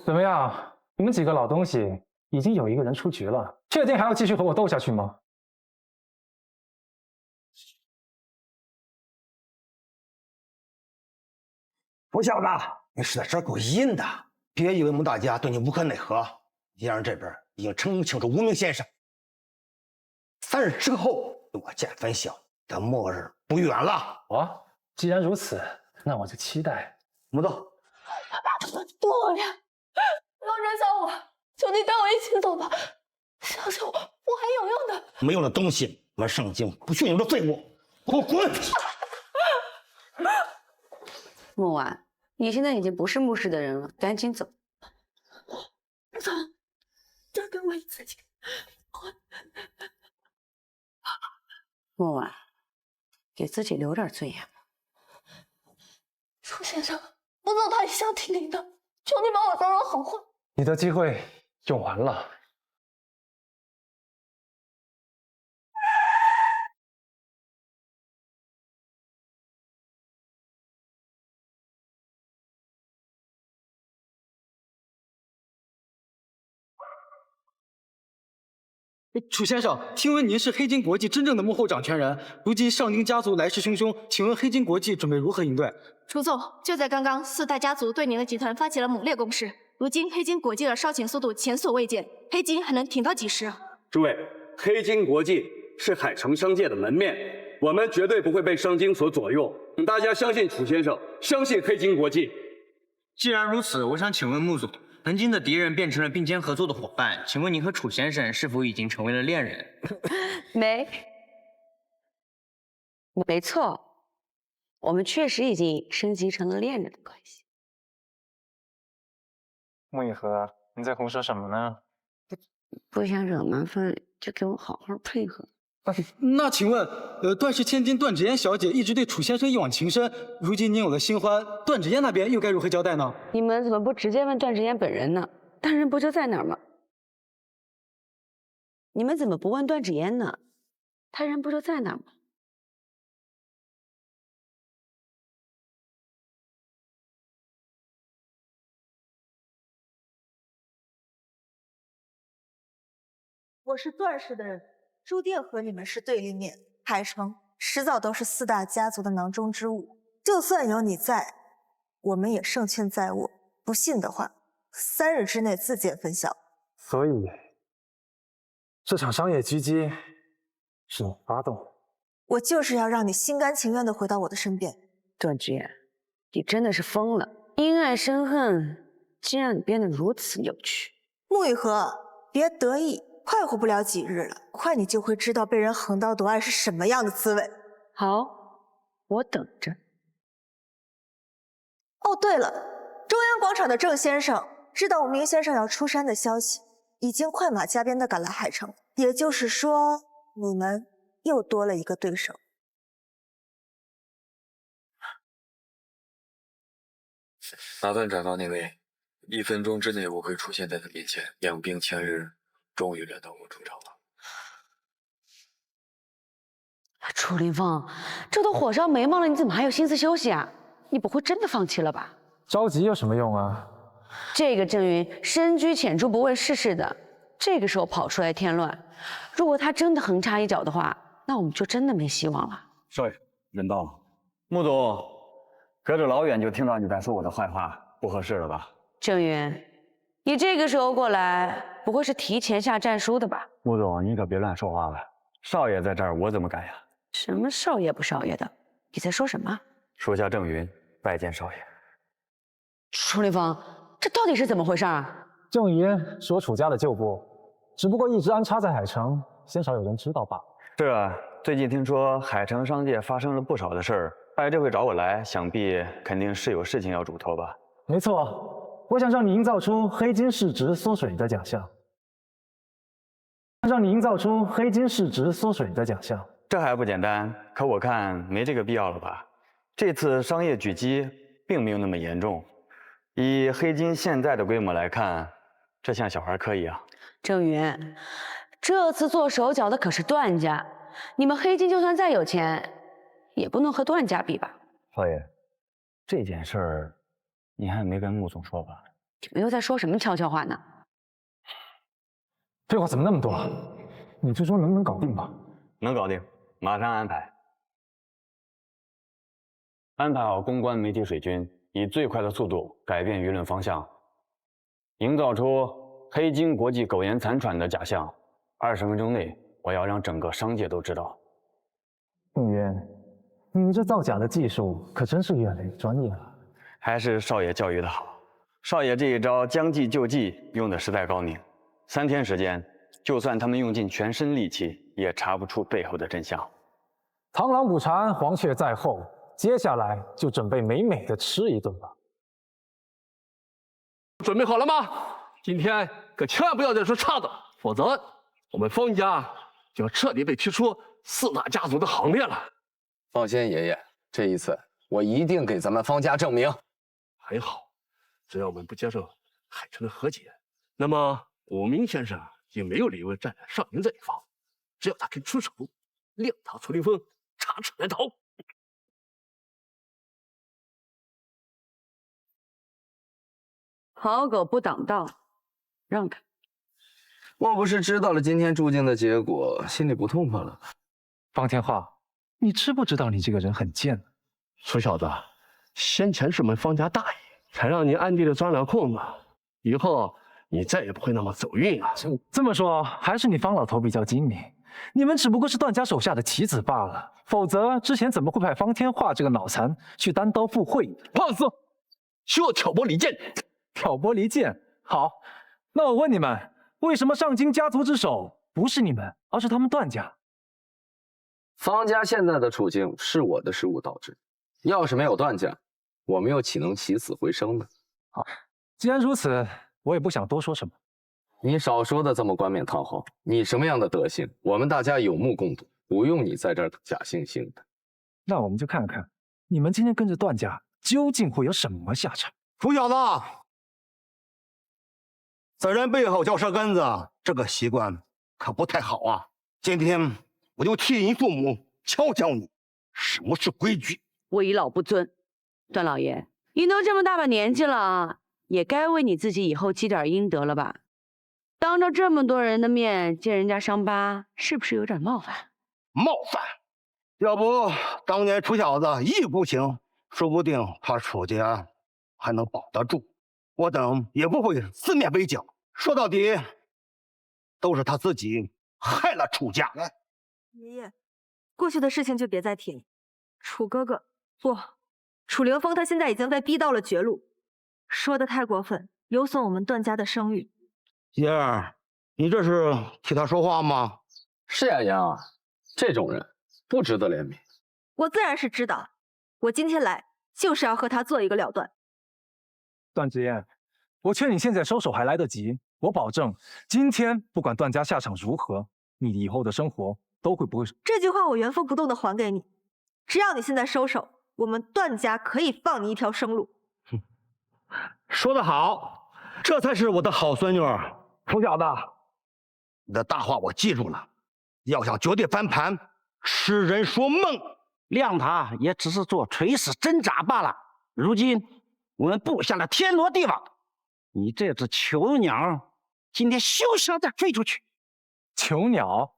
怎么样？你们几个老东西已经有一个人出局了，确定还要继续和我斗下去吗？不小子，你是在这儿给我阴的！别以为穆大家对你无可奈何，叶然这边已经澄清楚无名先生。3日之后与我见分晓，的末日不远了。既然如此，那我就期待。穆道，不，王爷，不要扔下我，求你带我一起走吧。相信我，我还有用的。没用的东西，我们圣经不许你们的罪恶，给我滚！孟晚，你现在已经不是穆氏的人了，赶紧走。走，再给我一次机会。孟晚，给自己留点尊严吧。楚先生，不走他一向听您的，求你帮我说说好话。你的机会用完了。楚先生，听闻您是黑金国际真正的幕后掌权人，如今上京家族来势汹汹，请问黑金国际准备如何应对？楚总，就在刚刚，4大家族对您的集团发起了猛烈攻势，如今黑金国际的烧钱速度前所未见，黑金还能挺到几时？诸位，黑金国际是海城商界的门面，我们绝对不会被商经所左右，请大家相信楚先生，相信黑金国际。既然如此，我想请问穆总，曾经的敌人变成了并肩合作的伙伴，请问您和楚先生是否已经成为了恋人？没错，我们确实已经升级成了恋人的关系。穆雨禾，你在胡说什么呢？不想惹麻烦，就给我好好配合。那请问，段氏千金段芷嫣小姐一直对楚先生一往情深，如今您有了新欢，段芷嫣那边又该如何交代呢？你们怎么不直接问段芷嫣本人呢？他人不就在哪儿吗？你们怎么不问段芷嫣呢？他人不就在哪儿吗？我是段氏的人，注定和你们是对立面。海城迟早都是4大家族的囊中之物，就算有你在，我们也胜券在握。不信的话，3日之内自见分晓。所以，这场商业狙击是你发动的？我就是要让你心甘情愿地回到我的身边。段芷嫣，你真的是疯了！因爱生恨，竟让你变得如此扭曲。穆雨禾，别得意。快活不了几日了，快你就会知道被人横刀夺爱是什么样的滋味。好，我等着。哦，对了，中央广场的郑先生知道无名先生要出山的消息，已经快马加鞭地赶来海城。也就是说，你们又多了一个对手。打算找到那位，1分钟之内我会出现在他面前，养兵千日。终于轮到我出场了。楚林凤，这都火烧眉毛了，你怎么还有心思休息啊？你不会真的放弃了吧？着急有什么用啊？这个郑云深居浅出，不问世事的，这个时候跑出来添乱，如果他真的横插一脚的话，那我们就真的没希望了。少爷，人到了。穆总，隔着老远就听到你在说我的坏话，不合适了吧？郑云，你这个时候过来，不会是提前下战书的吧？穆总，你可别乱说话了。少爷在这儿，我怎么敢呀？什么少爷不少爷的？你在说什么？属下郑云拜见少爷。楚凌风，这到底是怎么回事啊？郑云是我楚家的旧部，只不过一直安插在海城，鲜少有人知道罢了。是啊，最近听说海城商界发生了不少的事儿，哎，这回找我来，想必肯定是有事情要嘱托吧？没错，我想让你营造出黑金市值缩水的假象。这还不简单？可我看没这个必要了吧？这次商业狙击并没有那么严重，以黑金现在的规模来看，这像小孩科一样。郑云，这次做手脚的可是段家，你们黑金就算再有钱，也不能和段家比吧？少爷，这件事儿你还没跟穆总说吧？你们又在说什么悄悄话呢？废话怎么那么多？你最终能不能搞定吧？能搞定，马上安排。安排好公关媒体水军，以最快的速度改变舆论方向，营造出黑金国际苟延残喘的假象。20分钟内，我要让整个商界都知道。郑渊，你这造假的技术可真是越来越专业了。还是少爷教育的好，少爷这一招将计就计用的实在高明。3天时间，就算他们用尽全身力气，也查不出背后的真相。螳螂捕蝉，黄雀在后，接下来就准备美美的吃一顿吧。准备好了吗？今天可千万不要再说差的，否则我们方家就要彻底被踢出4大家族的行列了。放心，爷爷，这一次我一定给咱们方家证明。还好，只要我们不接受海城的和解，那么武明先生也没有理由站在上云这一方。只要他肯出手，令他楚凌风插翅难逃。好狗不挡道，让开！莫不是知道了今天注定的结果，心里不痛快了？方天画，你知不知道你这个人很贱？楚小子，先前是我们方家大爷才让你暗地里钻了空子，以后你再也不会那么走运了。这么说，还是你方老头比较精明。你们只不过是段家手下的棋子罢了，否则之前怎么会派方天画这个脑残去单刀赴会？胖子，休要挑拨离间！挑拨离间？好，那我问你们，为什么上京家族之首不是你们，而是他们段家？方家现在的处境是我的失误导致，要是没有段家，我们又岂能起死回生呢？好，既然如此，我也不想多说什么。你少说的这么冠冕堂皇，你什么样的德行，我们大家有目共睹，不用你在这儿假惺惺的。那我们就看看，你们今天跟着段家究竟会有什么下场？楚小子，在人背后嚼舌根子，这个习惯可不太好啊！今天我就替你父母教教你什么是规矩。为老不尊，段老爷，你都这么大把年纪了，也该为你自己以后积点阴德了吧？当着这么多人的面揭人家伤疤，是不是有点冒犯？冒犯？要不当年楚小子一不行，说不定他楚家还能保得住。我等也不会四面围剿。说到底，都是他自己害了楚家。爷爷，过去的事情就别再提了。楚哥哥，不，楚凌风他现在已经被逼到了绝路，说的太过分，有损我们段家的声誉。爷儿，你这是替他说话吗？是呀，妍儿，这种人不值得怜悯。我自然是知道，我今天来就是要和他做一个了断。段之言，我劝你现在收手还来得及。我保证，今天不管段家下场如何，你以后的生活都会不会。这句话我原封不动的还给你，只要你现在收手，我们段家可以放你一条生路。说得好，这才是我的好孙女儿。楚小子，你的大话我记住了，要想绝对翻盘，痴人说梦，谅他也只是做垂死挣扎罢了。如今我们布下了天罗地网，你这只囚鸟，今天休想再飞出去！囚鸟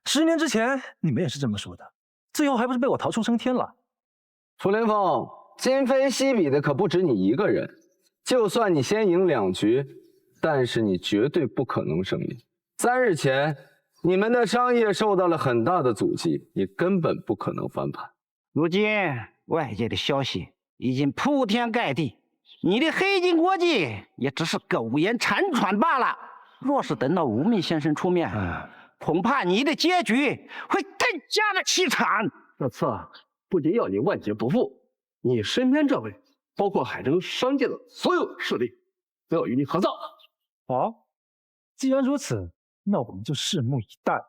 ，10年之前你们也是这么说的，最后还不是被我逃出升天了？楚凌风，今非昔比的可不止你一个人。就算你先赢2局，但是你绝对不可能胜利。3日前，你们的商业受到了很大的阻击，你根本不可能翻盘。如今外界的消息已经铺天盖地，你的黑金国际也只是苟延残喘罢了。若是等到无名先生出面，恐怕你的结局会更加的凄惨。这次不仅要你万劫不复，你身边这位，包括海城商界的所有势力，都要与你合葬。好，既然如此，那我们就拭目以待。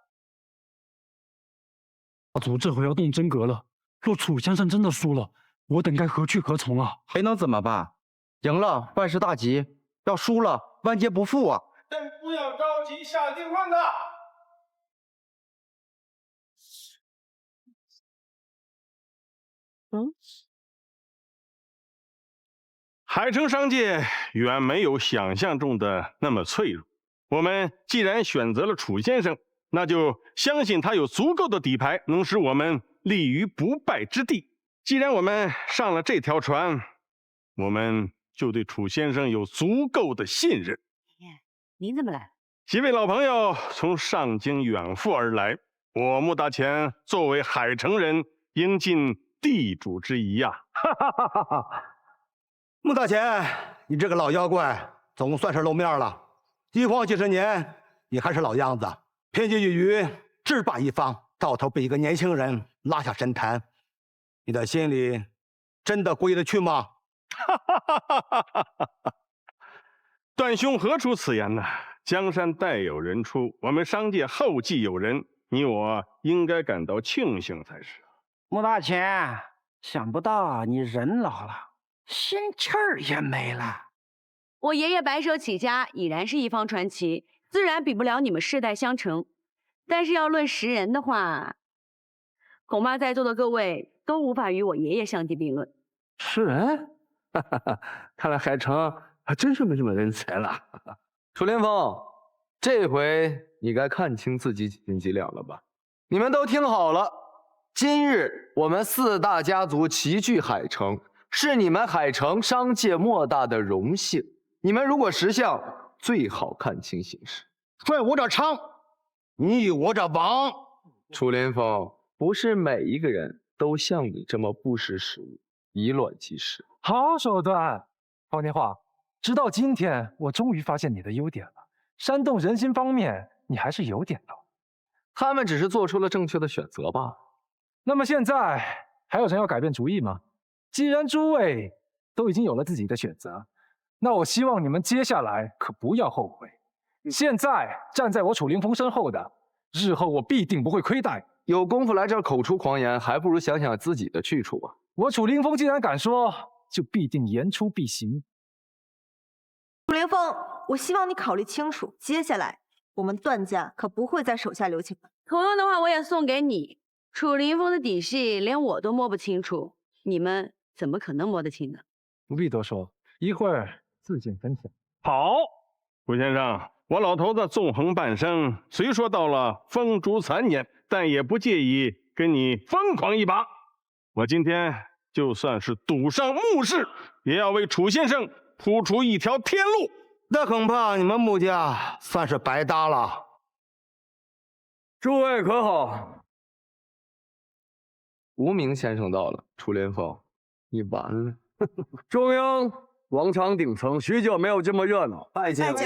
大族这回要动真格了，若楚先生真的输了，我等该何去何从啊？还能怎么办？赢了万事大吉，要输了万劫不复啊！但不要着急下定论的。海城商界远没有想象中的那么脆弱。我们既然选择了楚先生，那就相信他有足够的底牌，能使我们立于不败之地。既然我们上了这条船，我们就对楚先生有足够的信任。您怎么来？几位老朋友从上京远赴而来，我穆大钱作为海城人，应尽地主之谊呀！哈哈哈哈哈！穆大钱，你这个老妖怪总算是露面了。一晃几十年，你还是老样子，偏激一隅，制霸一方，到头被一个年轻人拉下神坛，你的心里真的过意得去吗？哈哈哈哈哈哈！段兄何出此言呢？江山代有人出，我们商界后继有人，你我应该感到庆幸才是。穆大钱，想不到你人老了，心气儿也没了。我爷爷白手起家，已然是一方传奇，自然比不了你们世代相承。但是要论识人的话，恐怕在座的各位都无法与我爷爷相提并论。识人？哈哈哈，看来海城还真是没什么人才了。楚凌风，这回你该看清自己几斤几两了吧？你们都听好了，今日我们4大家族齐聚海城，是你们海城商界莫大的荣幸。你们如果识相，最好看清形势。顺我者昌，你与我者亡。楚凌风，不是每一个人都像你这么不识时务，以卵击石。好手段，方天画。直到今天，我终于发现你的优点了。煽动人心方面，你还是有点的。他们只是做出了正确的选择吧？那么现在还有人要改变主意吗？既然诸位都已经有了自己的选择，那我希望你们接下来可不要后悔。现在站在我楚凌风身后的，日后我必定不会亏待。有功夫来这儿口出狂言，还不如想想自己的去处啊！我楚凌风既然敢说，就必定言出必行。楚凌风，我希望你考虑清楚，接下来我们段家可不会在手下留情的。同样的话，我也送给你。楚凌风的底细连我都摸不清楚，你们怎么可能摸得清呢？不必多说，一会儿自见分晓。好，楚先生，我老头子纵横半生，虽说到了风烛残年，但也不介意跟你疯狂一把。我今天就算是赌上穆氏，也要为楚先生铺出一条天路。那恐怕你们穆家算是白搭了。诸位可好？无名先生到了，楚凌风，你完了。中央广场顶层许久没有这么热闹，拜见无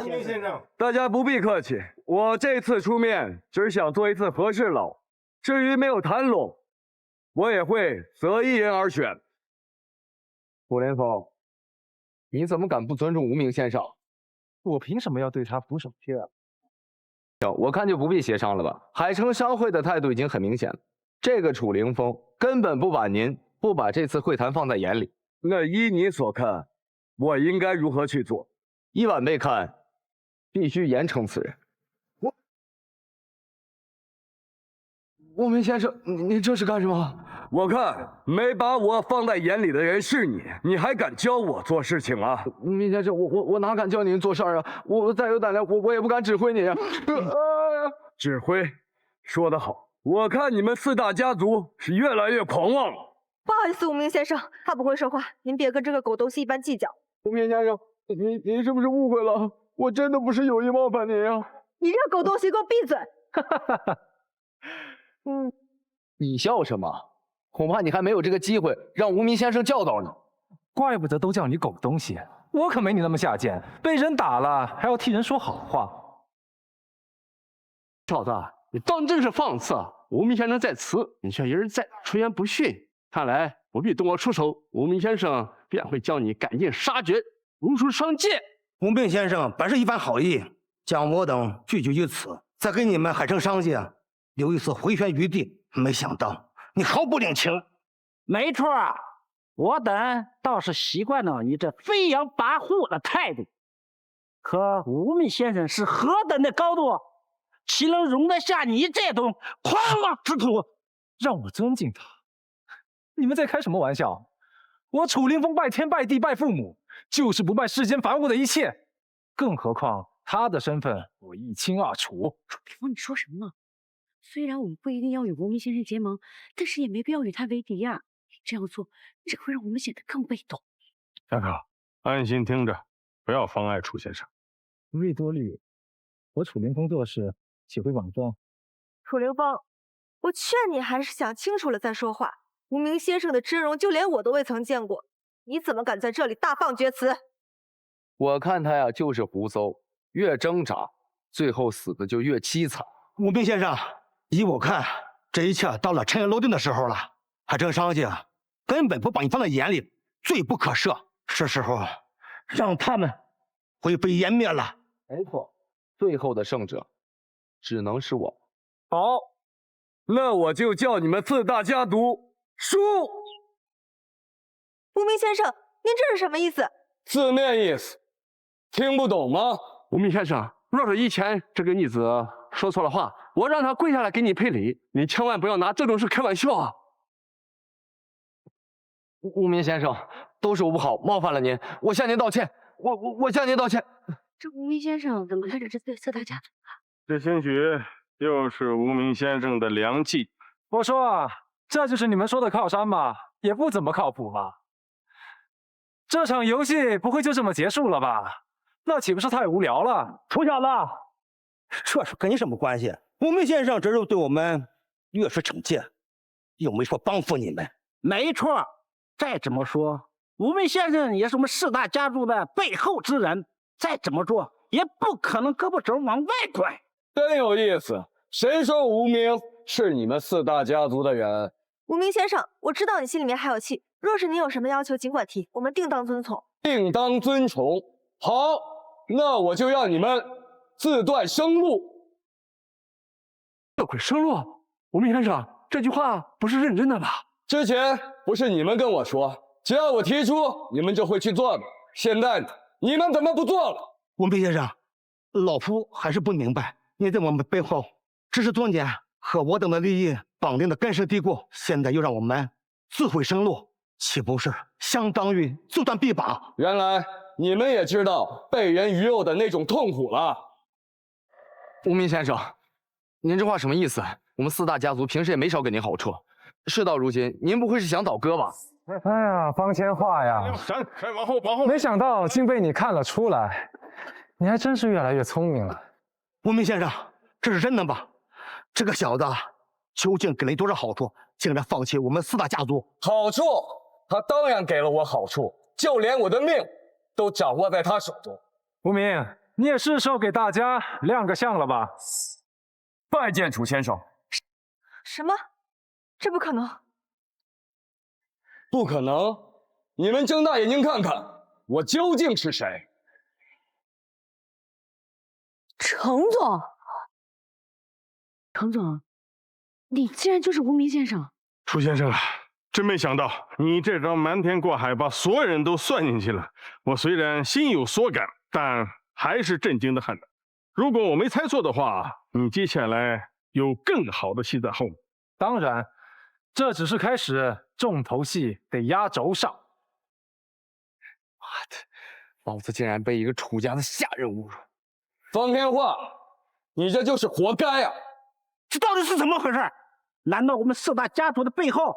名先生。大家不必客气，我这次出面只想做一次和事佬，至于没有谈拢，我也会择一人而选。楚凌风，你怎么敢不尊重无名先生？我凭什么要对他俯首帖耳？我看就不必协商了吧。海城商会的态度已经很明显了，这个楚凌风根本不把这次会谈放在眼里。那依你所看，我应该如何去做？依晚辈看，必须严惩此人。无名先生，你这是干什么？我看没把我放在眼里的人是你，你还敢教我做事情啊？无名先生，我哪敢教您做事啊？我再有胆量，我也不敢指挥你啊！指挥，说得好。我看你们4大家族是越来越狂妄了。不不好意思，无名先生，他不会说话，您别跟这个狗东西一般计较。无名先生，您是不是误会了？我真的不是有意冒犯您啊！你这个狗东西，给我闭嘴！你笑什么？恐怕你还没有这个机会让无名先生教导你。怪不得都叫你狗东西，我可没你那么下贱，被人打了还要替人说好话。小子，你当真是放肆啊！无名先生在此，你却一而再出言不逊，看来不必动我出手，无名先生便会将你赶尽杀绝，如数上界。无名先生本是一番好意，将我等聚集于此，再给你们海城商界留一丝回旋余地，没想到你毫不领情。没错，我等倒是习惯了你这飞扬跋扈的态度，可无名先生是何等的高度，岂能容得下你这种狂妄之徒？让我尊敬他？你们在开什么玩笑？我楚凌风拜天拜地拜父母，就是不拜世间凡物的一切，更何况他的身份我一清二楚。楚凌风，你说什么？虽然我们不一定要与无名先生结盟，但是也没必要与他为敌呀。这样做只会让我们显得更被动。夏可，安心听着，不要妨碍楚先生。如意多虑，我楚凌风做事岂会莽撞？楚凌风，我劝你还是想清楚了再说话。无名先生的真容，就连我都未曾见过，你怎么敢在这里大放厥词？我看他呀就是胡诌，越挣扎，最后死的就越凄惨。无名先生，依我看，这一切到了尘埃落定的时候了。海城商界根本不把你放在眼里，罪不可赦。是时候让他们灰飞烟灭了。没错，最后的胜者只能是我。好，那我就叫你们四大家族输。无名先生，您这是什么意思？字面意思，听不懂吗？无名先生，若是以前这个逆子说错了话，我让他跪下来给你赔礼，你千万不要拿这种事开玩笑啊！无名先生，都是我不好，冒犯了您，我向您道歉。我向您道歉。这无名先生怎么带着这四大家族啊？这兴许又是无名先生的良计。我说啊，这就是你们说的靠山吗？也不怎么靠谱吧？这场游戏不会就这么结束了吧？那岂不是太无聊了？楚小子，这事跟你什么关系？无名先生这是对我们越是惩戒，又没说帮扶你们。没错，再怎么说，无名先生也是我们四大家族的背后之人，再怎么做也不可能胳膊肘往外拐。真有意思，谁说无名是你们四大家族的人？无名先生，我知道你心里面还有气，若是你有什么要求，尽管提，我们定当遵从。定当遵从。好，那我就让你们自断生路。自毁生路？无名先生，这句话不是认真的吧？之前不是你们跟我说，只要我提出，你们就会去做的。现在你们怎么不做了？无名先生，老夫还是不明白，你在我们背后只是多年和我等的利益绑定的根深蒂固，现在又让我们自毁生路，岂不是相当于自断臂膀？原来你们也知道被人鱼肉的那种痛苦了。无名先生，您这话什么意思？我们四大家族平时也没少给您好处，事到如今，您不会是想倒戈吧？哎呀，方千画呀，往后，没想到竟被你看了出来，你还真是越来越聪明了。无名先生，这是真的吗？这个小子究竟给了你多少好处，竟然放弃我们四大家族？好处？他当然给了我好处，就连我的命都掌握在他手中。无名，你也是时候给大家亮个相了吧？拜见楚先生。什么？这不可能！不可能！你们睁大眼睛看看，我究竟是谁？程总，程总，你竟然就是无名先生！楚先生啊，真没想到你这招瞒天过海，把所有人都算进去了。我虽然心有所感，但还是震惊的很。如果我没猜错的话，你接下来有更好的戏在后面。当然，这只是开始，重头戏得压轴上。老子竟然被一个楚家的下人侮辱！方天画，你这就是活该啊！这到底是怎么回事？难道我们四大家族的背后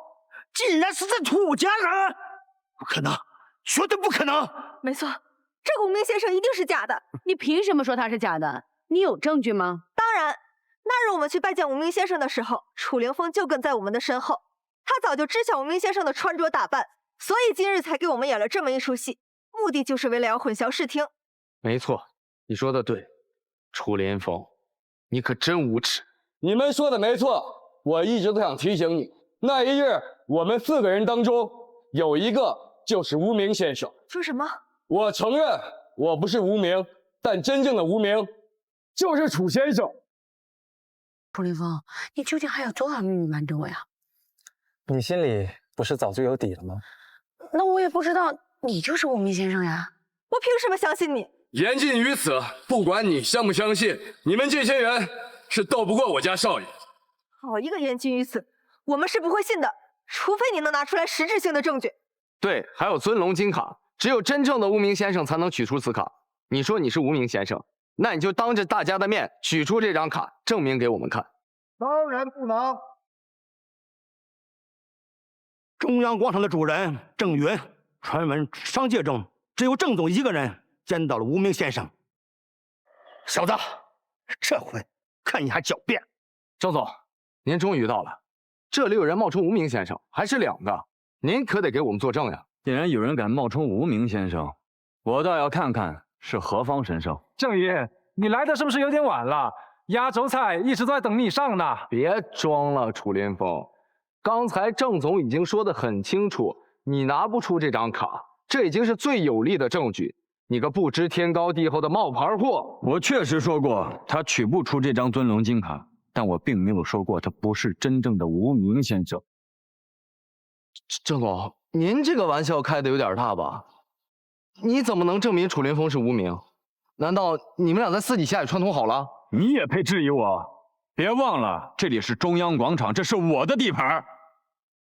竟然是这楚家人！不可能，绝对不可能！没错，这个无名先生一定是假的。你凭什么说他是假的？你有证据吗？当然，那日我们去拜见无名先生的时候，楚凌风就跟在我们的身后。他早就知晓无名先生的穿着打扮，所以今日才给我们演了这么一出戏，目的就是为了要混淆视听。没错，你说的对，楚连风，你可真无耻！你们说的没错，我一直都想提醒你，那一日我们4个人当中有一个就是无名先生。说什么？我承认我不是无名，但真正的无名就是楚先生。楚凌风，你究竟还有多少秘密瞒着我呀？你心里不是早就有底了吗？那我也不知道你就是无名先生呀。我凭什么相信你？言尽于此，不管你相不相信，你们这些人是斗不过我家少爷。好一个言尽于此，我们是不会信的，除非你能拿出来实质性的证据。对，还有尊龙金卡，只有真正的无名先生才能取出此卡。你说你是无名先生，那你就当着大家的面取出这张卡，证明给我们看。当然不能。中央广场的主人郑云传闻商界中只有郑总一个人见到了无名先生。小子，这回看你还狡辩！郑总，您终于到了，这里有人冒充无名先生，还是2个，您可得给我们作证呀！既然有人敢冒充无名先生，我倒要看看是何方神圣。郑宇，你来的是不是有点晚了？压轴菜一直都在等你上呢。别装了，楚连风，刚才郑总已经说得很清楚，你拿不出这张卡，这已经是最有力的证据。你个不知天高地厚的冒牌货！我确实说过他取不出这张尊龙金卡，但我并没有说过他不是真正的无名先生。郑总，您这个玩笑开得有点大吧？你怎么能证明楚连风是无名？难道你们俩在私底下也串通好了？你也配质疑我？别忘了，这里是中央广场，这是我的地盘。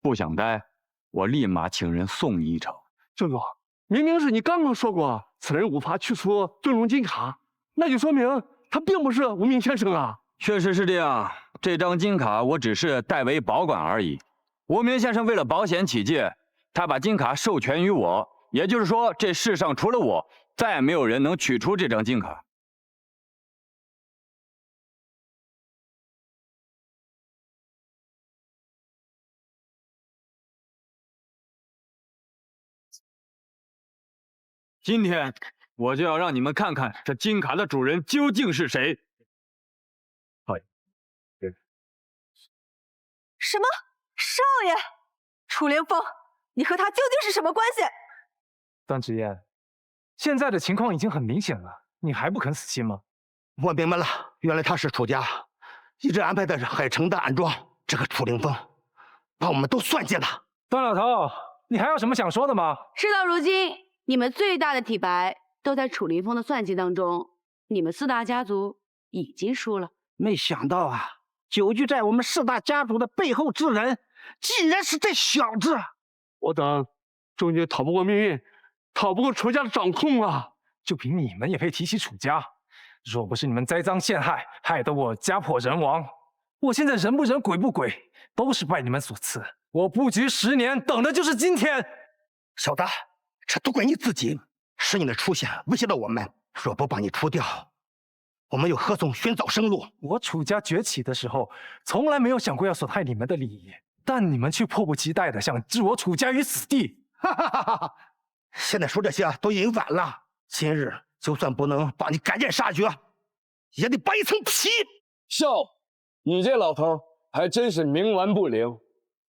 不想待，我立马请人送你一程。郑总，明明是你刚刚说过此人无法取出尊龙金卡，那就说明他并不是无名先生啊。确实是这样，这张金卡我只是代为保管而已。无名先生为了保险起见，他把金卡授权于我，也就是说，这世上除了我，再也没有人能取出这张金卡。今天我就要让你们看看这金卡的主人究竟是谁。什么？少爷？楚凌风，你和他究竟是什么关系？段志燕，现在的情况已经很明显了，你还不肯死心吗？我明白了，原来他是楚家一直安排的海城的暗桩。这个楚凌风把我们都算计了。段老头，你还有什么想说的吗？事到如今，你们最大的体白都在楚凌风的算计当中，你们4大家族已经输了。没想到啊，久居在我们4大家族的背后之人，竟然是这小子！我等终究逃不过命运，逃不过楚家的掌控啊！就凭你们也配提起楚家？若不是你们栽赃陷害，害得我家破人亡，我现在人不人鬼不鬼，都是拜你们所赐。我布局10年，等的就是今天。小子，这都怪你自己，是你的出现威胁了我们。若不把你除掉，我们又何从寻早生路？我楚家崛起的时候，从来没有想过要损害你们的利益，但你们却迫不及待的想置我楚家于死地。哈哈哈哈！现在说这些都已经晚了。今日就算不能把你赶尽杀绝，也得剥一层皮。少，你这老头还真是冥顽不灵。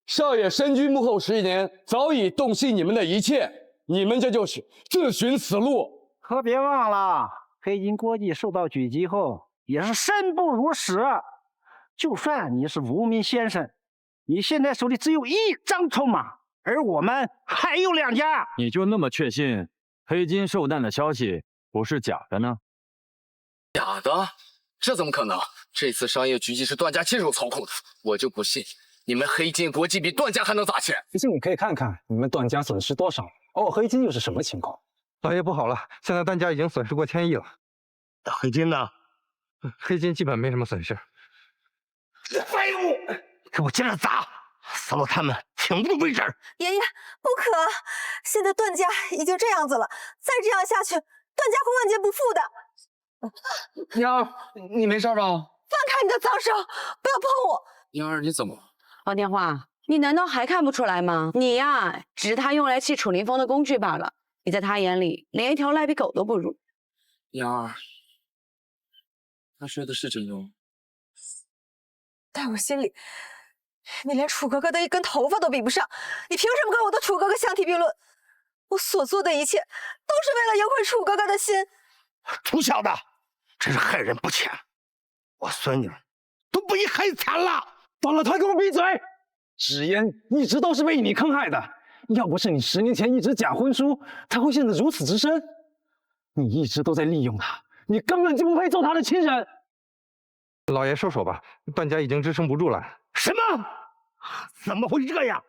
少爷身居幕后11年，早已洞悉你们的一切，你们这就是自寻死路。可别忘了，黑金国际受到狙击后也是生不如死。就算你是无名先生，你现在手里只有1张筹码，而我们还有2家。你就那么确信黑金受难的消息不是假的呢？假的？这怎么可能？这次商业狙击是段家亲手操控的，我就不信你们黑金国际比段家还能砸钱。其实你可以看看你们段家损失多少，黑金又是什么情况？老爷不好了，现在段家已经损失过1000亿了。那黑金呢？黑金基本没什么损失。废物！给我接着砸，扫了他们，听不为止。爷爷，不可！现在段家已经这样子了，再这样下去，段家会万劫不复的。娘儿，你没事吧？放开你的脏手，不要碰我！娘儿，你怎么了？王天花，你难道还看不出来吗？你呀，只是他用来气楚凌风的工具罢了。你在他眼里，连一条赖皮狗都不如。娘儿，他说的是真的吗？在我心里，你连楚哥哥的一根头发都比不上，你凭什么跟我的楚哥哥相提并论？我所做的一切，都是为了赢回楚哥哥的心。楚小子，真是害人不浅！我孙女都被你害惨了！断了腿，给我闭嘴！芷嫣一直都是被你坑害的，要不是你10年前一纸假婚书，她会陷得如此之深。你一直都在利用她，你根本就不配做她的亲人。老爷收手吧，段家已经支撑不住了。什么？怎么会这样？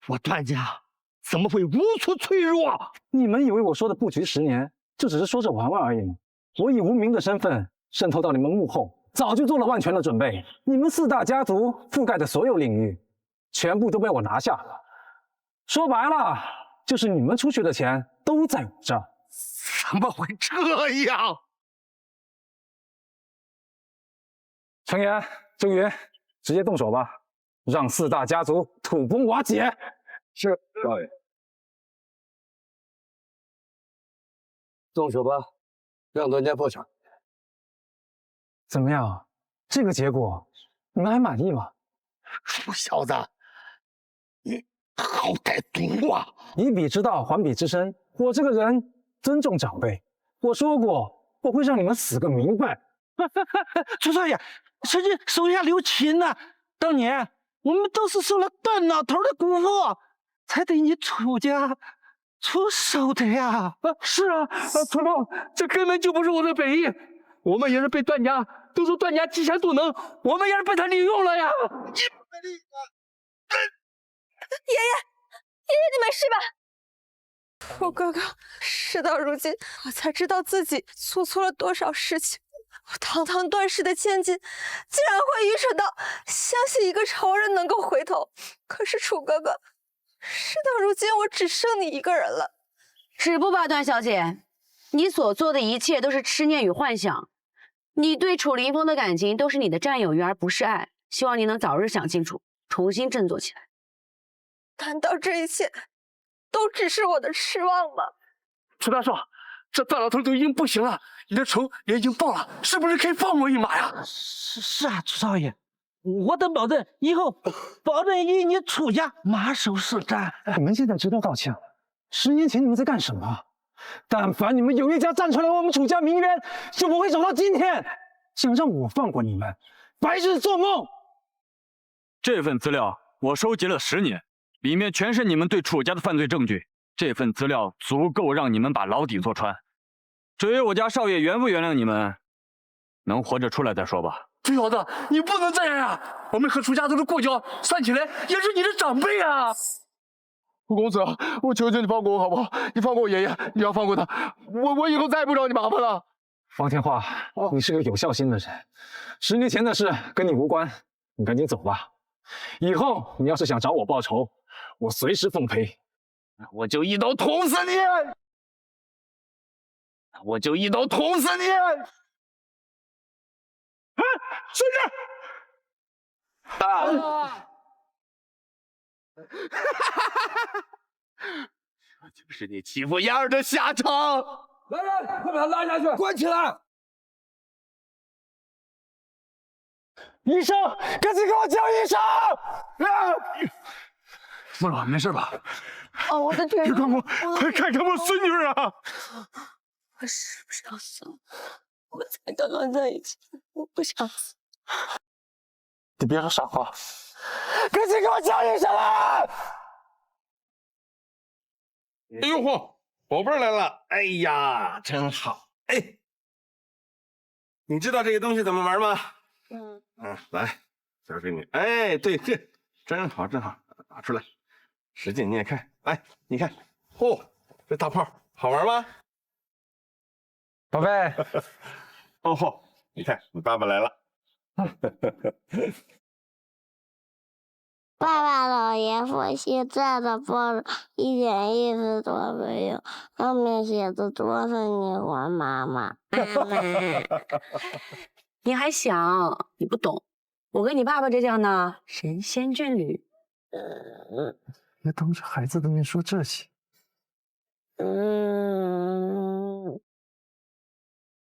我段家怎么会如此脆弱？你们以为我说的不局10年，就只是说着玩玩而已吗？我以无名的身份渗透到你们幕后，早就做了万全的准备。你们4大家族覆盖的所有领域，全部都被我拿下了。说白了，就是你们出去的钱都在我这儿。怎么会这样？程岩、周云，直接动手吧，让4大家族土崩瓦解。是，少爷。动手吧，让段家破产。怎么样？这个结果你们还满意吗？楚小子，你好歹毒啊！以彼之道还彼之身，我这个人尊重长辈。我说过，我会让你们死个明白。楚少爷，是你手下留情呐！当年我们都是受了段老头的蛊惑，才对你楚家出手的呀！是啊，楚梦，这根本就不是我的本意。我们也是被段家，都说段家积善妒能，我们也是被他利用了呀！爷爷，你没事吧？楚哥哥，事到如今，我才知道自己做错了多少事情。我堂堂段氏的千金，竟然会愚蠢到相信一个仇人能够回头。可是楚哥哥，事到如今，我只剩你一个人了。止步吧，段小姐，你所做的一切都是痴念与幻想。你对楚凌风的感情都是你的占有欲，而不是爱。希望你能早日想清楚，重新振作起来。难道这一切都只是我的痴妄吗？楚大少，这段老头都已经不行了，你的仇也已经报了，是不是可以放我一马呀？是啊，楚少爷，我等保证以后保证与你楚家马首是瞻。你们现在知道道歉了？10年前你们在干什么？但凡你们有一家站出来为我们楚家鸣冤，就不会走到今天。想让我放过你们，白日做梦！这份资料我收集了10年，里面全是你们对楚家的犯罪证据。这份资料足够让你们把牢底坐穿。至于我家少爷原不原谅你们，能活着出来再说吧。楚小子，你不能这样呀！我们和楚家族的故交，算起来也是你的长辈啊！吴公子，我求求你放过我好不好？你放过我爷爷，你要放过他，我以后再也不找你麻烦了。方天化，你是个有孝心的人，10年前的事跟你无关，你赶紧走吧。以后你要是想找我报仇，我随时奉陪。我就一刀捅死你！我就一刀捅死你！孙子！这就是你欺负燕儿的下场！来人，快把他拉下去，关起来！医生，赶紧给我叫医生！穆老，没事吧？哦，我的天！别看我，快看看我孙女啊！我是不是要死了？我们才刚刚在一起，我不想死。你别说傻话，赶紧给我叫医生来！哎呦嚯，宝贝儿来了！哎呀，真好！哎，你知道这个东西怎么玩吗？来，交给你。哎，对，这真好，真好，拿出来，使劲捏开。来，你看，嚯，这大炮好玩吗？宝贝，哦嚯，你看，你爸爸来了。爸爸老爷父现在的报纸一点意思都没有，上面写的都是你还妈妈。你还小，你不懂。我跟你爸爸这样呢，神仙眷侣。别当着孩子的面说这些。